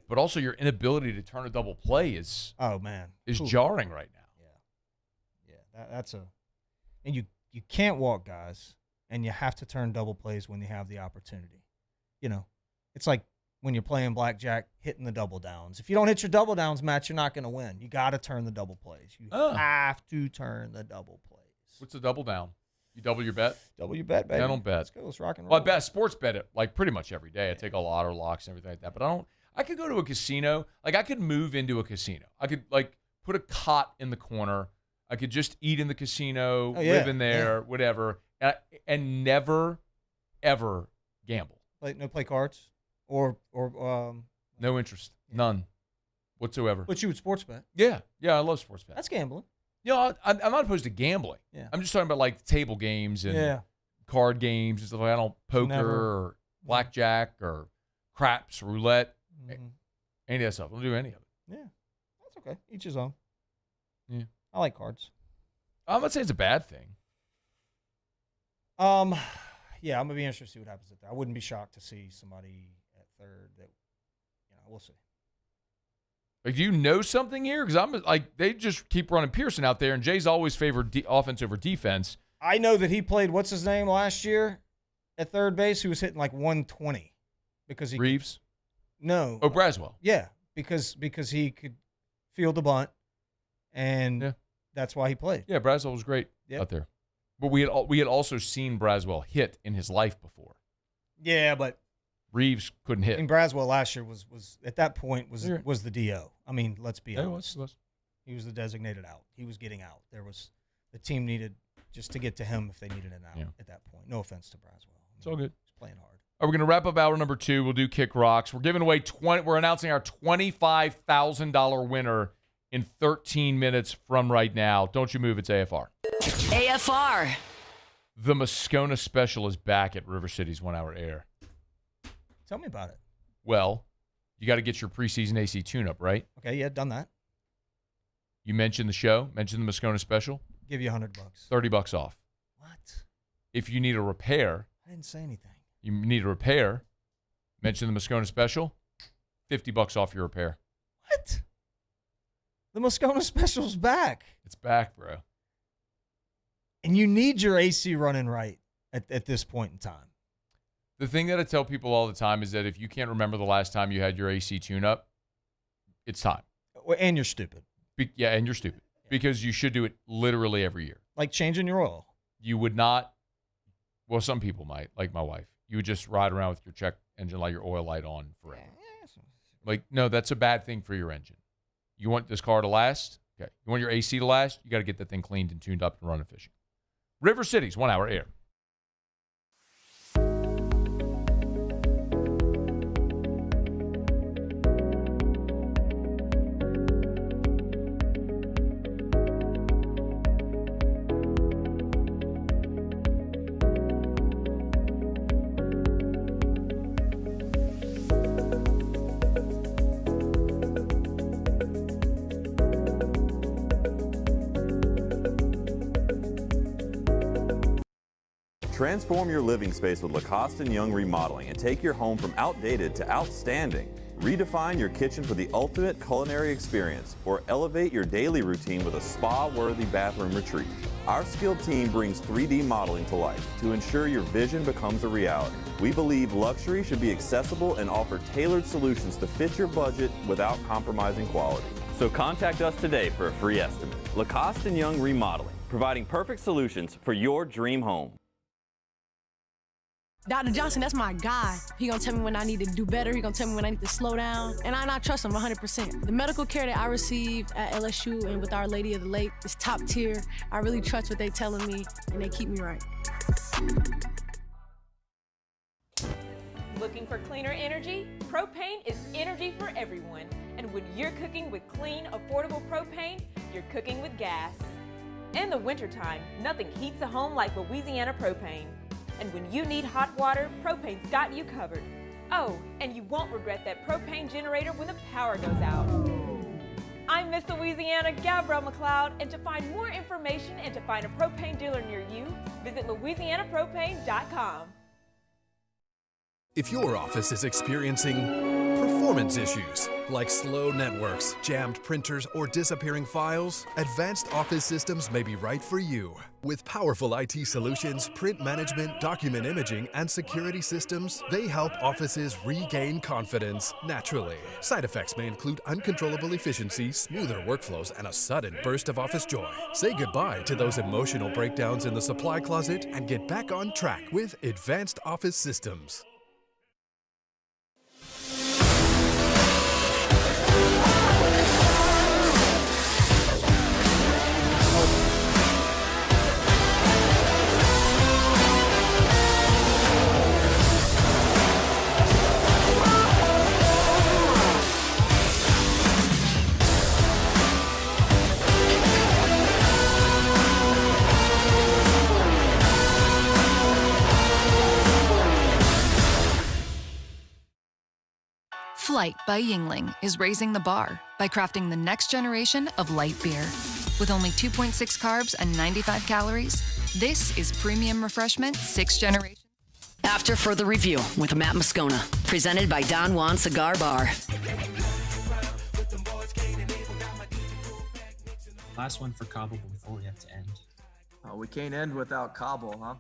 S7: But also your inability to turn a double play is jarring right now.
S2: Yeah, that's and you can't walk guys, and you have to turn double plays when you have the opportunity. It's like when you're playing blackjack, hitting the double downs. If you don't hit your double downs, Matt, you're not going to win. You got to turn the double plays. You have to turn the double plays.
S7: What's a double down? You double your bet?
S2: Double your bet, baby.
S7: I don't bet.
S2: Let's go. Let's rock and roll.
S7: Well, I bet sports bet it like pretty much every day. I take a lotto locks and everything like that. But I could go to a casino. Like I could move into a casino. I could like put a cot in the corner. I could just eat in the casino, live in there, whatever, and never, ever gamble.
S2: Like no play cards or
S7: no interest, none whatsoever.
S2: But you would sports bet.
S7: Yeah, I love sports bet.
S2: That's gambling.
S7: I'm not opposed to gambling.
S2: Yeah.
S7: I'm just talking about like table games and card games and stuff like that. I don't poker or blackjack or craps, roulette, any of that stuff. I don't do any of it.
S2: Yeah, that's okay. Each his own.
S7: Yeah.
S2: I like cards.
S7: I'm not saying it's a bad thing.
S2: Yeah, I'm gonna be interested to see what happens at that. I wouldn't be shocked to see somebody at third. That, we'll see.
S7: Like, do you know something here? Because I'm like, they just keep running Pearson out there, and Jay's always favored offense over defense.
S2: I know that he played what's his name last year at third base. He was hitting like 120 because he
S7: Reeves.
S2: No.
S7: Oh, Braswell.
S2: Yeah, because he could field the bunt, and that's why he played.
S7: Yeah, Braswell was great out there. But we had also seen Braswell hit in his life before.
S2: Yeah, but
S7: Reeves couldn't hit.
S2: And Braswell last year was at that point was the DO. I mean, let's be honest. He was the designated out. He was getting out. The team needed just to get to him if they needed an out at that point. No offense to Braswell.
S7: It's all good.
S2: He's playing hard.
S7: All right, we're going to wrap up hour number 2. We'll do Kick Rocks. We're giving away we're announcing our $25,000 winner in 13 minutes from right now. Don't you move. It's AFR.
S5: AFR.
S7: The Moscona Special is back at River City's 1 hour air.
S2: Tell me about it.
S7: Well, you got to get your preseason AC tune-up, right?
S2: Okay, yeah, done that.
S7: You mentioned the show, mentioned the Moscona Special.
S2: Give you $100.
S7: $30 off.
S2: What?
S7: If you need a repair.
S2: I didn't say anything.
S7: You need a repair. Mention the Moscona Special. $50 off your repair.
S2: What? The Moscona Special's back.
S7: It's back, bro.
S2: And you need your AC running right at this point in time.
S7: The thing that I tell people all the time is that if you can't remember the last time you had your AC tune-up, it's time.
S2: And you're stupid.
S7: And you're stupid. Because you should do it literally every year.
S2: Like changing your oil.
S7: You would not, well, some people might, like my wife. You would just ride around with your check engine light, your oil light on forever. Like, no, that's a bad thing for your engine. You want this car to last? Okay. You want your AC to last? You got to get that thing cleaned and tuned up and run efficient. River City's 1 hour air.
S14: Transform your living space with Lacoste & Young Remodeling and take your home from outdated to outstanding. Redefine your kitchen for the ultimate culinary experience, or elevate your daily routine with a spa-worthy bathroom retreat. Our skilled team brings 3D modeling to life to ensure your vision becomes a reality. We believe luxury should be accessible and offer tailored solutions to fit your budget without compromising quality. So contact us today for a free estimate. Lacoste & Young Remodeling, providing perfect solutions for your dream home.
S4: Dr. Johnson, that's my guy. He gonna tell me when I need to do better. He gonna tell me when I need to slow down. And I trust him 100%. The medical care that I receive at LSU and with Our Lady of the Lake is top tier. I really trust what they telling me, and they keep me right.
S9: Looking for cleaner energy? Propane is energy for everyone. And when you're cooking with clean, affordable propane, you're cooking with gas. In the wintertime, nothing heats a home like Louisiana propane. And when you need hot water, propane's got you covered. Oh, and you won't regret that propane generator when the power goes out. I'm Miss Louisiana, Gabrielle McLeod, and to find more information and to find a propane dealer near you, visit louisianapropane.com.
S15: If your office is experiencing performance issues like slow networks, jammed printers, or disappearing files, Advanced Office Systems may be right for you. With powerful IT solutions, print management, document imaging, and security systems, they help offices regain confidence naturally. Side effects may include uncontrollable efficiency, smoother workflows, and a sudden burst of office joy. Say goodbye to those emotional breakdowns in the supply closet and get back on track with Advanced Office Systems.
S16: Flight by Yingling is raising the bar by crafting the next generation of light beer. With only 2.6 carbs and 95 calories, this is premium refreshment 6th generation.
S5: After Further Review with Matt Moscona, presented by Don Juan Cigar Bar.
S17: Last one for Cobble before we have to end.
S18: We can't end without Cobble, huh?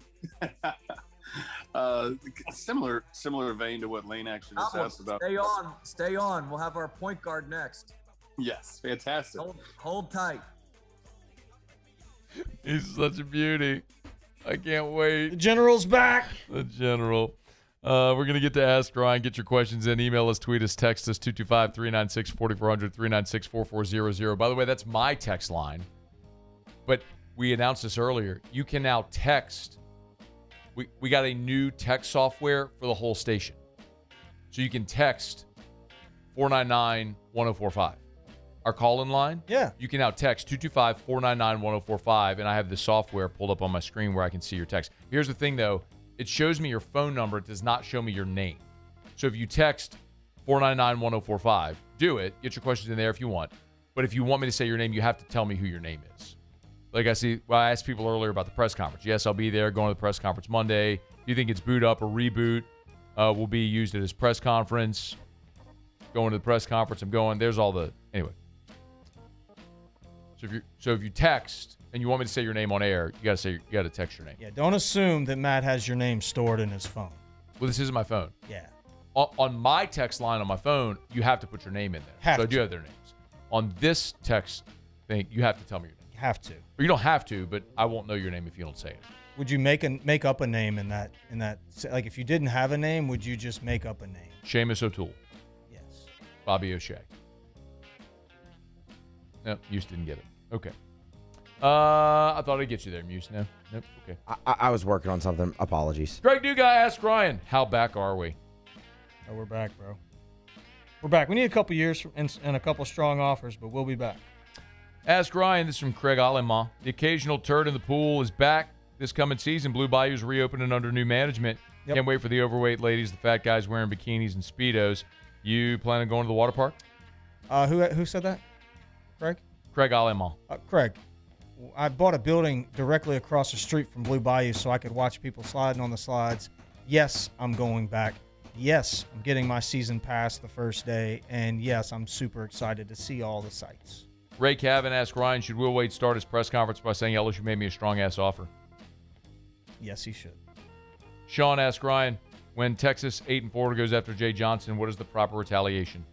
S26: Similar vein to what Lane actually just asked about.
S18: Stay on. We'll have our point guard next.
S26: Yes, fantastic.
S18: Hold tight.
S7: He's such a beauty. I can't wait.
S2: The General's back.
S7: The General. We're going to get to Ask Ryan. Get your questions in. Email us, tweet us, text us, 225-396-4400, 396-4400. By the way, that's my text line. But we announced this earlier. You can now text. We got a new text software for the whole station. So you can text 499-1045. Our call-in line?
S2: Yeah.
S7: You can now text 225-499-1045, and I have the software pulled up on my screen where I can see your text. Here's the thing, though. It shows me your phone number. It does not show me your name. So if you text 499-1045, do it. Get your questions in there if you want. But if you want me to say your name, you have to tell me who your name is. Like I asked people earlier about the press conference. Yes, I'll be there going to the press conference Monday. If you think it's boot up or reboot, will be used at his press conference. Going to the press conference, I'm going. There's all the anyway. So if you text and you want me to say your name on air, you got to text your name.
S2: Yeah, don't assume that Matt has your name stored in his phone.
S7: Well, this isn't my phone.
S2: Yeah.
S7: On my text line on my phone, you have to put your name in there. I do have their names. On this text thing, you have to tell me your name.
S2: You have to.
S7: Or you don't have to, but I won't know your name if you don't say it.
S2: Would you make up a name in that like if you didn't have a name, would you just make up a name?
S7: Seamus O'Toole.
S2: Yes.
S7: Bobby O'Shea. No, Muse didn't get it. Okay. I thought I'd get you there, Muse. No? Nope. Okay.
S25: I was working on something. Apologies.
S7: Greg Duga asked Ryan, how back are we?
S2: Oh, we're back, bro. We're back. We need a couple years and a couple strong offers, but we'll be back.
S7: Ask Ryan. This is from Craig Alema. The occasional turd in the pool is back this coming season. Blue Bayou's reopening under new management. Yep. Can't wait for the overweight ladies, the fat guys wearing bikinis and Speedos. You plan on going to the water park?
S2: Who said that? Craig?
S7: Craig Alema.
S2: Craig, I bought a building directly across the street from Blue Bayou so I could watch people sliding on the slides. Yes, I'm going back. yes, I'm getting my season pass the first day, and yes, I'm super excited to see all the sights.
S7: Ray Cavan asked Ryan, should Will Wade start his press conference by saying LSU made me a strong-ass offer?
S2: Yes, he should.
S7: Sean asked Ryan, when Texas 8-4 goes after Jay Johnson, what is the proper retaliation?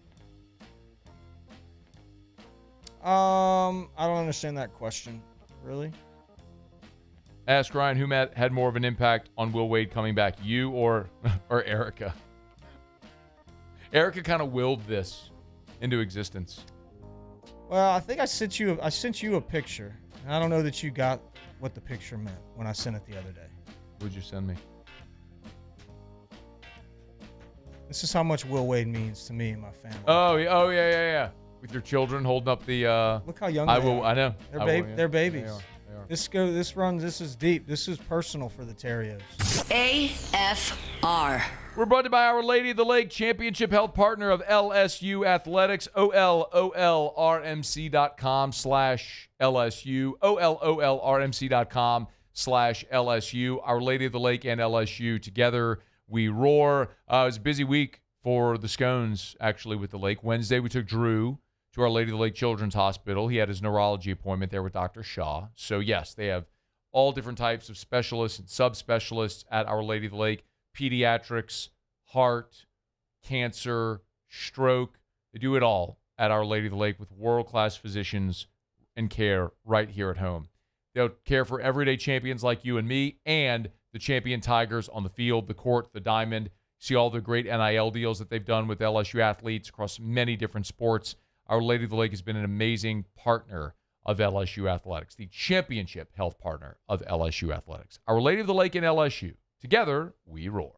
S2: I don't understand that question. Really?
S7: Ask Ryan, who had more of an impact on Will Wade coming back, you or Erica? Erica kind of willed this into existence.
S2: Well, I think I sent you a picture, and I don't know that you got what the picture meant when I sent it the other day.
S7: What'd you send me?
S2: This is how much Will Wade means to me and my family.
S7: Oh yeah. With your children holding up the.
S2: Look how young they are.
S7: I know.
S2: They're babies.
S7: They are.
S2: This is deep. This is personal for the Terrios.
S5: AFR.
S7: We're brought to you by Our Lady of the Lake, championship health partner of LSU Athletics. OLOLRMC.com/LSU. OLOLRMC.com/LSU. Our Lady of the Lake and LSU together. We roar. It was a busy week for the Scones, actually, with the Lake. Wednesday, we took Drew to Our Lady of the Lake Children's Hospital. He had his neurology appointment there with Dr. Shaw. So, yes, they have all different types of specialists and subspecialists at Our Lady of the Lake. Pediatrics, heart, cancer, stroke. They do it all at Our Lady of the Lake with world-class physicians and care right here at home. They'll care for everyday champions like you and me and the champion Tigers on the field, the court, the diamond. See all the great NIL deals that they've done with LSU athletes across many different sports. Our Lady of the Lake has been an amazing partner of LSU Athletics, the championship health partner of LSU Athletics. Our Lady of the Lake and LSU. Together, we roar.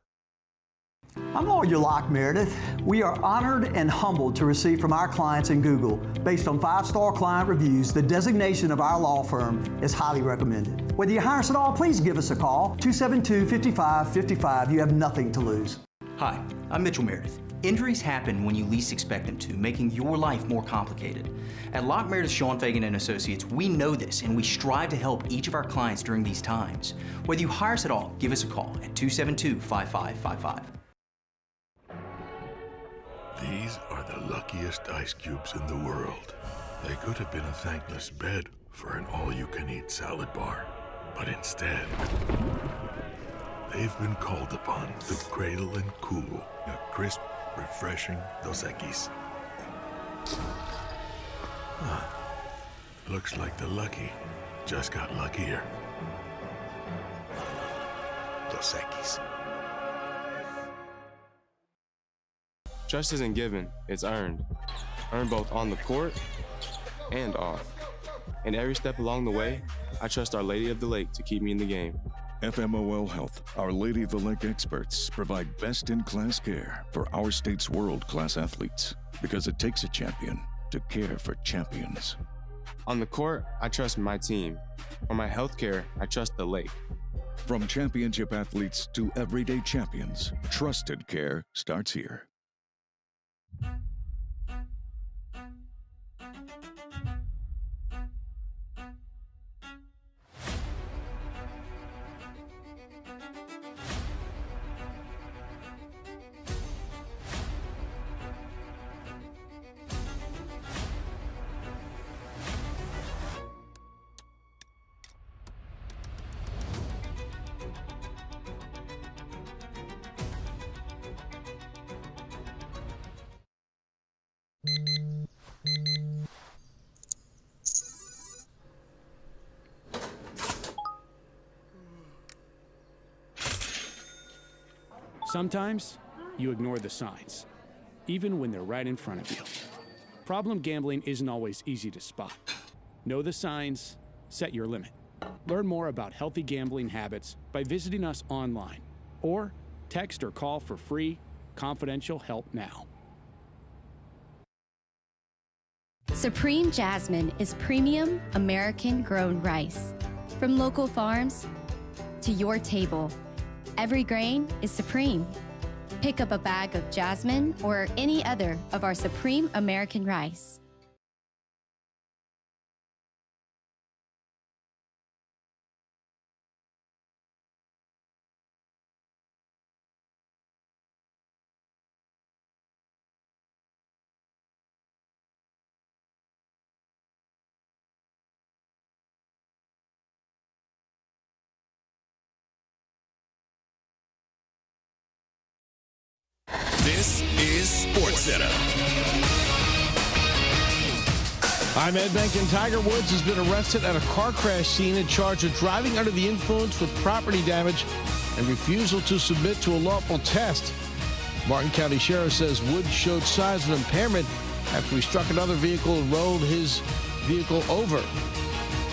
S3: I'm Lawyer Locke Meredith. We are honored and humbled to receive from our clients in Google. Based on 5-star client reviews, the designation of our law firm is highly recommended. Whether you hire us at all, please give us a call, 272-5555. You have nothing to lose.
S6: Hi, I'm Mitchell Meredith. Injuries happen when you least expect them to, making your life more complicated. At Locke Meredith, Sean Fagan and Associates, we know this, and we strive to help each of our clients during these times. Whether you hire us at all, give us a call at 272-5555.
S11: These are the luckiest ice cubes in the world. They could have been a thankless bed for an all-you-can-eat salad bar, but instead, they've been called upon to cradle and cool a crisp, refreshing Dos Equis. Looks like the lucky just got luckier. Dos Equis.
S1: Trust isn't given, it's earned. Earned both on the court and off. And every step along the way, I trust Our Lady of the Lake to keep me in the game.
S13: FMOL Health, Our Lady of the Lake experts provide best-in-class care for our state's world-class athletes because it takes a champion to care for champions.
S1: On the court, I trust my team. For my health care, I trust the Lake.
S13: From championship athletes to everyday champions, trusted care starts here.
S20: Sometimes you ignore the signs, even when they're right in front of you. Problem gambling isn't always easy to spot. Know the signs, set your limit. Learn more about healthy gambling habits by visiting us online or text or call for free, confidential help now.
S22: Supreme Jasmine is premium American-grown rice. From local farms to your table, every grain is supreme. Pick up a bag of Jasmine or any other of our Supreme American rice.
S8: This is SportsCenter.
S10: I'm Ed Benkin. Tiger Woods has been arrested at a car crash scene and charged with driving under the influence with property damage and refusal to submit to a lawful test. Martin County Sheriff says Woods showed signs of impairment after he struck another vehicle and rolled his vehicle over.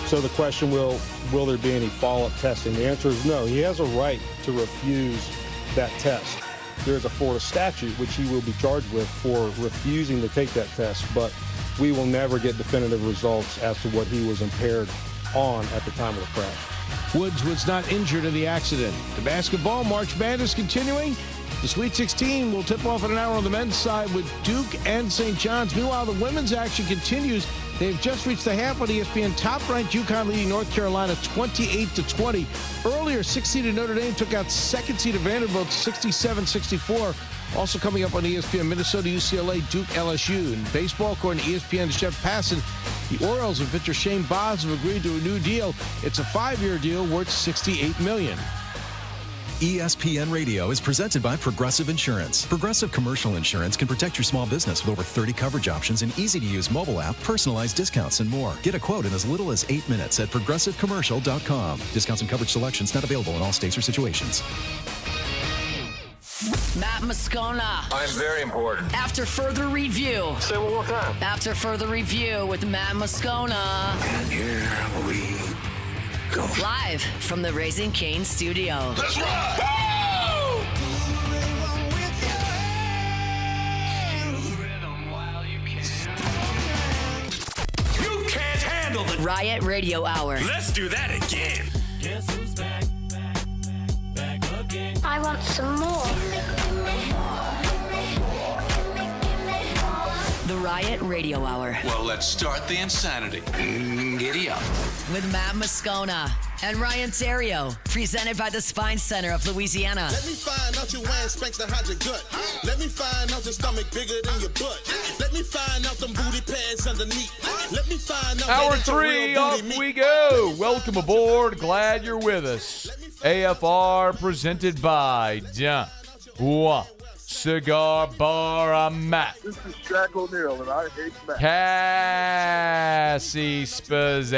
S12: So the question, will there be any follow-up testing? The answer is no. He has a right to refuse that test. There is a Florida statute which he will be charged with for refusing to take that test, but we will never get definitive results as to what he was impaired on at the time of the crash.
S10: Woods was not injured in the accident. The basketball March Madness continuing. The Sweet 16 will tip off in an hour on the men's side with Duke and St. John's. Meanwhile, the women's action continues. They've just reached the half on ESPN. Top-ranked UConn leading North Carolina 28-20. Earlier, 6-seeded Notre Dame took out second-seeded Vanderbilt 67-64. Also coming up on ESPN, Minnesota, UCLA, Duke, LSU. In baseball, according to ESPN's Jeff Passan, the Orioles and pitcher Shane Baz have agreed to a new deal. It's a 5-year deal worth $68 million.
S8: ESPN Radio is presented by Progressive Insurance. Progressive Commercial Insurance can protect your small business with over 30 coverage options, an easy-to-use mobile app, personalized discounts, and more. Get a quote in as little as 8 minutes at progressivecommercial.com. Discounts and coverage selections not available in all states or situations.
S5: Matt Moscona.
S19: I'm very important.
S5: After further review.
S19: Say one more time.
S5: After further review with Matt Moscona.
S19: And here we go.
S5: Live from the Raising Cane studio.
S19: Let's ride! You can't handle the
S5: Riot Radio Hour.
S19: Let's do that again.
S23: Guess who's back again?
S24: I want some more.
S5: The Riot Radio Hour.
S19: Well, let's start the insanity. Giddy up.
S5: With Matt Moscona and Ryan Terrio. Presented by the Spine Center of Louisiana.
S27: Let me find out your ass spanks to hide your gut. Let me find out your stomach bigger than your butt. Let me find out them booty pads underneath. Let me find out.
S7: Hour 3, off we go. Welcome aboard. Glad you're with us. AFR presented by John Cigar Bar. I'm Matt.
S28: This is Shaq O'Neal, and I hate Matt.
S7: Cassie Spazzali.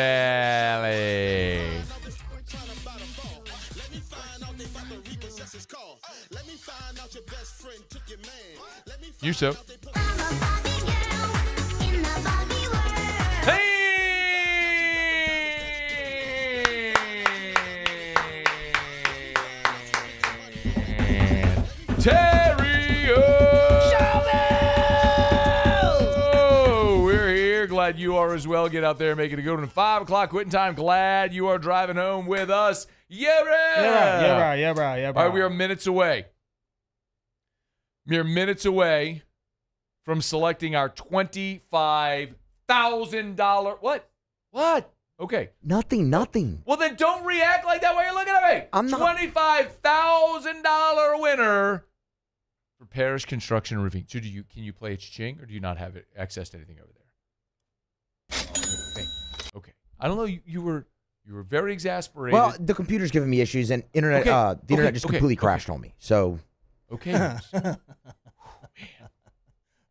S7: You so. Hey! Terrio! Oh, we're here. Glad you are as well. Get out there, make it a good one. 5 o'clock quitting time. Glad you are driving home with us. Yeah, bro. All right, we are minutes away. Mere minutes away from selecting our $25,000. What? Okay.
S29: Nothing.
S7: Well, then don't react like that while you're looking at me.
S29: I'm not.
S7: $25,000 winner for Parish Construction and Roofing. So can you play cha-ching, or do you not have access to anything over there? Okay. I don't know. You were very exasperated.
S29: Well, the computer's giving me issues, and the internet just completely crashed on me. So.
S7: Okay.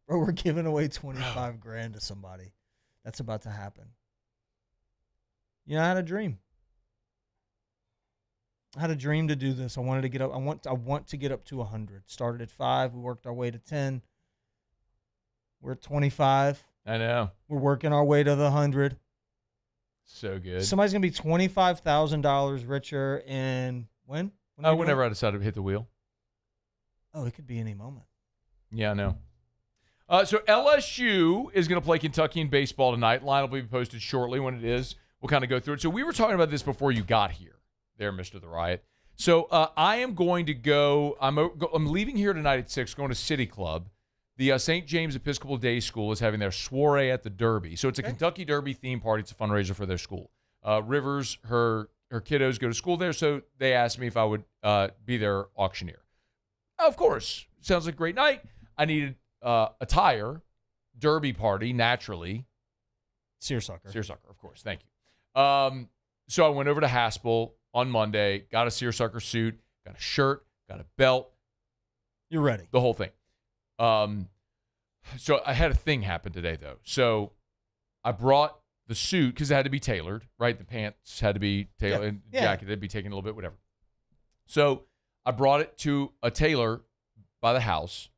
S2: Bro, we're giving away $25,000 to somebody. That's about to happen. You know, I had a dream. to do this. I wanted to get up. I want to get up to 100. Started at 5. We worked our way to 10. We're at 25.
S7: I know.
S2: We're working our way to the 100.
S7: So good.
S2: Somebody's gonna be $25,000 richer in when?
S7: Whenever I decide to hit the wheel.
S2: Oh, it could be any moment.
S7: Yeah, I know. So LSU is going to play Kentucky in baseball tonight. Line will be posted shortly. When it is, we'll kind of go through it. So we were talking about this before you got here, there, Mr. The Riot. So I am going to go. I'm leaving here tonight at 6, going to City Club. The St. James Episcopal Day School is having their soiree at the Derby. So it's a Kentucky Derby theme party. It's a fundraiser for their school. Rivers, her kiddos go to school there, so they asked me if I would be their auctioneer. Of course. Sounds like a great night. I needed attire, Derby party, naturally.
S2: Seersucker,
S7: of course. Thank you. So I went over to Haspel on Monday, got a seersucker suit, got a shirt, got a belt.
S2: You're ready.
S7: The whole thing. So I had a thing happen today, though. So I brought the suit because it had to be tailored, right? The pants had to be tailored, and the jacket had to be taken a little bit, whatever. So I brought it to a tailor by the house,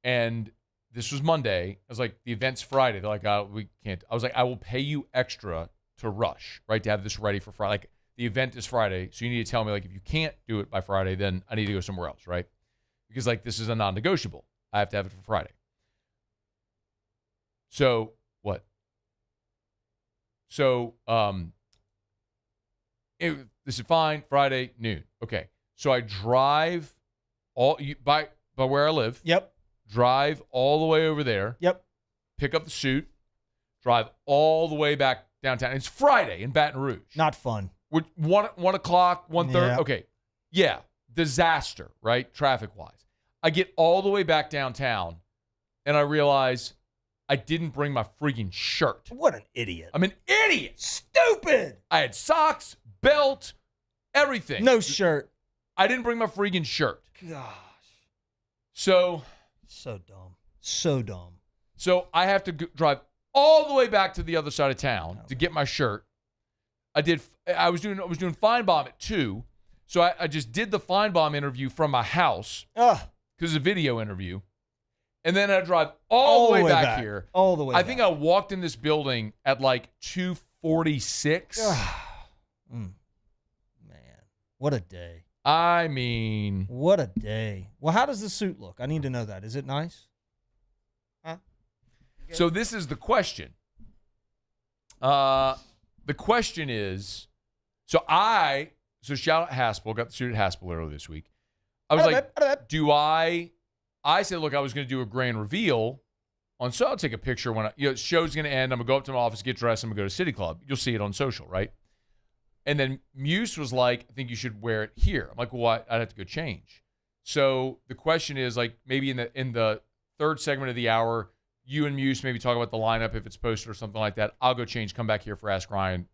S7: and this was Monday. I was like, the event's Friday. They're like, oh, we can't. I was like, I will pay you extra to rush, right, to have this ready for Friday. Like, the event is Friday, so you need to tell me, like, if you can't do it by Friday, then I need to go somewhere else, right? Because, like, this is a non-negotiable. I have to have it for Friday. So, what? So, this is fine, Friday, noon. Okay. So I drive by where I live.
S2: Yep.
S7: Drive all the way over there.
S2: Yep.
S7: Pick up the suit. Drive all the way back downtown. It's Friday in Baton Rouge.
S2: Not fun.
S7: 1 o'clock, 1:30.
S2: Yeah.
S7: Okay. Yeah. Disaster, right? Traffic-wise. I get all the way back downtown, and I realize I didn't bring my freaking shirt.
S2: What an idiot.
S7: I'm an idiot.
S2: Stupid.
S7: I had socks, belt, everything.
S2: No shirt.
S7: I didn't bring my freaking shirt.
S2: Gosh.
S7: So
S2: dumb. So dumb.
S7: So I have to drive all the way back to the other side of town to get my shirt. I was doing Feinbaum at 2. So I just did the Feinbaum interview from my house because it's a video interview. And then I drive all the way back here.
S2: All the way
S7: I think I walked in this building at like 2:46.
S2: Man, what a day.
S7: I mean.
S2: What a day. Well, how does the suit look? I need to know that. Is it nice? Huh?
S7: So this is the question. The question is, so shout out Haspel, got the suit at Haspel earlier this week. I was like, I said, look, I was going to do a grand reveal so I'll take a picture when show's going to end. I'm going to go up to my office, get dressed, I'm going to go to City Club. You'll see it on social, right? And then Muse was like, I think you should wear it here. I'm like, well, I'd have to go change. So the question is, like, maybe in the third segment of the hour, you and Muse maybe talk about the lineup if it's posted or something like that. I'll go change, come back here for Ask Ryan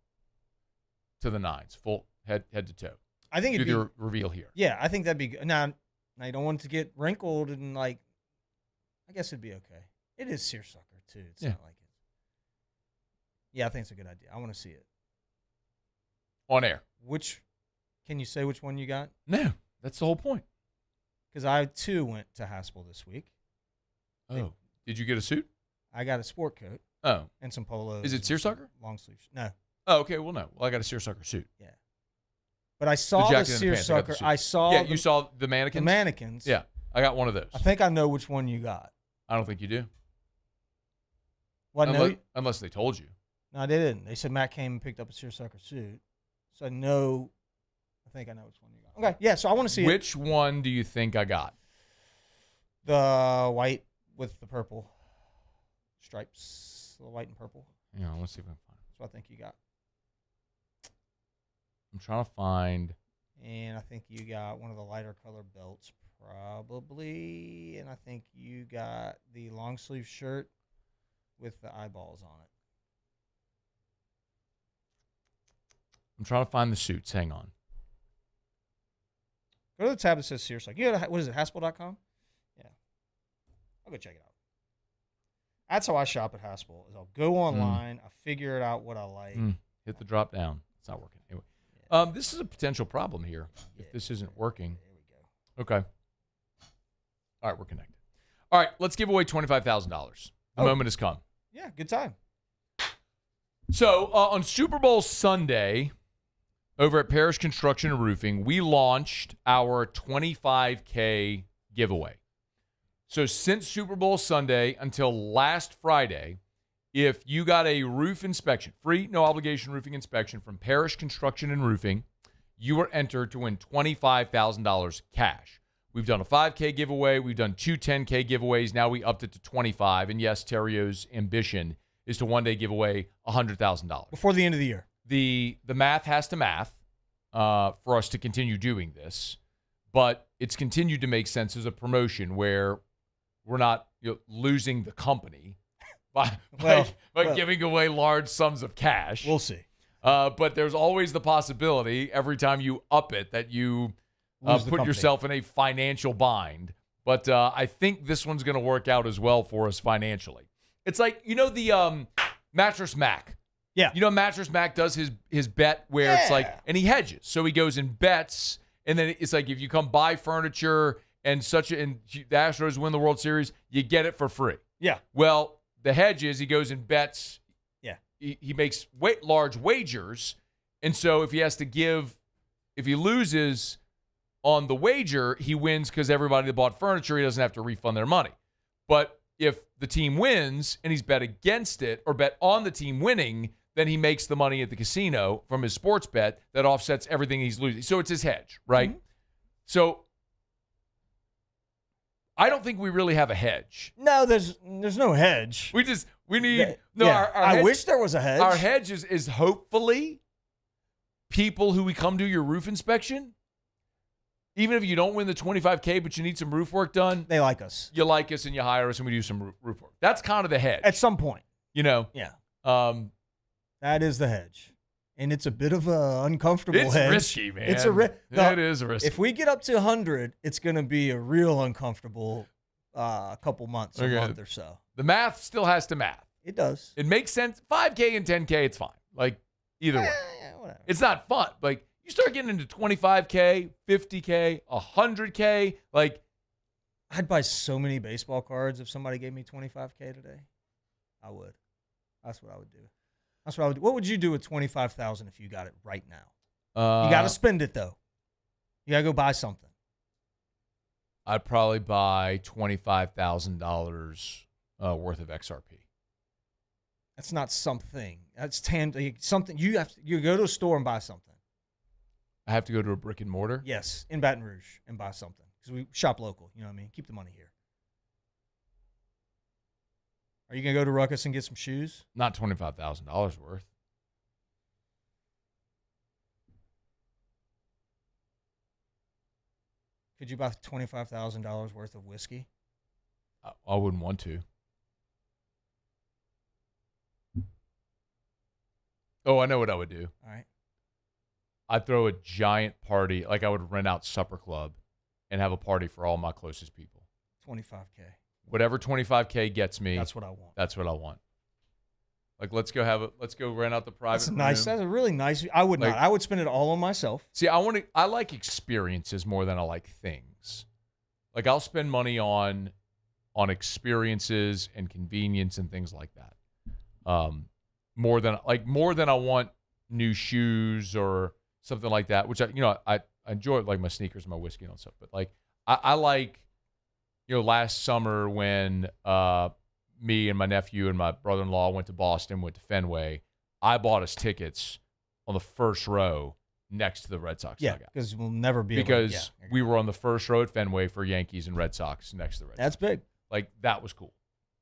S7: to the nines, full head to toe.
S2: I think
S7: do the reveal here.
S2: Yeah, I think that'd be good. Now you don't want it to get wrinkled and I guess it'd be okay. It is seersucker too. It's not like it. Yeah, I think it's a good idea. I want to see it.
S7: On air.
S2: Can you say which one you got?
S7: No, that's the whole point.
S2: Because I too went to Haspel this week.
S7: Oh, did you get a suit?
S2: I got a sport coat.
S7: Oh,
S2: and some polos.
S7: Is it seersucker?
S2: Long sleeves. No.
S7: Oh, okay. Well, no. Well, I got a seersucker suit.
S2: Yeah. But I saw the seersucker. I saw.
S7: Yeah, you saw the mannequins.
S2: The mannequins.
S7: Yeah, I got one of those.
S2: I think I know which one you got.
S7: I don't think you do.
S2: Well,
S7: unless they told you.
S2: No, they didn't. They said Matt came and picked up a seersucker suit. So I think I know which one you got. Okay, yeah, so I want to see
S7: Which one do you think I got?
S2: The white with the purple stripes. The white and purple.
S7: Yeah, let's see if I can find it.
S2: That's what I think you got.
S7: I'm trying to find.
S2: And I think you got one of the lighter color belts, probably. And I think you got the long sleeve shirt with the eyeballs on it.
S7: I'm trying to find the suits. Hang on.
S2: Go to the tab that says seersucker. You got what is it? Haspel.com? Yeah. I'll go check it out. That's how I shop at Haspel. Is I'll go online. I figure it out what I like.
S7: Hit the drop down. It's not working. Anyway. This is a potential problem here. If this isn't working.
S2: There we go.
S7: Okay. All right, we're connected. All right, let's give away $25,000. The moment has come.
S2: Yeah, good time.
S7: So on Super Bowl Sunday, over at Parish Construction and Roofing, we launched our $25K giveaway. So since Super Bowl Sunday until last Friday, if you got a roof inspection, free, no obligation roofing inspection from Parish Construction and Roofing, you were entered to win $25,000 cash. We've done a 5K giveaway. We've done 2 10K giveaways. Now we upped it to 25. And yes, Terrio's ambition is to one day give away $100,000.
S2: Before the end of the year.
S7: The math has to math for us to continue doing this. But it's continued to make sense as a promotion where we're not losing the company by giving away large sums of cash.
S2: We'll see.
S7: But there's always the possibility every time you up it that you put yourself in a financial bind But I think this one's going to work out as well for us financially. It's like, the Mattress Mac.
S2: Yeah.
S7: Mattress Mac does his bet where it's like, and he hedges. So he goes and bets, and then it's like if you come buy furniture and the Astros win the World Series, you get it for free.
S2: Yeah.
S7: Well, the hedge is he goes and bets.
S2: Yeah.
S7: He makes large wagers, and so if he loses on the wager, he wins because everybody that bought furniture, he doesn't have to refund their money. But if the team wins and he's bet against it or bet on the team winning, then he makes the money at the casino from his sports bet that offsets everything he's losing. So it's his hedge, right? Mm-hmm. So I don't think we really have a hedge.
S2: No, there's no hedge.
S7: We need
S2: I wish there was a hedge.
S7: Our hedge is hopefully people who we come do your roof inspection. Even if you don't win the $25K, but you need some roof work done,
S2: they like us.
S7: You like us, and you hire us, and we do some roof work. That's kind of the hedge
S2: at some point.
S7: Yeah.
S2: That is the hedge, and it's a bit of an uncomfortable hedge.
S7: It's risky, man. It is risky.
S2: If we get up to 100, it's going to be a real uncomfortable couple months, a month or so.
S7: The math still has to math.
S2: It does.
S7: It makes sense. 5K and 10K, it's fine. Like either way,
S2: whatever.
S7: It's not fun. Like you start getting into 25K, 50K, 100K. Like
S2: I'd buy so many baseball cards if somebody gave me 25K today. I would. That's what I would do. That's what I would do. What would you do with $25,000 if you got it right now? You got to spend it though. You got to go buy something.
S7: I'd probably buy $25,000 worth of XRP.
S2: That's not something. That's something you go to a store and buy something.
S7: I have to go to a brick and mortar?
S2: Yes, in Baton Rouge and buy something because we shop local. You know what I mean? Keep the money here. Are you going to go to Ruckus and get some shoes?
S7: Not $25,000 worth.
S2: Could you buy $25,000 worth of whiskey?
S7: I wouldn't want to. Oh, I know what I would do.
S2: All right.
S7: I'd throw a giant party. Like I would rent out Supper Club and have a party for all my closest people.
S2: $25K.
S7: Whatever 25K gets me.
S2: That's what I want.
S7: That's what I want. Like let's go rent out the private
S2: That's nice.
S7: room.
S2: That's a really nice. I would not. I would spend it all on myself.
S7: See, I like experiences more than I like things. Like I'll spend money on experiences and convenience and things like that. More than I want new shoes or something like that, which I enjoy, like my sneakers and my whiskey and all stuff. But like I like, last summer when me and my nephew and my brother-in-law went to Boston, went to Fenway, I bought us tickets on the first row next to the Red Sox dugout.
S2: Because we'll never be
S7: because we were on the first row at Fenway for Yankees and Red Sox next to the Red Sox.
S2: That's big.
S7: Like that was cool.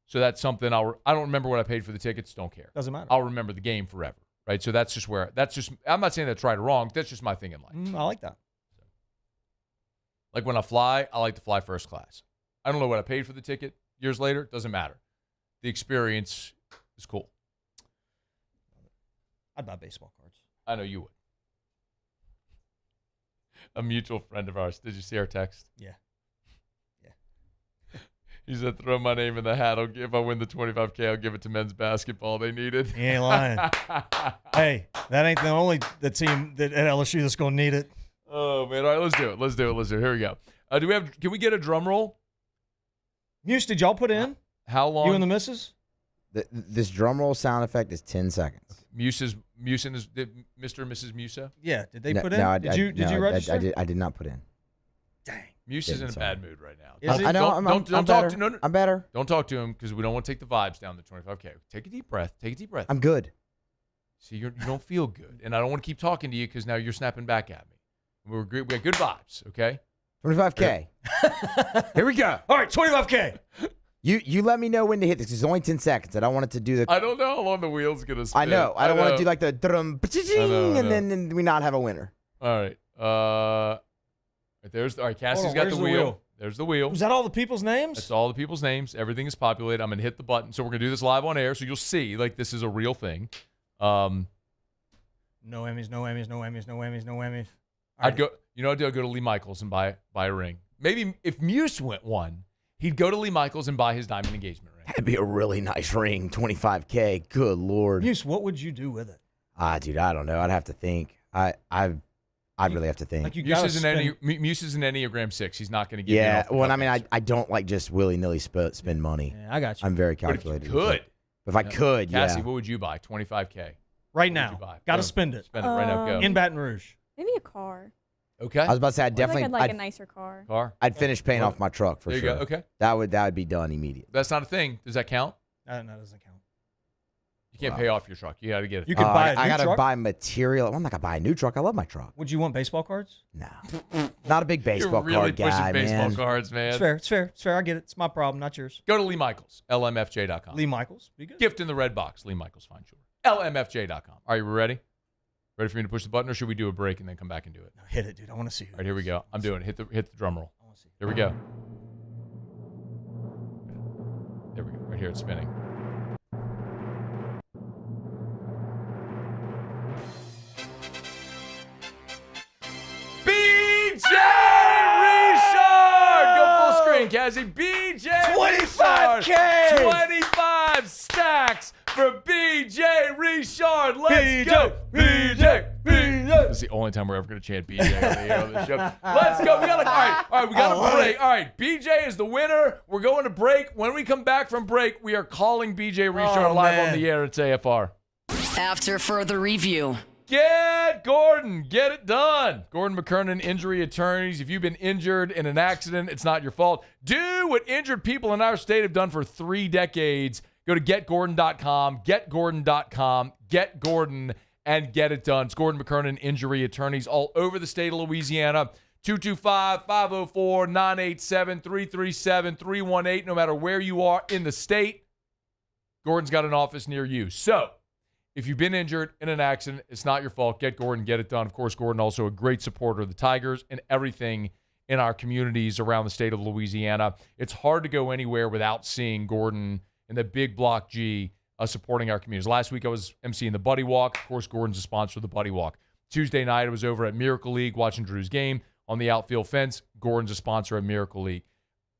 S7: So that's something I don't remember what I paid for the tickets. Don't care.
S2: Doesn't matter.
S7: I'll remember the game forever. Right. So I'm not saying that's right or wrong. That's just my thing in life.
S2: I like that.
S7: Like when I fly, I like to fly first class. I don't know what I paid for the ticket years later. Doesn't matter. The experience is cool.
S2: I'd buy baseball cards.
S7: I know you would. A mutual friend of ours. Did you see our text?
S2: Yeah.
S7: He said, throw my name in the hat. If I win the $25K, I'll give it to men's basketball. They need it.
S2: He ain't lying. Hey, that ain't the team that at LSU that's going to need it.
S7: Oh, man. All right, let's do it. Here we go. Can we get a drum roll?
S2: Muse, did y'all put in?
S7: How long?
S2: You and the missus?
S29: This drum roll sound effect is 10 seconds.
S7: Muse is Mr. and Mrs. Musa?
S2: Yeah. Did they put in?
S29: No,
S2: did you register?
S29: I did not put in.
S2: Dang.
S7: Muse is in a bad mood right now.
S29: I know. I'm better. I'm better.
S7: Don't talk to him because we don't want to take the vibes down to 25K. Take a deep breath.
S29: I'm good.
S7: See, you don't feel good, and I don't want to keep talking to you because now you're snapping back at me. We're good. We got good vibes. Okay.
S29: 25K. Here we go.
S2: All right, 25K.
S29: You let me know when to hit this. It's only 10 seconds. I don't want it to do the.
S7: I don't know how long the wheel's gonna spin.
S29: I know. I don't want to do like the drum, and then we not have a winner.
S7: All right. All right, Cassie's got the wheel. There's the wheel.
S2: Was that all the people's names?
S7: That's all the people's names. Everything is populated. I'm going to hit the button. So we're going to do this live on air, so you'll see, like, this is a real thing.
S2: No Emmys, no Emmys, no Emmys, no Emmys, no Emmys.
S7: I'd go to Lee Michaels and buy a ring. maybe if Muse won, he'd go to Lee Michaels and buy his diamond engagement ring.
S29: That'd be a really nice ring, $25K. Good Lord.
S2: Muse, what would you do with it?
S29: Dude, I don't know. I'd have to think. I'd really have to think.
S2: Like
S7: Muse is an Enneagram 6. He's not going to give you
S29: Yeah, well, I mean, I don't like just willy-nilly spend money.
S2: Yeah, I got you.
S29: I'm very
S7: But if
S29: calculated.
S7: you could.
S29: If I could,
S7: Cassie,
S29: yeah.
S7: what would you buy? $25K.
S2: Right now. Got to spend it.
S7: Spend it right now. Go.
S2: In Baton Rouge.
S4: Maybe a car.
S7: Okay.
S29: I was about to say, I'd definitely.
S4: I'd like a nicer car.
S29: I'd finish paying off my truck for
S7: There you
S29: sure.
S7: go. Okay.
S29: That would be done immediately.
S7: That's not a thing. Does that count?
S2: No, it doesn't count.
S7: You can't pay off your truck. You got to get it.
S2: You could buy a new
S29: I gotta
S2: truck?
S29: buy material. I'm not gonna buy a new truck. I love my truck.
S2: Would you want baseball cards?
S29: No, not a big baseball
S7: You're really
S29: card guy,
S7: pushing baseball
S29: man.
S7: cards, man.
S2: It's fair. It's fair. It's fair. I get it. It's my problem, not yours.
S7: Go to Lee Michaels, lmfj.com.
S2: Lee Michaels. Be good.
S7: Gift in the red box. Lee Michaels Fine Jewelry. lmfj.com. Are you ready? Ready for me to push the button, or should we do a break and then come back and do it?
S2: No, hit it, dude. I want to see who.
S7: All right, here we go. I'm doing it. Hit the drum roll.
S2: I want to see.
S7: Here we go. There we go. Right here, it's spinning. BJ Richard! Go full screen, Cassie. BJ
S2: 25K!
S7: 25 stacks for BJ Richard. Let's go. BJ. This is the only time we're ever going to chant BJ on the show. Let's go. We got all right, we got a break. All right, BJ is the winner. We're going to break. When we come back from break, we are calling BJ Richard live on the air at AFR.
S5: After further review.
S7: Get Gordon. Get it done. Gordon McKernan, injury attorneys. If you've been injured in an accident, it's not your fault. Do what injured people in our state have done for 3 decades. Go to getgordon.com, getgordon.com, get Gordon, and get it done. It's Gordon McKernan, injury attorneys all over the state of Louisiana. 225-504-987-337-318. No matter where you are in the state, Gordon's got an office near you. So, if you've been injured in an accident, it's not your fault. Get Gordon, get it done. Of course, Gordon also a great supporter of the Tigers and everything in our communities around the state of Louisiana. It's hard to go anywhere without seeing Gordon in the big block G supporting our communities. Last week I was emceeing the Buddy Walk. Of course, Gordon's a sponsor of the Buddy Walk. Tuesday night I was over at Miracle League watching Drew's game on the outfield fence. Gordon's a sponsor at Miracle League.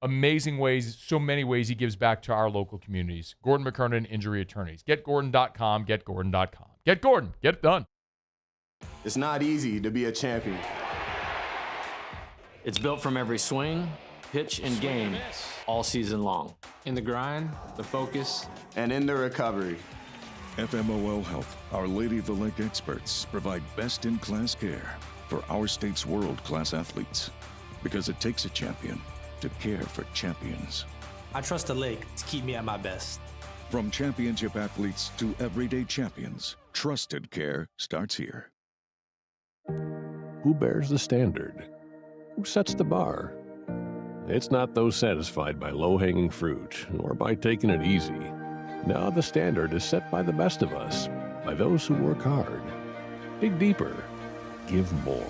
S7: Amazing ways, so many ways he gives back to our local communities. Gordon McKernan, injury attorneys. GetGordon.com, getgordon.com. Get Gordon, get it done.
S9: It's not easy to be a champion.
S14: It's built from every swing, pitch, and game all season long. In the grind, the focus,
S9: and in the recovery.
S13: FMOL Health, Our Lady of the Lake experts provide best-in-class care for our state's world-class athletes. Because it takes a champion to care for champions.
S15: I trust the lake to keep me at my best.
S13: From championship athletes to everyday champions, trusted care starts here.
S16: Who bears the standard? Who sets the bar? It's not those satisfied by low-hanging fruit or by taking it easy. Now the standard is set by the best of us, by those who work hard. Dig deeper. Give more.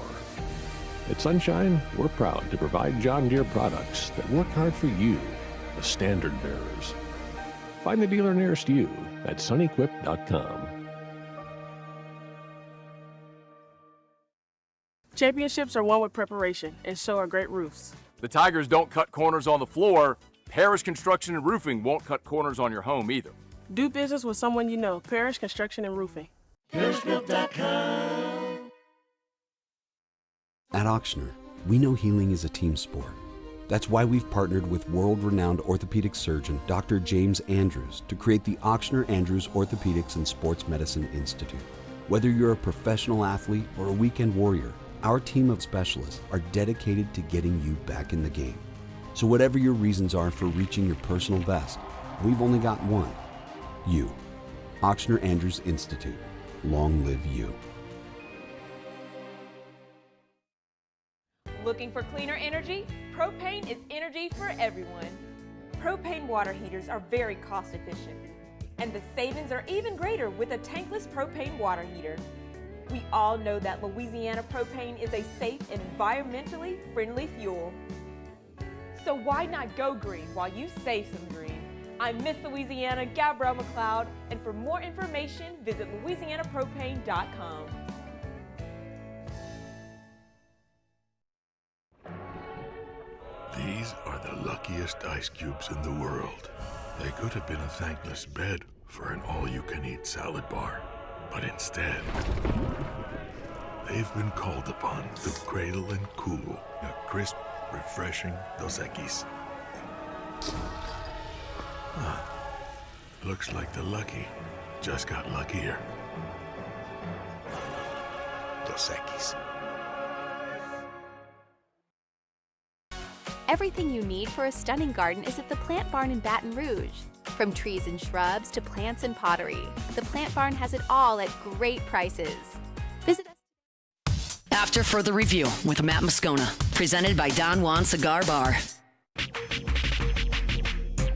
S16: At Sunshine, we're proud to provide John Deere products that work hard for you, the standard bearers. Find the dealer nearest you at sunequip.com.
S17: Championships are won with preparation, and so are great roofs.
S21: The Tigers don't cut corners on the floor. Parish Construction and Roofing won't cut corners on your home either.
S17: Do business with someone you know. Parish Construction and Roofing. ParishBuilt.com.
S23: At Ochsner, we know healing is a team sport. That's why we've partnered with world-renowned orthopedic surgeon Dr. James Andrews to create the Ochsner Andrews Orthopedics and Sports Medicine Institute. Whether you're a professional athlete or a weekend warrior, our team of specialists are dedicated to getting you back in the game. So whatever your reasons are for reaching your personal best, we've only got one. You. Ochsner Andrews Institute. Long live you.
S24: Looking for cleaner energy? Propane is energy for everyone. Propane water heaters are very cost efficient, and the savings are even greater with a tankless propane water heater. We all know that Louisiana propane is a safe and environmentally friendly fuel. So why not go green while you save some green? I'm Miss Louisiana, Gabrielle McLeod, and for more information, visit louisianapropane.com.
S1: These are the luckiest ice cubes in the world. They could have been a thankless bed for an all-you-can-eat salad bar. But instead, they've been called upon to cradle and cool a crisp, refreshing Dos Equis. Huh. Looks like the lucky just got luckier. Dos Equis.
S3: Everything you need for a stunning garden is at the Plant Barn in Baton Rouge. From trees and shrubs to plants and pottery, the Plant Barn has it all at great prices. Visit us.
S5: After further review with Matt Moscona, presented by Don Juan Cigar Bar.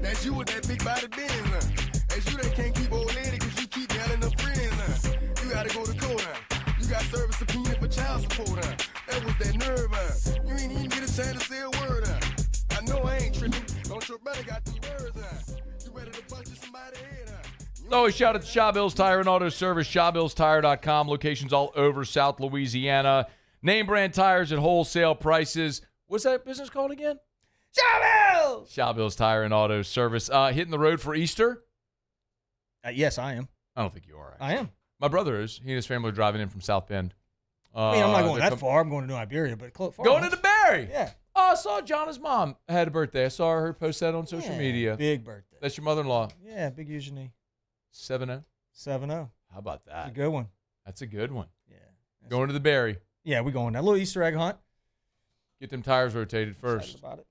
S27: That's you with that big body Benz. That's you that can't keep old lady because you keep yelling her friends. You gotta go to court. You got service subpoena for child support. That was that nerve. You ain't even get a chance to say a word. I know I ain't tripping. Don't your brother got them birds. You ready to punch somebody head?
S7: Always shout out to Shawbills Tire and Auto Service, ShawBillsTire.com. Locations all over South Louisiana. Name brand tires at wholesale prices. What's that business called again?
S2: Shawbills!
S7: Shawbills Tire and Auto Service. Hitting the road for Easter?
S2: Yes, I am.
S7: I don't think you are.
S2: I am.
S7: My brother is. He and his family are driving in from South Bend.
S2: I mean, I'm not going that far. I'm going to New Iberia, but far
S7: Going
S2: enough.
S7: to the Berry.
S2: Yeah.
S7: Oh, I saw Jonna's mom had a birthday. I saw her post that on social media.
S2: Big birthday.
S7: That's your mother-in-law.
S2: Yeah, big Eugenie.
S7: 7-0.
S2: 7-0.
S7: How about that?
S2: That's a good one.
S7: That's a good one.
S2: Yeah.
S7: Going to the Berry.
S2: Yeah, we're going. That little Easter egg hunt.
S7: Get them tires rotated first.
S2: Excited about it.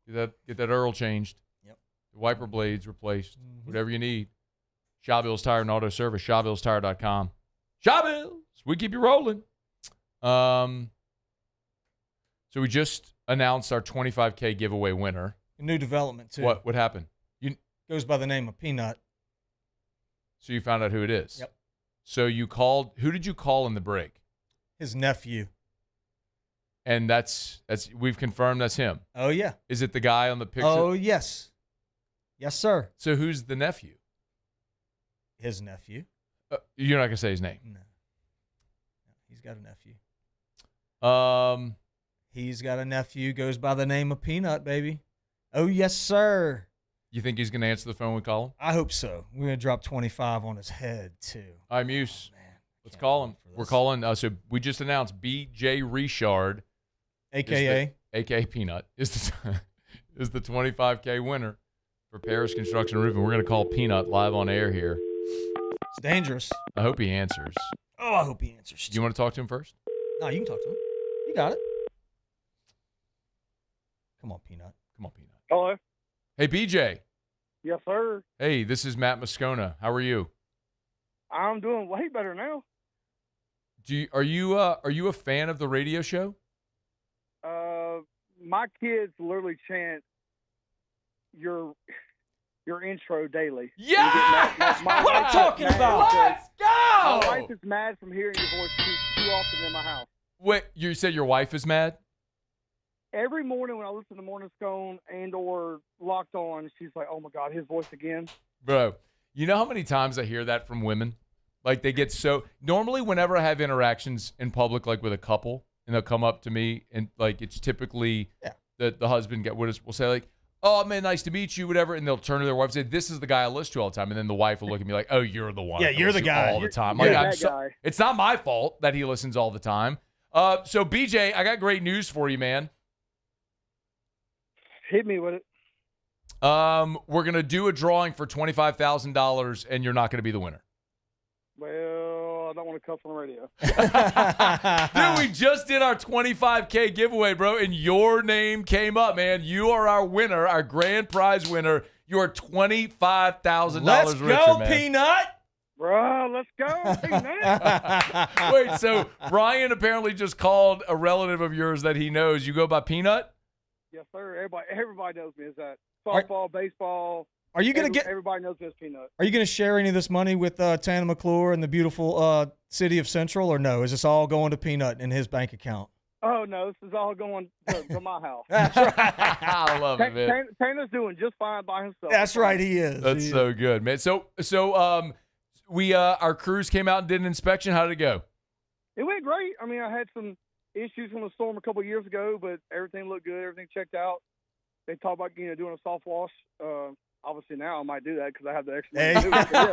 S2: Yep.
S7: Get that Earl changed.
S2: Yep.
S7: The wiper blades replaced. Whatever you need. Shawbills Tire and Auto Service. ShawBillsTire.com. Shawbills. We keep you rolling. So we just announced our $25K giveaway winner.
S2: A new development, too.
S7: What happened?
S2: Goes by the name of Peanut.
S7: So you found out who it is?
S2: Yep.
S7: So you called. Who did you call in the break?
S2: His nephew.
S7: And that's we've confirmed that's him.
S2: Oh, yeah.
S7: Is it the guy on the picture?
S2: Oh, yes. Yes, sir.
S7: So who's the nephew?
S2: His nephew.
S7: You're not going to say his name?
S2: No. He's got a nephew.
S7: He's
S2: got a nephew. Goes by the name of Peanut, baby. Oh, yes, sir.
S7: You think he's going to answer the phone when we call him?
S2: I hope so. We're going to drop 25 on his head, too.
S7: All right, Muse. Let's call him. We're calling. So we just announced B.J. Richard, a.k.a. Peanut, is the 25K winner for Paris Construction Roofing. We're going to call Peanut live on air here.
S2: It's dangerous.
S7: I hope he answers.
S2: Oh, I hope he answers.
S7: Do you want to talk to him first?
S2: No, you can talk to him. You got it. Come on, Peanut.
S7: Come on, Peanut.
S28: Hello.
S7: Hey, BJ.
S28: Yes, sir.
S7: Hey, this is Matt Moscona. How are you?
S28: I'm doing way better now.
S7: Are you a fan of the radio show?
S28: My kids literally chant your intro daily.
S7: Yeah!
S28: What
S2: I'm talking about.
S7: Let's go!
S28: My wife is mad from hearing your voice too often in my house.
S7: Wait, you said your wife is mad?
S28: Every morning when I listen to Morning Scone and or Locked On, she's like, oh, my God, his voice again.
S7: Bro, you know how many times I hear that from women? Like, they get so – normally whenever I have interactions in public, like with a couple, and they'll come up to me, and, like, it's typically the husband will say, like, oh, man, nice to meet you, whatever, and they'll turn to their wife and say, this is the guy I listen to all the time, and then the wife will look at me like, oh, you're the one.
S2: Yeah, you're the guy.
S7: All the time.
S28: You're
S7: Like,
S28: that guy.
S7: It's not my fault that he listens all the time. So, BJ, I got great news for you, man.
S28: Hit me with it.
S7: We're going to do a drawing for $25,000, and you're not going to be the winner.
S28: Well, I don't want to cuss on the radio.
S7: Dude, we just did our $25K giveaway, bro, and your name came up, man. You are our winner, our grand prize winner. You are $25,000
S2: Let's
S7: richer,
S2: go,
S7: man.
S2: Peanut.
S28: Bro, let's go, Peanut.
S7: Wait, so Ryan apparently just called a relative of yours that he knows. You go by Peanut?
S28: Yes, sir. Everybody knows me as that. Softball, baseball.
S2: Are you going to get?
S28: Everybody knows me as Peanut.
S2: Are you going to share any of this money with Tana McClure and the beautiful city of Central, or no? Is this all going to Peanut in his bank account?
S28: Oh, no, this is all going to my house.
S2: That's right.
S7: I love it, man.
S28: Tana's doing just fine by himself.
S2: That's right, he is.
S7: That's so good, man. So we our crews came out and did an inspection. How did it go?
S28: It went great. I mean, I had some issues from the storm a couple of years ago, but everything looked good. Everything checked out. they talk about doing a soft wash. Obviously now I might do that because I have the extra money to do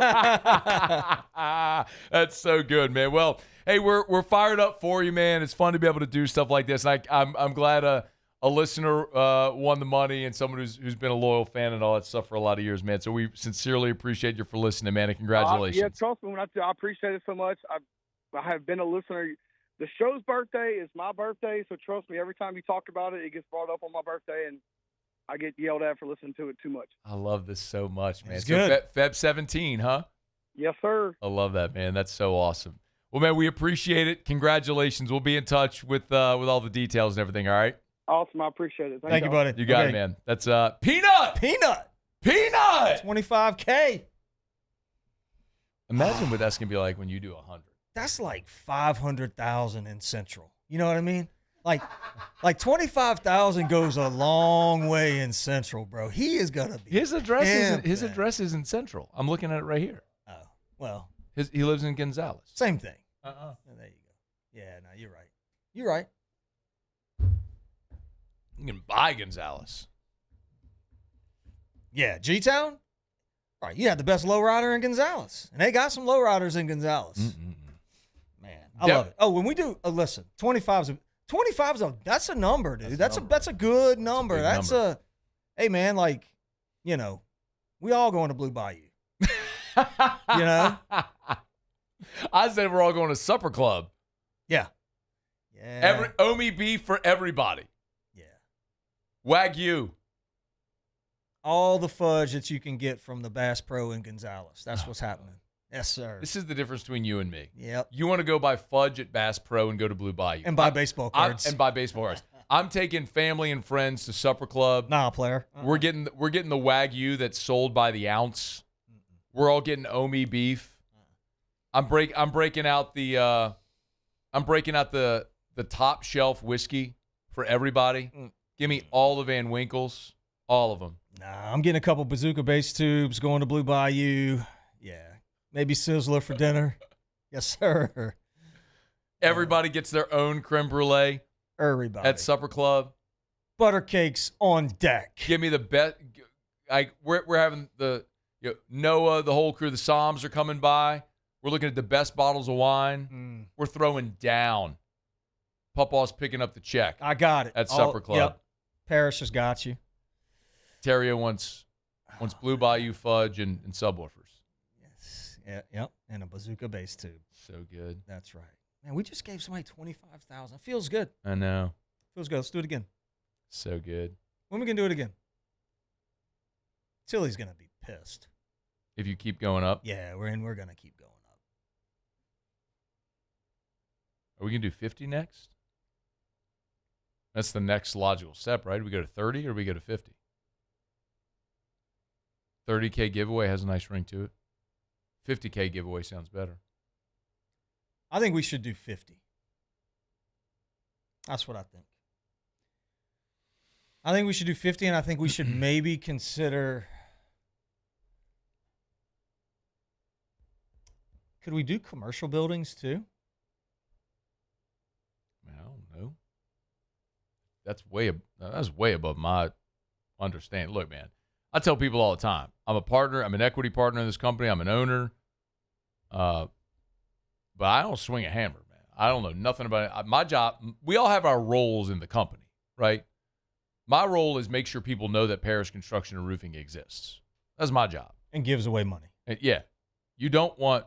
S28: it.
S7: That's so good, man. Well, hey, we're fired up for you, man. It's fun to be able to do stuff like this. And I'm glad a listener won the money and someone who's been a loyal fan and all that stuff for a lot of years, man. So we sincerely appreciate you for listening, man, and congratulations.
S28: Yeah, trust me when I appreciate it so much. I have been a listener. The show's birthday is my birthday, so trust me, every time you talk about it, it gets brought up on my birthday, and I get yelled at for listening to it too much.
S7: I love this so much, man.
S2: It's
S7: so
S2: good.
S7: Feb 17, huh?
S28: Yes, sir.
S7: I love that, man. That's so awesome. Well, man, we appreciate it. Congratulations. We'll be in touch with all the details and everything, all right?
S28: Awesome. I appreciate it.
S2: Thank you, buddy.
S7: You got it, man. That's Peanut!
S2: Peanut! 25K.
S7: Imagine what that's going to be like when you do 100.
S2: That's like 500,000 in Central. You know what I mean? Like 25,000 goes a long way in Central, bro. He is gonna be.
S7: His address isn't Central. I'm looking at it right here.
S2: Oh, well.
S7: He lives in Gonzales.
S2: Same thing. There you go. Yeah, no, you're right. You're right.
S7: You can buy Gonzales.
S2: Yeah, G-Town. All right, you had the best lowrider in Gonzales, and they got some lowriders in Gonzales. Man, I love it. Oh, when we do, listen, 25's that's a number, dude. That's a good number. Hey, man, like, we all going to Blue Bayou.
S7: I said we're all going to Supper Club.
S2: Yeah. Yeah.
S7: Omi beef for everybody.
S2: Yeah.
S7: Wagyu.
S2: All the fudge that you can get from the Bass Pro in Gonzales. That's what's happening. Yes, sir.
S7: This is the difference between you and me.
S2: Yep.
S7: You want to go buy fudge at Bass Pro and go to Blue Bayou.
S2: And buy baseball cards.
S7: I'm taking family and friends to Supper Club.
S2: Nah, player.
S7: We're getting the Wagyu that's sold by the ounce. We're all getting Omi beef. I'm breaking out the top shelf whiskey for everybody. Give me all the Van Winkles, all of them.
S2: Nah, I'm getting a couple Bazooka base tubes, going to Blue Bayou. Yeah. Maybe Sizzler for dinner. Yes, sir.
S7: Everybody gets their own creme brulee.
S2: Everybody.
S7: At Supper Club.
S2: Butter cakes on deck.
S7: Give me the best. We're having Noah, the whole crew, the Psalms are coming by. We're looking at the best bottles of wine. We're throwing down. Pawpaw's picking up the check.
S2: I got it.
S7: At Supper Club.
S2: Yep. Parrish has got you.
S7: Terrio wants Blue Bayou fudge and subwoofers.
S2: Yes. Yeah, yep. And a Bazooka base tube.
S7: So good.
S2: That's right. Man, we just gave somebody $25,000. Feels good.
S7: I know.
S2: Feels good. Let's do it again.
S7: So good.
S2: When we can do it again? Tilly's gonna be pissed.
S7: If you keep going up?
S2: Yeah, we're gonna keep going up.
S7: Are we gonna do 50 next? That's the next logical step, right? Do we go to 30 or we go to 50? 30K giveaway has a nice ring to it. 50K giveaway sounds better.
S2: I think we should do 50. That's what I think. I think we should do 50, and I think we should maybe consider. Could we do commercial buildings too?
S7: I don't know. That's way above my understanding. Look, man, I tell people all the time, I'm a partner. I'm an equity partner in this company. I'm an owner. But I don't swing a hammer, man. I don't know nothing about it. My job, we all have our roles in the company, right? My role is make sure people know that Parrish Construction and Roofing exists. That's my job.
S2: And gives away money.
S7: And yeah. You do not want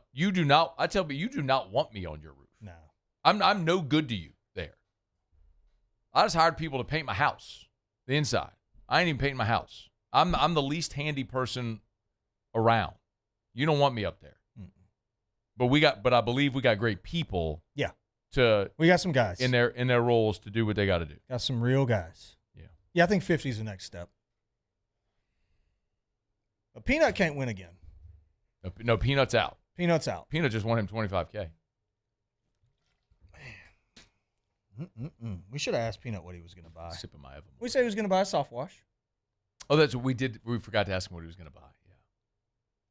S7: me on your roof.
S2: No.
S7: I'm no good to you there. I just hired people to paint my house, the inside. I ain't even painting my house. I'm the least handy person around. You don't want me up there. But I believe we got great people.
S2: Yeah.
S7: We
S2: got some guys
S7: in their roles to do what they got to do.
S2: Got some real guys.
S7: Yeah.
S2: Yeah, I think 50 is the next step. But Peanut can't win again.
S7: No, Peanut's out.
S2: Peanut's out.
S7: Peanut just won him $25K.
S2: Man. We should have asked Peanut what he was going to buy.
S7: Sipping my Evan.
S2: We said he was going to buy a soft wash.
S7: Oh, that's what we did. We forgot to ask him what he was going to buy. Yeah.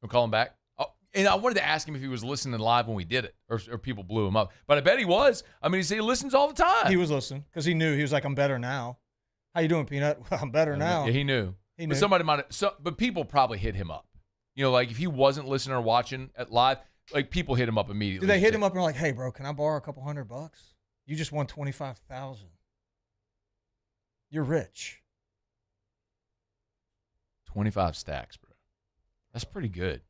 S7: We'll call him back. Oh, and I wanted to ask him if he was listening live when we did it, or people blew him up. But I bet he was. I mean, he listens all the time.
S2: He was listening because he knew. He was like, I'm better now. How you doing, Peanut? Well, I'm better now.
S7: Yeah, he knew.
S2: He knew.
S7: But somebody might have, but people probably hit him up. You know, like if he wasn't listening or watching at live, like people hit him up immediately.
S2: Do they hit him up and are like, hey, bro, can I borrow a couple $100? You just won $25,000. You're rich.
S7: 25 stacks, bro. That's pretty good.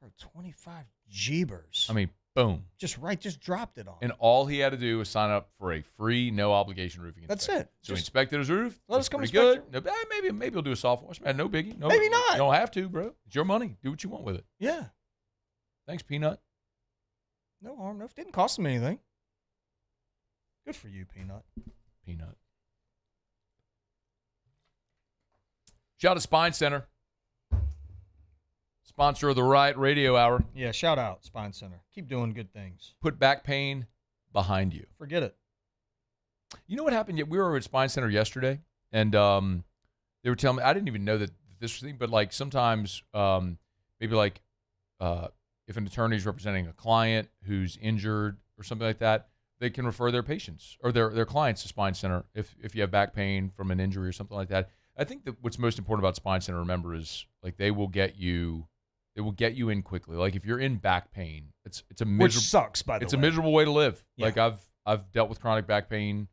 S2: Bro, 25 jeebers.
S7: I mean, boom.
S2: Just dropped it on.
S7: And all he had to do was sign up for a free, no obligation roofing inspection.
S2: That's it.
S7: So he inspected his roof.
S2: Let us come
S7: pretty
S2: inspect
S7: good. No, maybe he'll do a soft wash, man. No biggie. No,
S2: maybe not.
S7: You don't have to, bro. It's your money. Do what you want with it.
S2: Yeah.
S7: Thanks, Peanut.
S2: No harm. No, didn't cost him anything. Good for you, Peanut.
S7: Peanut. Shout out to Spine Center. Sponsor of the Riot Radio Hour.
S2: Yeah, shout out, Spine Center. Keep doing good things.
S7: Put back pain behind you.
S2: Forget it.
S7: You know what happened? We were at Spine Center yesterday, and they were telling me, I didn't even know that this was a thing, but like sometimes maybe like if an attorney is representing a client who's injured or something like that, they can refer their patients or their clients to Spine Center if you have back pain from an injury or something like that. I think that what's most important about Spine Center, remember, is like they will get you in quickly. Like if you're in back pain, it's a miserable,
S2: which sucks, by the way.
S7: It's a miserable way to live.
S2: Yeah.
S7: Like I've dealt with chronic back pain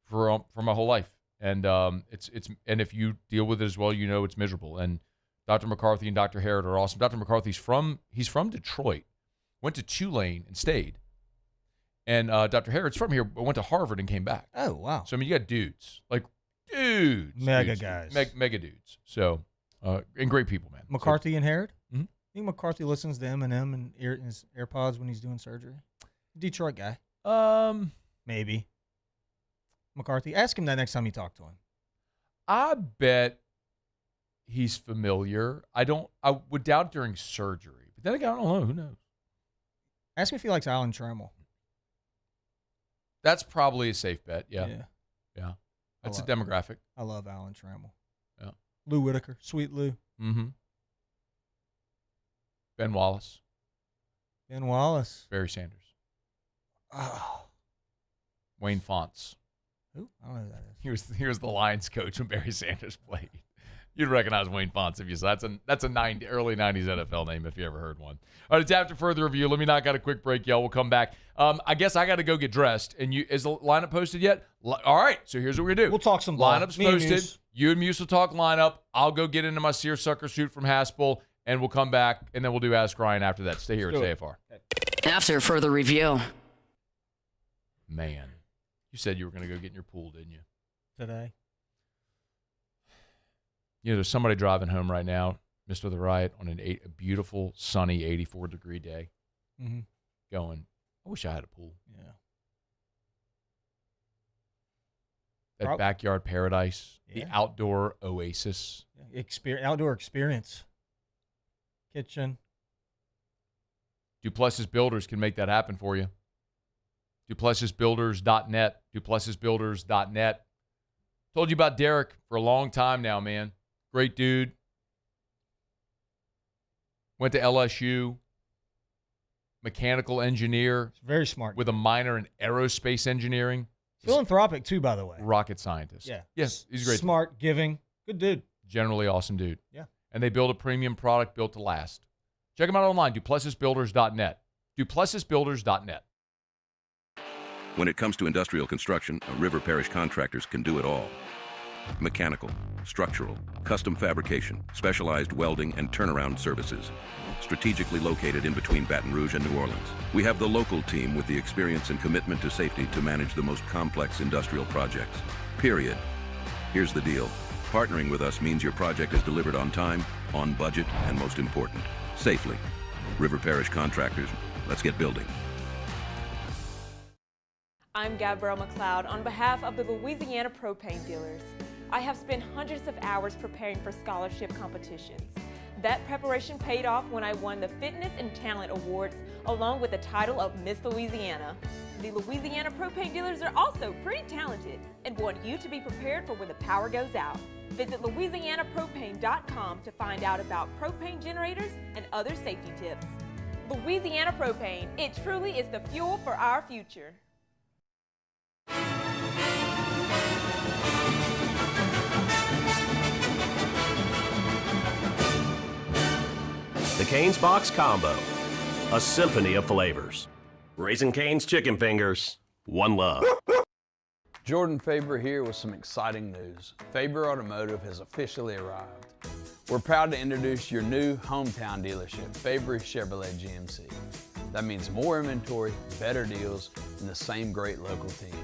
S7: for my whole life, and it's and if you deal with it as well, you know it's miserable. And Dr. McCarthy and Dr. Harrod are awesome. Dr. McCarthy's from Detroit, went to Tulane and stayed, and Dr. Harrod's from here, but went to Harvard and came back.
S2: Oh wow!
S7: So I mean, you got dudes, mega
S2: guys,
S7: mega dudes. So and great people, man.
S2: McCarthy and Harrod.
S7: Mm-hmm.
S2: I think McCarthy listens to Eminem and his AirPods when he's doing surgery. Detroit guy. Maybe. McCarthy. Ask him that next time you talk to him.
S7: I bet he's familiar. I would doubt during surgery. But then again, I don't know. Who knows?
S2: Ask him if he likes Alan Trammell.
S7: That's probably a safe bet. Yeah. That's a
S2: it.
S7: demographic.
S2: I love Alan Trammell.
S7: Yeah.
S2: Lou Whitaker. Sweet Lou.
S7: Mm-hmm. Ben Wallace. Barry Sanders.
S2: Oh.
S7: Wayne Fonts.
S2: Who? I don't know who that is.
S7: He was the Lions coach when Barry Sanders played. You'd recognize Wayne Fonts if you saw. That's a early 90s NFL name if you ever heard one. All right, it's after further review. Let me knock out a quick break, y'all. We'll come back. I guess I got to go get dressed. And is the lineup posted yet? All right, so here's what we're going to do.
S2: We'll talk some ball.
S7: Lineup's posted. You and Muse will talk lineup. I'll go get into my seersucker suit from Haspel, and we'll come back, and then we'll do Ask Ryan after that. Stay here at AFR.
S5: After further review.
S7: Man, you said you were going to go get in your pool, didn't you?
S2: Today.
S7: You know, there's somebody driving home right now, Mr. The Riot, on a beautiful, sunny, 84-degree day, going, I wish I had a pool.
S2: Yeah.
S7: That backyard paradise, the outdoor oasis.
S2: Outdoor experience. Kitchen.
S7: Duplessis Builders can make that happen for you. DuplessisBuilders.net. DuplessisBuilders.net. Told you about Derek for a long time now, man. Great dude. Went to LSU. Mechanical engineer.
S2: Very smart.
S7: With a minor in aerospace engineering.
S2: Philanthropic, too, by the way.
S7: Rocket scientist.
S2: Yeah.
S7: Yes, he's great.
S2: Smart, giving. Good dude.
S7: Generally awesome dude.
S2: Yeah.
S7: And they build a premium product built to last. Check them out online, DuplessisBuilders.net. DuplessisBuilders.net.
S6: When it comes to industrial construction, River Parish Contractors can do it all. Mechanical, structural, custom fabrication, specialized welding, and turnaround services. Strategically located in between Baton Rouge and New Orleans, we have the local team with the experience and commitment to safety to manage the most complex industrial projects. Period. Here's the deal. Partnering with us means your project is delivered on time, on budget, and most important, safely. River Parish Contractors, let's get building.
S24: I'm Gabrielle McLeod on behalf of the Louisiana Propane Dealers. I have spent hundreds of hours preparing for scholarship competitions. That preparation paid off when I won the Fitness and Talent Awards along with the title of Miss Louisiana. The Louisiana Propane Dealers are also pretty talented and want you to be prepared for when the power goes out. Visit LouisianaPropane.com to find out about propane generators and other safety tips. Louisiana Propane, it truly is the fuel for our future.
S8: Cane's Box Combo, a symphony of flavors. Raising Cane's Chicken Fingers, one love.
S10: Jordan Faber here with some exciting news. Faber Automotive has officially arrived. We're proud to introduce your new hometown dealership, Faber Chevrolet GMC. That means more inventory, better deals, and the same great local team.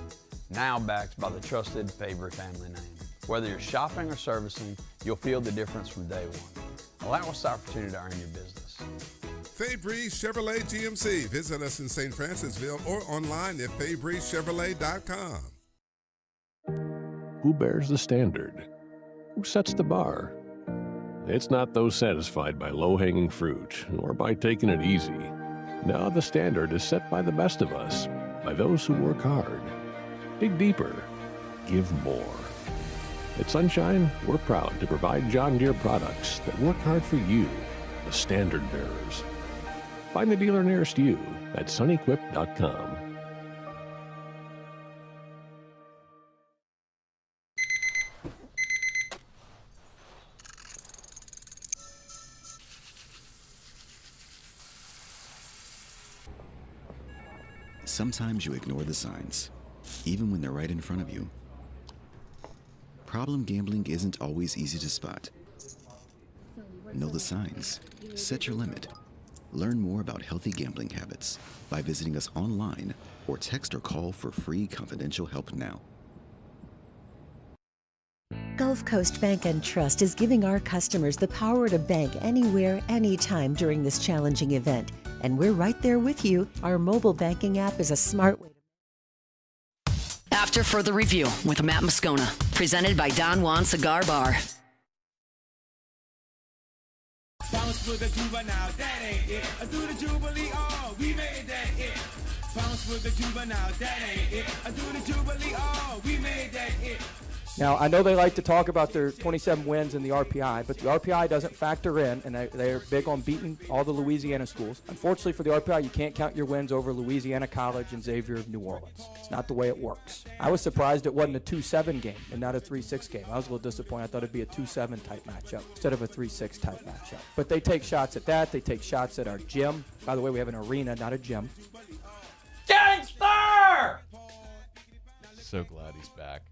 S10: Now backed by the trusted Faber family name. Whether you're shopping or servicing, you'll feel the difference from day one. Allow us the opportunity to earn your business.
S11: Fabry Chevrolet GMC. Visit us in St. Francisville or online at FabryChevrolet.com.
S16: Who bears the standard? Who sets the bar? It's not those satisfied by low-hanging fruit or by taking it easy. No, the standard is set by the best of us, by those who work hard. Dig deeper. Give more. At Sunshine, we're proud to provide John Deere products that work hard for you, the standard bearers. Find the dealer nearest you at sunequip.com.
S12: Sometimes you ignore the signs, even when they're right in front of you. Problem gambling isn't always easy to spot. Know the signs. Set your limit. Learn more about healthy gambling habits by visiting us online or text or call for free confidential help now.
S18: Gulf Coast Bank and Trust is giving our customers the power to bank anywhere, anytime during this challenging event. And we're right there with you. Our mobile banking app is a smart way.
S5: After further review with Matt Moscona, presented by Don Juan Cigar Bar.
S20: Bounce with the juvenile, that ain't it. Do the jubilee, oh, we made that it. Bounce with the juvenile, that ain't it. Do the jubilee, oh, we made that it.
S22: Now, I know they like to talk about their 27 wins in the RPI, but the RPI doesn't factor in, and they're big on beating all the Louisiana schools. Unfortunately for the RPI, you can't count your wins over Louisiana College and Xavier of New Orleans. It's not the way it works. I was surprised it wasn't a 2-7 game and not a 3-6 game. I was a little disappointed. I thought it'd be a 2-7 type matchup instead of a 3-6 type matchup. But they take shots at that. They take shots at our gym. By the way, we have an arena, not a gym.
S7: Gangster! So glad he's back.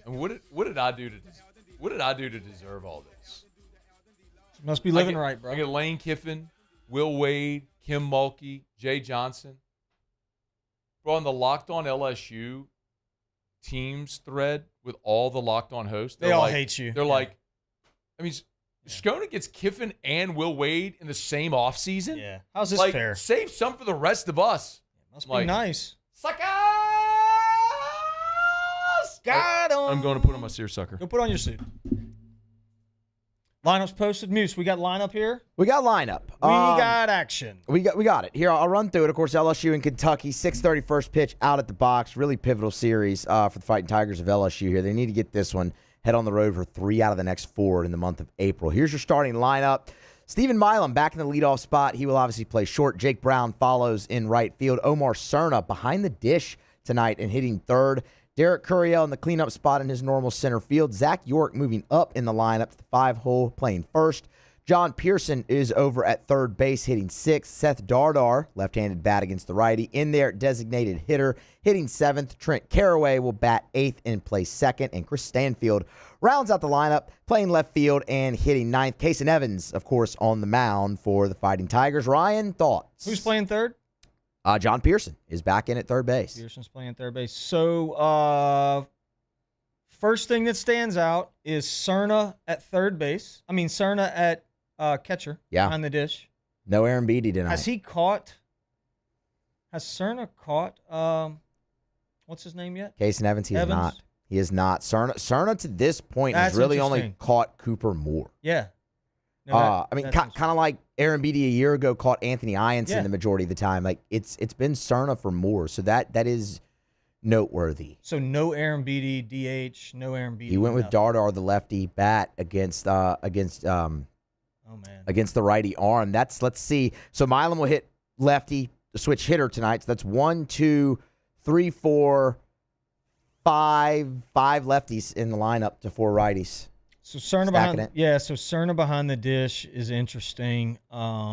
S7: And what did I do to deserve all this?
S2: You must be living right, bro.
S7: I get Lane Kiffin, Will Wade, Kim Mulkey, Jay Johnson. Bro, on the Locked On LSU teams thread with all the Locked On hosts,
S2: they all hate you.
S7: They're like, I mean, Moscona gets Kiffin and Will Wade in the same offseason?
S2: Yeah. How's this fair?
S7: Save some for the rest of us.
S2: Must be nice.
S7: Sucker!
S2: Got him.
S7: I'm going to put on my seersucker.
S2: Go put on your suit. Lineups posted. Muse, we got lineup here?
S29: We got lineup.
S2: We got action.
S29: We got it. Here, I'll run through it. Of course, LSU and Kentucky, 6:30 first pitch out at the box. Really pivotal series for the Fighting Tigers of LSU here. They need to get this one. Head on the road for 3 out of the next 4 in the month of April. Here's your starting lineup. Stephen Milam back in the leadoff spot. He will obviously play short. Jake Brown follows in right field. Omar Cerna behind the dish tonight and hitting third. Derek Curiel in the cleanup spot in his normal center field. Zach York moving up in the lineup to the 5-hole, playing first. John Pearson is over at third base, hitting sixth. Seth Dardar, left-handed bat against the righty, in there, designated hitter, hitting seventh. Trent Caraway will bat eighth and play second. And Chris Stanfield rounds out the lineup, playing left field and hitting ninth. Kason Evans, of course, on the mound for the Fighting Tigers. Ryan, thoughts?
S2: Who's playing third?
S29: John Pearson is back in at third base.
S2: Pearson's playing third base. So, first thing that stands out is Cerna at third base. I mean, Cerna at catcher behind the dish.
S29: No Aaron Beatty tonight.
S2: Has Cerna caught, what's his name yet?
S29: Kason Evans, he is not. He is not. Cerna to this point has really only caught Cooper Moore.
S2: Yeah.
S29: No, I mean, kind of like Aaron Beatty a year ago caught Anthony Ianson the majority of the time. Like it's been Cerna for Moore, so that is noteworthy.
S2: So no Aaron Beatty DH, no Aaron Beatty.
S29: He went with Dardar, the lefty bat against the righty arm. Let's see. So Milam will hit lefty, the switch hitter tonight. So that's 1, 2, 3, 4, 5 lefties in the lineup to 4 righties.
S2: So Cerna
S29: stacking
S2: behind,
S29: it.
S2: yeah. So Cerna behind the dish is interesting.
S29: That's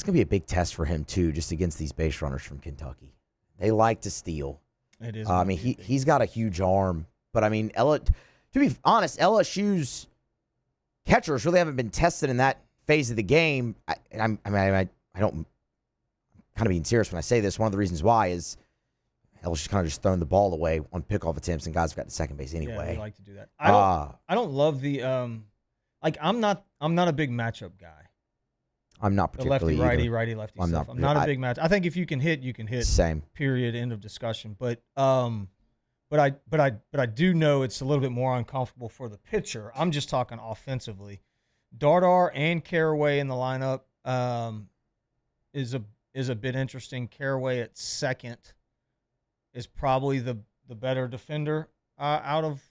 S29: going to be a big test for him, too, just against these base runners from Kentucky. They like to steal.
S2: It is.
S29: I mean, he's got a huge arm. But, I mean, to be honest, LSU's catchers really haven't been tested in that phase of the game. I don't kind of being serious when I say this. One of the reasons why is LSU's kind of just throwing the ball away on pickoff attempts, and guys have got to second base anyway.
S2: Yeah, they like to do that. I don't love the I'm not a big matchup guy.
S29: I'm not particularly
S2: the lefty,
S29: either.
S2: righty stuff. I'm not a big match. I think if you can hit, you can hit.
S29: Same.
S2: Period. End of discussion. But I do know it's a little bit more uncomfortable for the pitcher. I'm just talking offensively. Dardar and Caraway in the lineup is a bit interesting. Caraway at second is probably the better defender out of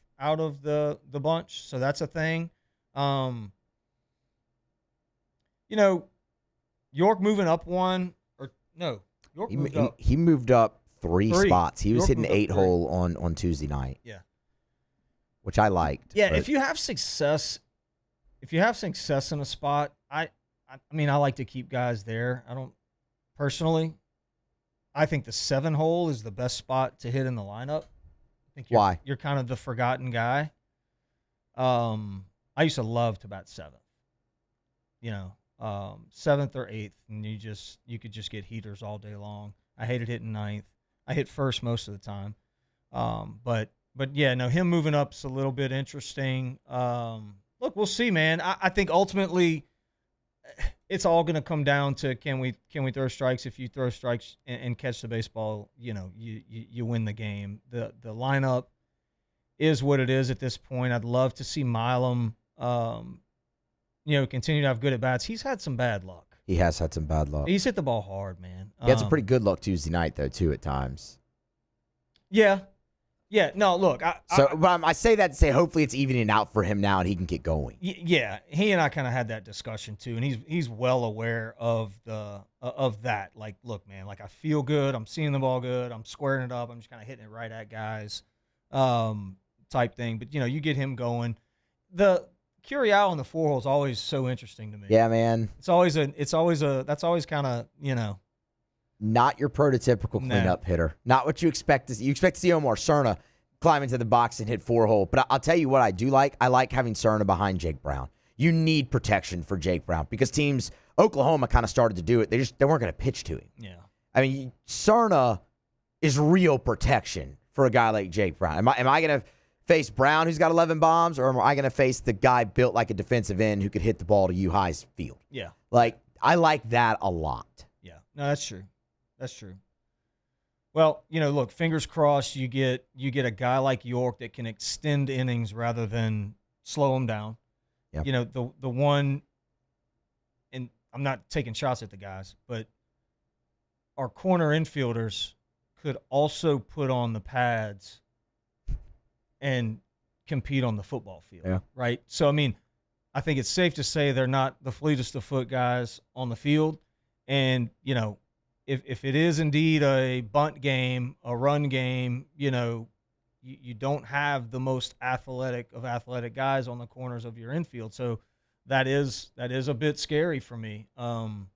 S2: the bunch. So that's a thing. York moving up one or no? York moved up.
S29: He moved up three spots. He was
S2: York
S29: hitting
S2: moved up
S29: 8 hole on Tuesday night.
S2: Yeah.
S29: Which I liked.
S2: Yeah, if you have success in a spot, I mean I like to keep guys there. I don't personally. I think the 7 hole is the best spot to hit in the lineup. I think
S29: Why?
S2: You're kind of the forgotten guy. I used to love to bat 7th. 7th or 8th, and you could just get heaters all day long. I hated hitting 9th. I hit first most of the time. But yeah, no, him moving up's a little bit interesting. Look, we'll see, man. I think ultimately it's all going to come down to can we throw strikes? If you throw strikes and catch the baseball, you win the game. The lineup is what it is at this point. I'd love to see Milam continue to have good at bats. He's had some bad luck.
S29: He has had some bad luck.
S2: He's hit the ball hard, man.
S29: He had some pretty good luck Tuesday night, though, too, at times.
S2: Yeah. Yeah. No, look.
S29: I say that to say hopefully it's evening out for him now and he can get going.
S2: Yeah. He and I kind of had that discussion, too, and he's well aware of that. Like, look, man, like I feel good. I'm seeing the ball good. I'm squaring it up. I'm just kind of hitting it right at guys type thing. But, you get him going. The Curiel in the 4 hole is always so interesting to me.
S29: Yeah, man.
S2: That's always kind of,
S29: Not your prototypical cleanup hitter. Not what you expect to see. You expect to see Omar Cerna climb into the box and hit 4 hole. But I'll tell you what I do like. I like having Cerna behind Jake Brown. You need protection for Jake Brown because teams, Oklahoma kind of started to do it. They weren't going to pitch to him.
S2: Yeah.
S29: I mean, Cerna is real protection for a guy like Jake Brown. Am I going to face Brown, who's got 11 bombs, or am I going to face the guy built like a defensive end who could hit the ball to U-High's field?
S2: Yeah.
S29: Like, I like that a lot.
S2: Yeah. No, that's true. That's true. Well, look, fingers crossed you get a guy like York that can extend innings rather than slow them down.
S29: Yep.
S2: The one, and I'm not taking shots at the guys, but our corner infielders could also put on the pads and compete on the football field, right? So, I mean, I think it's safe to say they're not the fleetest of foot guys on the field. And, if it is indeed a bunt game, a run game, you don't have the most athletic guys on the corners of your infield. So that is a bit scary for me. Problem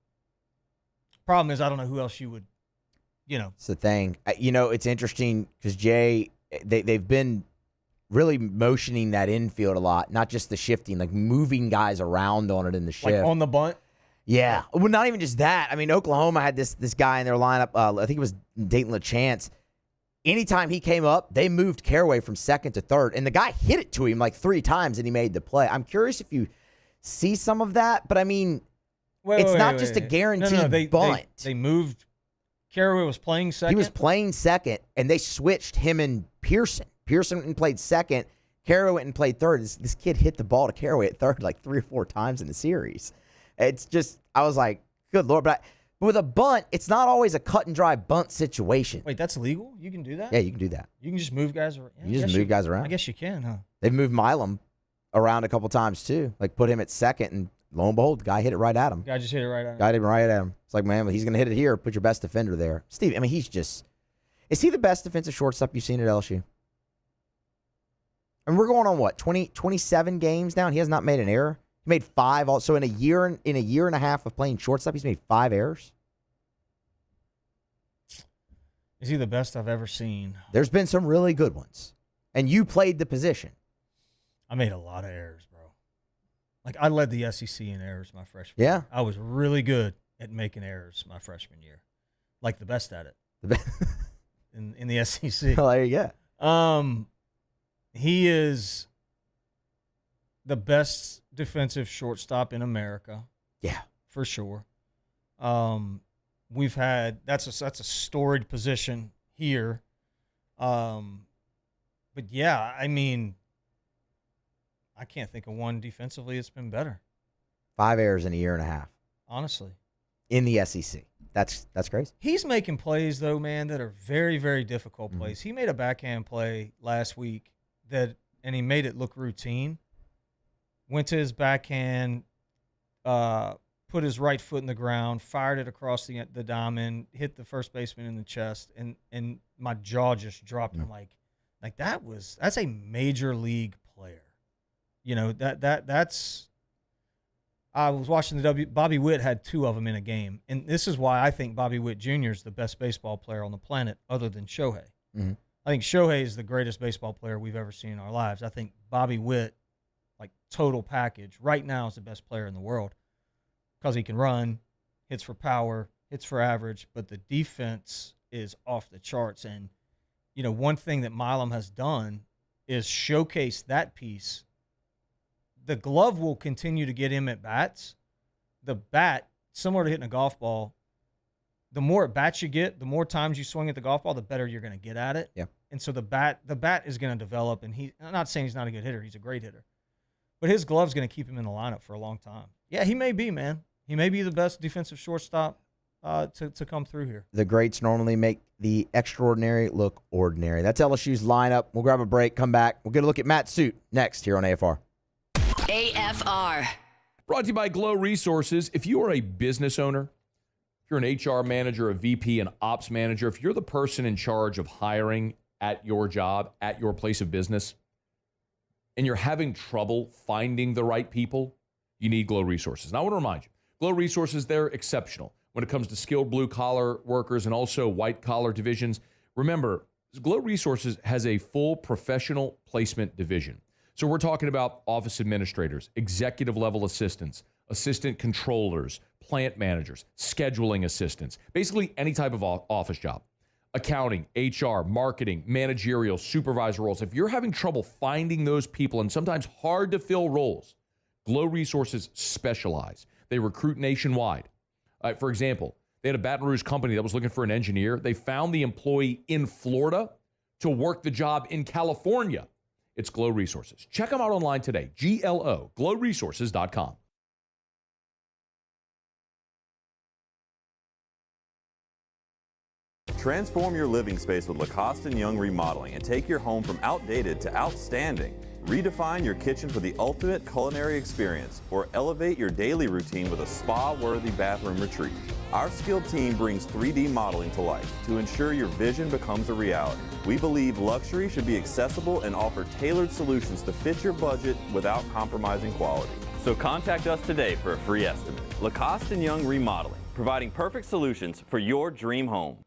S2: is I don't know who else you would,
S29: It's the thing. It's interesting because, Jay, they've been really motioning that infield a lot, not just the shifting, like moving guys around on it in the shift.
S2: Like on the bunt?
S29: Yeah. Well, not even just that. I mean, Oklahoma had this guy in their lineup. I think it was Dayton LaChance. Anytime he came up, they moved Caraway from second to third, and the guy hit it to him like 3 times, and he made the play. I'm curious if you see some of that, but I mean, it's not just a guaranteed bunt.
S2: They moved. Caraway was playing second?
S29: He was playing second, and they switched him and Pearson. Pearson went and played second. Caraway went and played third. This kid hit the ball to Caraway at third like 3 or 4 times in the series. It's just, I was like, good Lord. But with a bunt, it's not always a cut and dry bunt situation.
S2: Wait, that's legal? You can do that?
S29: Yeah, you can do that.
S2: You can just move guys around?
S29: You just move guys around.
S2: I guess you can, huh?
S29: They've moved Milam around a couple times, too. Like, put him at second, and lo and behold, the guy hit it right at him.
S2: Guy just hit it right at him.
S29: Guy hit it right at him. It's like, man, he's going to hit it here. Put your best defender there. Steve, I mean, is he the best defensive shortstop you've seen at LSU? And we're going on what, 27 games now, and he has not made an error? He made 5 also in a year and a half of playing shortstop. He's made 5 errors.
S2: Is he the best I've ever seen?
S29: There's been some really good ones. And you played the position.
S2: I made a lot of errors, bro. Like, I led the SEC in errors my freshman year. I was really good at making errors my freshman year. Like, the best at it. in the SEC.
S29: Well, there you go.
S2: He is the best defensive shortstop in America.
S29: Yeah.
S2: For sure. We've had that's a storied position here. But yeah, I mean, I can't think of one defensively that's been better.
S29: 5 errors in a year and a half.
S2: Honestly.
S29: In the SEC. That's crazy.
S2: He's making plays, though, man, that are very, very difficult plays. He made a backhand play last week and he made it look routine. Went to his backhand, put his right foot in the ground, fired it across the diamond, hit the first baseman in the chest, and my jaw just dropped. I'm like that's a major league player. You know, that's I was watching Bobby Witt had 2 of them in a game. And this is why I think Bobby Witt Jr. is the best baseball player on the planet other than Shohei.
S29: Mm-hmm.
S2: I think Shohei is the greatest baseball player we've ever seen in our lives. I think Bobby Witt, like total package, right now is the best player in the world because he can run, hits for power, hits for average, but the defense is off the charts. And, you know, one thing that Milam has done is showcase that piece. The glove will continue to get him at bats. The bat, similar to hitting a golf ball, the more at bats you get, the more times you swing at the golf ball, the better you're going to get at it.
S29: Yeah.
S2: And so the bat is going to develop, and I'm not saying he's not a good hitter. He's a great hitter. But his glove's going to keep him in the lineup for a long time. Yeah, he may be, man. He may be the best defensive shortstop to come through here.
S29: The greats normally make the extraordinary look ordinary. That's LSU's lineup. We'll grab a break, come back. We'll get a look at Matt Suit next here on AFR.
S5: AFR.
S7: Brought to you by Glow Resources. If you are a business owner, if you're an HR manager, a VP, an ops manager, if you're the person in charge of hiring at your job, at your place of business, and you're having trouble finding the right people, you need Glow Resources. And I want to remind you, Glow Resources, they're exceptional when it comes to skilled blue-collar workers and also white-collar divisions. Remember, Glow Resources has a full professional placement division. So we're talking about office administrators, executive-level assistants, assistant controllers, plant managers, scheduling assistants, basically any type of office job. Accounting, HR, marketing, managerial, supervisor roles. If you're having trouble finding those people and sometimes hard to fill roles, Glow Resources specialize. They recruit nationwide. For example, they had a Baton Rouge company that was looking for an engineer. They found the employee in Florida to work the job in California. It's Glow Resources. Check them out online today. GLO, glowresources.com.
S4: Transform your living space with Lacoste & Young Remodeling and take your home from outdated to outstanding. Redefine your kitchen for the ultimate culinary experience or elevate your daily routine with a spa-worthy bathroom retreat. Our skilled team brings 3D modeling to life to ensure your vision becomes a reality. We believe luxury should be accessible and offer tailored solutions to fit your budget without compromising quality. So contact us today for a free estimate. Lacoste & Young Remodeling, providing perfect solutions for your dream home.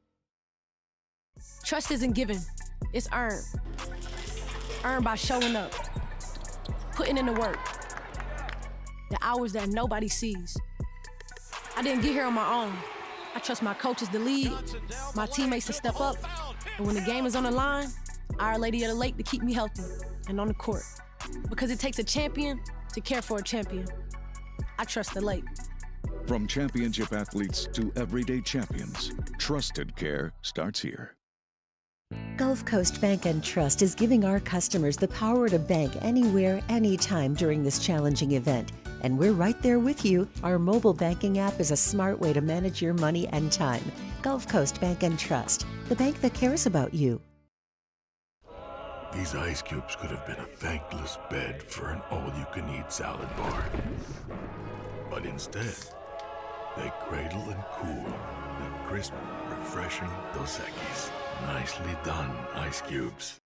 S9: Trust isn't given, it's earned. Earned by showing up, putting in the work, the hours that nobody sees. I didn't get here on my own. I trust my coaches to lead, my teammates to step up, and when the game is on the line, Our Lady of the Lake to keep me healthy and on the court. Because it takes a champion to care for a champion. I trust the Lake.
S13: From championship athletes to everyday champions, trusted care starts here.
S18: Gulf Coast Bank and Trust is giving our customers the power to bank anywhere, anytime during this challenging event. And we're right there with you. Our mobile banking app is a smart way to manage your money and time. Gulf Coast Bank and Trust, the bank that cares about you.
S1: These ice cubes could have been a thankless bed for an all-you-can-eat salad bar. But instead, they cradle and cool the crisp, refreshing Dos Equis. Nicely done, ice cubes.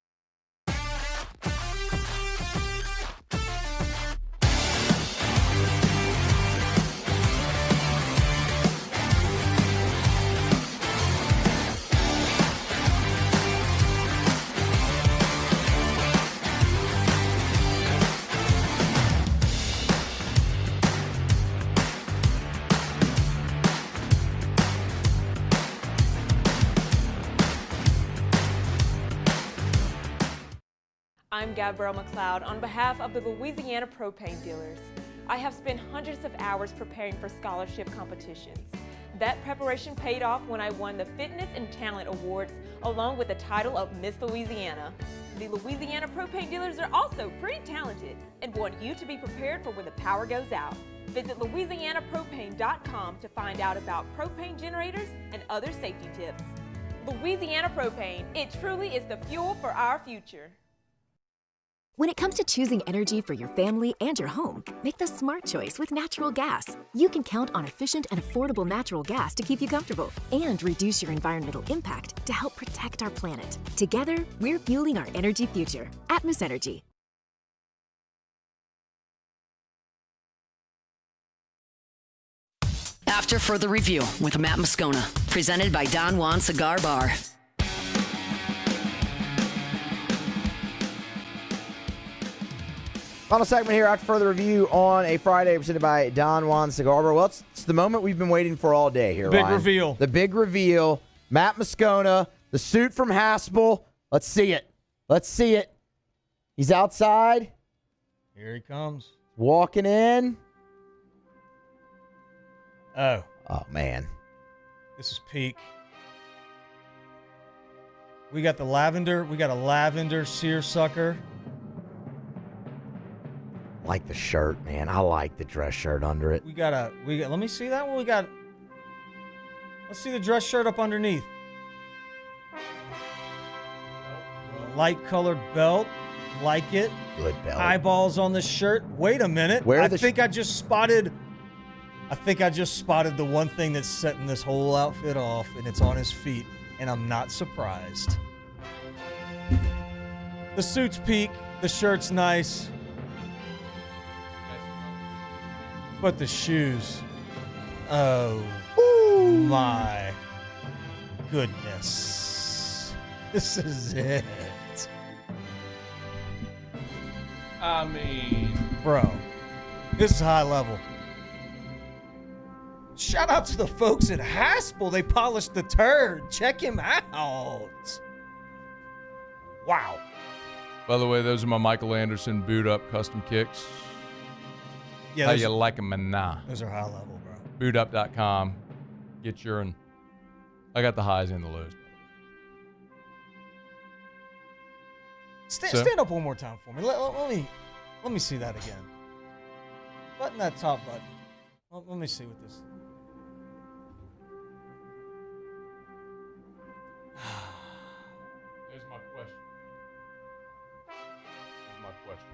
S24: I'm Gabrielle McLeod on behalf of the Louisiana Propane Dealers. I have spent hundreds of hours preparing for scholarship competitions. That preparation paid off when I won the Fitness and Talent Awards along with the title of Miss Louisiana. The Louisiana Propane Dealers are also pretty talented and want you to be prepared for when the power goes out. Visit LouisianaPropane.com to find out about propane generators and other safety tips. Louisiana Propane, it truly is the fuel for our future.
S3: When it comes to choosing energy for your family and your home, make the smart choice with natural gas. You can count on efficient and affordable natural gas to keep you comfortable and reduce your environmental impact to help protect our planet. Together, we're fueling our energy future. Atmos Energy.
S5: After further review with Matt Moscona, presented by Don Juan Cigar Bar.
S29: Final segment here after further review on a Friday presented by Don Juan Cigar Bar. Well, it's the moment we've been waiting for all day here,
S2: Big
S29: Ryan.
S2: reveal.
S29: The big reveal. Matt Moscona, the suit from Haspel. Let's see it. Let's see it. He's outside.
S2: Here he comes.
S29: Walking in.
S2: Oh,
S29: man.
S2: this is peak. We got the lavender. We got a lavender seersucker.
S29: Like the shirt, man. I like the dress shirt under it.
S2: We got. Let me see that one. We got. Let's see the dress shirt up underneath. Light colored belt. Like it.
S29: Good belt.
S2: Eyeballs on the shirt. Wait a minute. I think I just spotted the one thing that's setting this whole outfit off, and it's on his feet, and I'm not surprised. The suit's peak. The shirt's nice. But the shoes. Oh, my goodness. This is it.
S7: I mean,
S2: bro, this is high level. Shout out to the folks at Haspel. They polished the turd. Check him out. Wow.
S7: by the way, those are my Michael Anderson boot up custom kicks.
S2: Yeah,
S7: how you like them and nah.
S2: Those are high level, bro.
S7: Bootup.com. Get your, and I got the highs and the lows.
S2: Stand up one more time for me. Let me see that again. Button that top button. Let me see what this.
S7: Here's my question.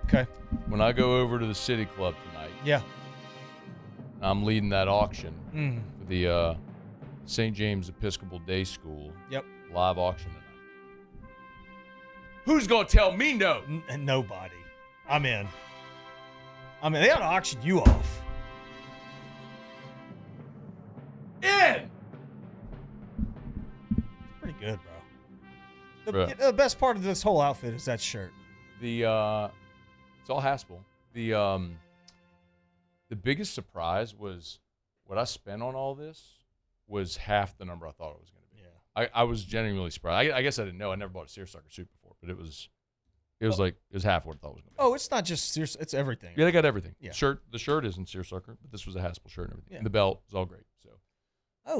S2: Okay.
S7: When I go over to the City Club tonight,
S2: yeah,
S7: I'm leading that auction
S2: Mm.
S7: for the St. James Episcopal Day School.
S2: Yep.
S7: Live auction tonight. Who's gonna tell me no?
S2: Nobody. I'm in. They ought to auction you off.
S7: In.
S2: Pretty good, bro. The best part of this whole outfit is that shirt.
S7: It's all Haspel. The biggest surprise was what I spent on all this was half the number I thought it was going to be. Yeah. I was genuinely surprised. I guess I didn't know. I never bought a seersucker suit before, but it was half what I thought it was going to be.
S2: Oh, it's not just seersucker. It's everything.
S7: Yeah, they got everything.
S2: Yeah.
S7: The shirt isn't seersucker, but this was a Haspel shirt and everything.
S2: Yeah.
S7: And the belt is all great. So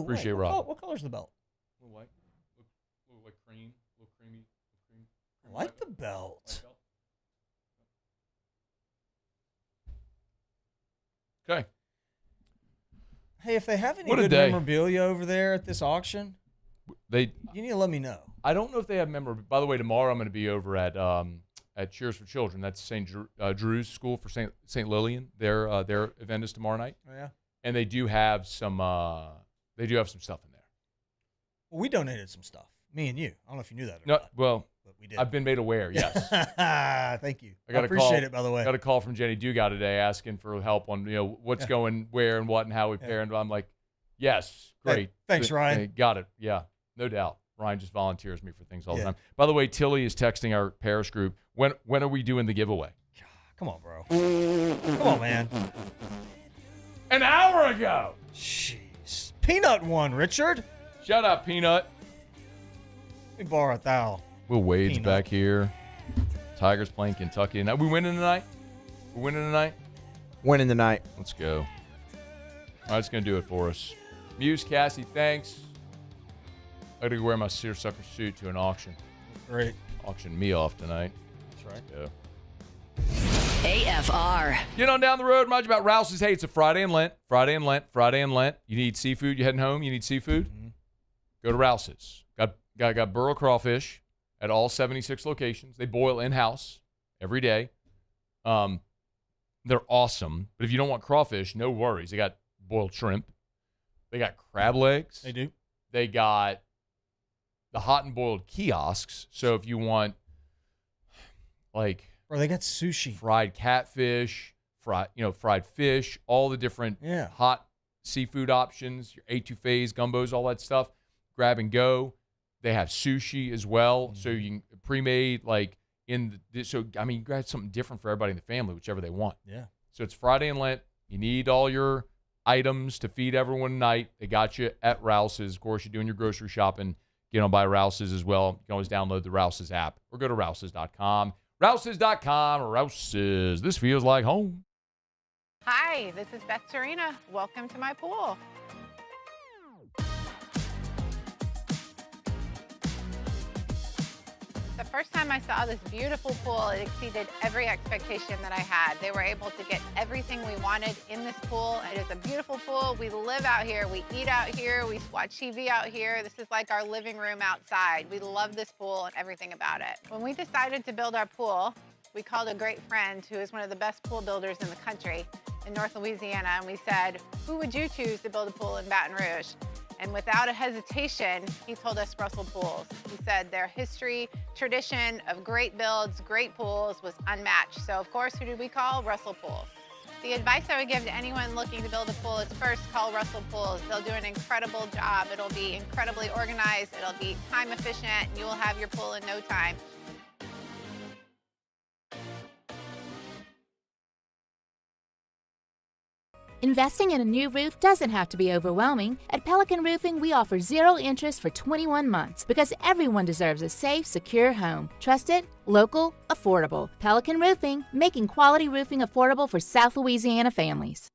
S7: appreciate Rob.
S2: What color's the belt?
S7: A little white. Little like cream. A little creamy.
S2: I like the belt.
S7: Okay.
S2: Hey, if they have any
S7: What a
S2: good
S7: day.
S2: memorabilia over there at this auction, you need to let me know.
S7: I don't know if they have memorabilia. By the way, tomorrow I'm going to be over at Cheers for Children. That's St. Drew's School for St. Lillian. Their event is tomorrow night.
S2: Oh, yeah.
S7: And they do have some stuff in there.
S2: Well, we donated some stuff. Me and you. I don't know if you knew that or
S7: No,
S2: not.
S7: well,
S2: But we did.
S7: I've been made aware. Yes.
S2: Thank you.
S7: I got
S2: appreciate it, by the way.
S7: I got a call from Jenny Dugas today asking for help on what's going where and what and how we pair. And I'm like, yes, great.
S2: Hey, thanks, Ryan.
S7: Got it. Yeah, no doubt. Ryan just volunteers me for things all the
S2: Yeah.
S7: time. By the way, Tilly is texting our parish group. When are we doing the giveaway?
S2: Come on, bro. Come on, man.
S7: An hour ago.
S2: Jeez. Peanut won, Richard.
S7: Shout out, Peanut.
S2: Let me borrow a towel.
S7: Will Wade's
S2: Peanut.
S7: back here. Tigers playing Kentucky tonight. We winning tonight? We're winning tonight?
S29: Winning tonight.
S7: Let's go. All right, it's going to do it for us. Muse, Cassie, thanks. I got to go wear my seersucker suit to an auction.
S2: Great.
S7: Auction me off tonight.
S2: That's right.
S7: Yeah.
S5: AFR.
S7: Get on down the road. Remind you about Rouse's. Hey, it's a Friday in Lent. Friday in Lent. You need seafood. You heading home? You need seafood? Mm-hmm. Go to Rouse's. Got burrow crawfish at all 76 locations. They boil in-house every day. They're awesome. But if you don't want crawfish, no worries. They got boiled shrimp. They got crab legs.
S2: They do.
S7: They got the hot and boiled kiosks. So if you want, like,
S2: or they got sushi,
S7: fried catfish, fried fish, all the different hot seafood options, your etouffees, gumbos, all that stuff. Grab and go. They have sushi as well, so you can pre-made you grab something different for everybody in the family, whichever they want.
S2: Yeah. So
S7: it's Friday in Lent. You need all your items to feed everyone tonight. They got you at Rouse's. Of course, you're doing your grocery shopping. Get on by Rouse's as well. You can always download the Rouse's app or go to Rouse's.com. Rouse's.com. Rouse's. This feels like home.
S14: Hi, this is Beth Serena. Welcome to my pool. The first time I saw this beautiful pool, it exceeded every expectation that I had. They were able to get everything we wanted in this pool. It is a beautiful pool. We live out here. We eat out here. We watch TV out here. This is like our living room outside. We love this pool and everything about it. When we decided to build our pool, we called a great friend who is one of the best pool builders in the country in North Louisiana, and we said, who would you choose to build a pool in Baton Rouge? And without a hesitation, he told us Russell Pools. He said their history, tradition of great builds, great pools was unmatched. So of course, who did we call? Russell Pools. The advice I would give to anyone looking to build a pool is first call Russell Pools. They'll do an incredible job. It'll be incredibly organized. It'll be time efficient, and you will have your pool in no time.
S15: Investing in a new roof doesn't have to be overwhelming. At Pelican Roofing, we offer 0 interest for 21 months because everyone deserves a safe, secure home. Trusted, local, affordable. Pelican Roofing, making quality roofing affordable for South Louisiana families.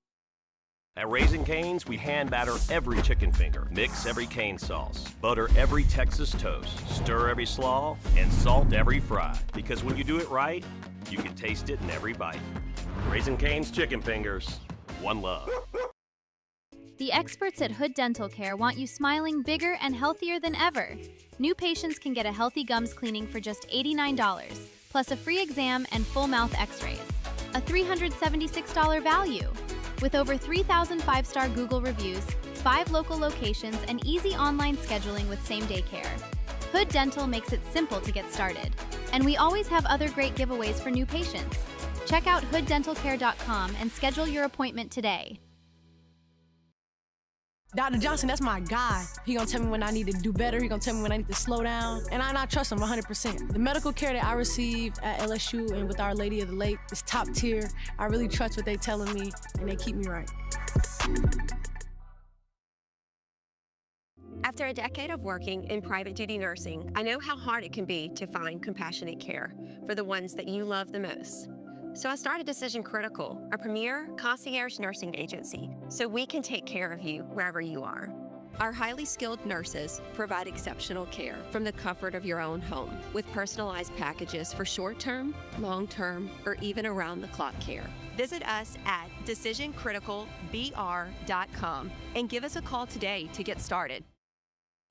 S8: At Raising Cane's, we hand batter every chicken finger, mix every cane sauce, butter every Texas toast, stir every slaw, and salt every fry. Because when you do it right, you can taste it in every bite. Raising Cane's chicken fingers. One love.
S17: The experts at Hood Dental Care want you smiling bigger and healthier than ever. New patients can get a healthy gums cleaning for just $89, plus a free exam and full mouth x-rays. A $376 value. With over 3,000 5-star Google reviews, 5 local locations, and easy online scheduling with same-day care. Hood Dental makes it simple to get started. And we always have other great giveaways for new patients. Check out hooddentalcare.com and schedule your appointment today.
S9: Dr. Johnson, that's my guy. He gonna tell me when I need to do better. He gonna tell me when I need to slow down. And I trust him 100%. The medical care that I receive at LSU and with Our Lady of the Lake is top tier. I really trust what they telling me, and they keep me right.
S19: After a decade of working in private duty nursing, I know how hard it can be to find compassionate care for the ones that you love the most. So I started Decision Critical, a premier concierge nursing agency, so we can take care of you wherever you are. Our highly skilled nurses provide exceptional care from the comfort of your own home with personalized packages for short-term, long-term, or even around-the-clock care. Visit us at decisioncriticalbr.com and give us a call today to get started.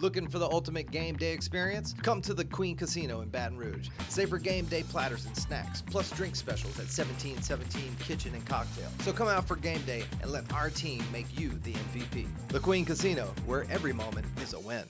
S21: Looking for the ultimate game day experience? Come to the Queen Casino in Baton Rouge. Savor game day platters and snacks, plus drink specials at 1717 Kitchen and Cocktail. So come out for game day and let our team make you the MVP. The Queen Casino, where every moment is a win.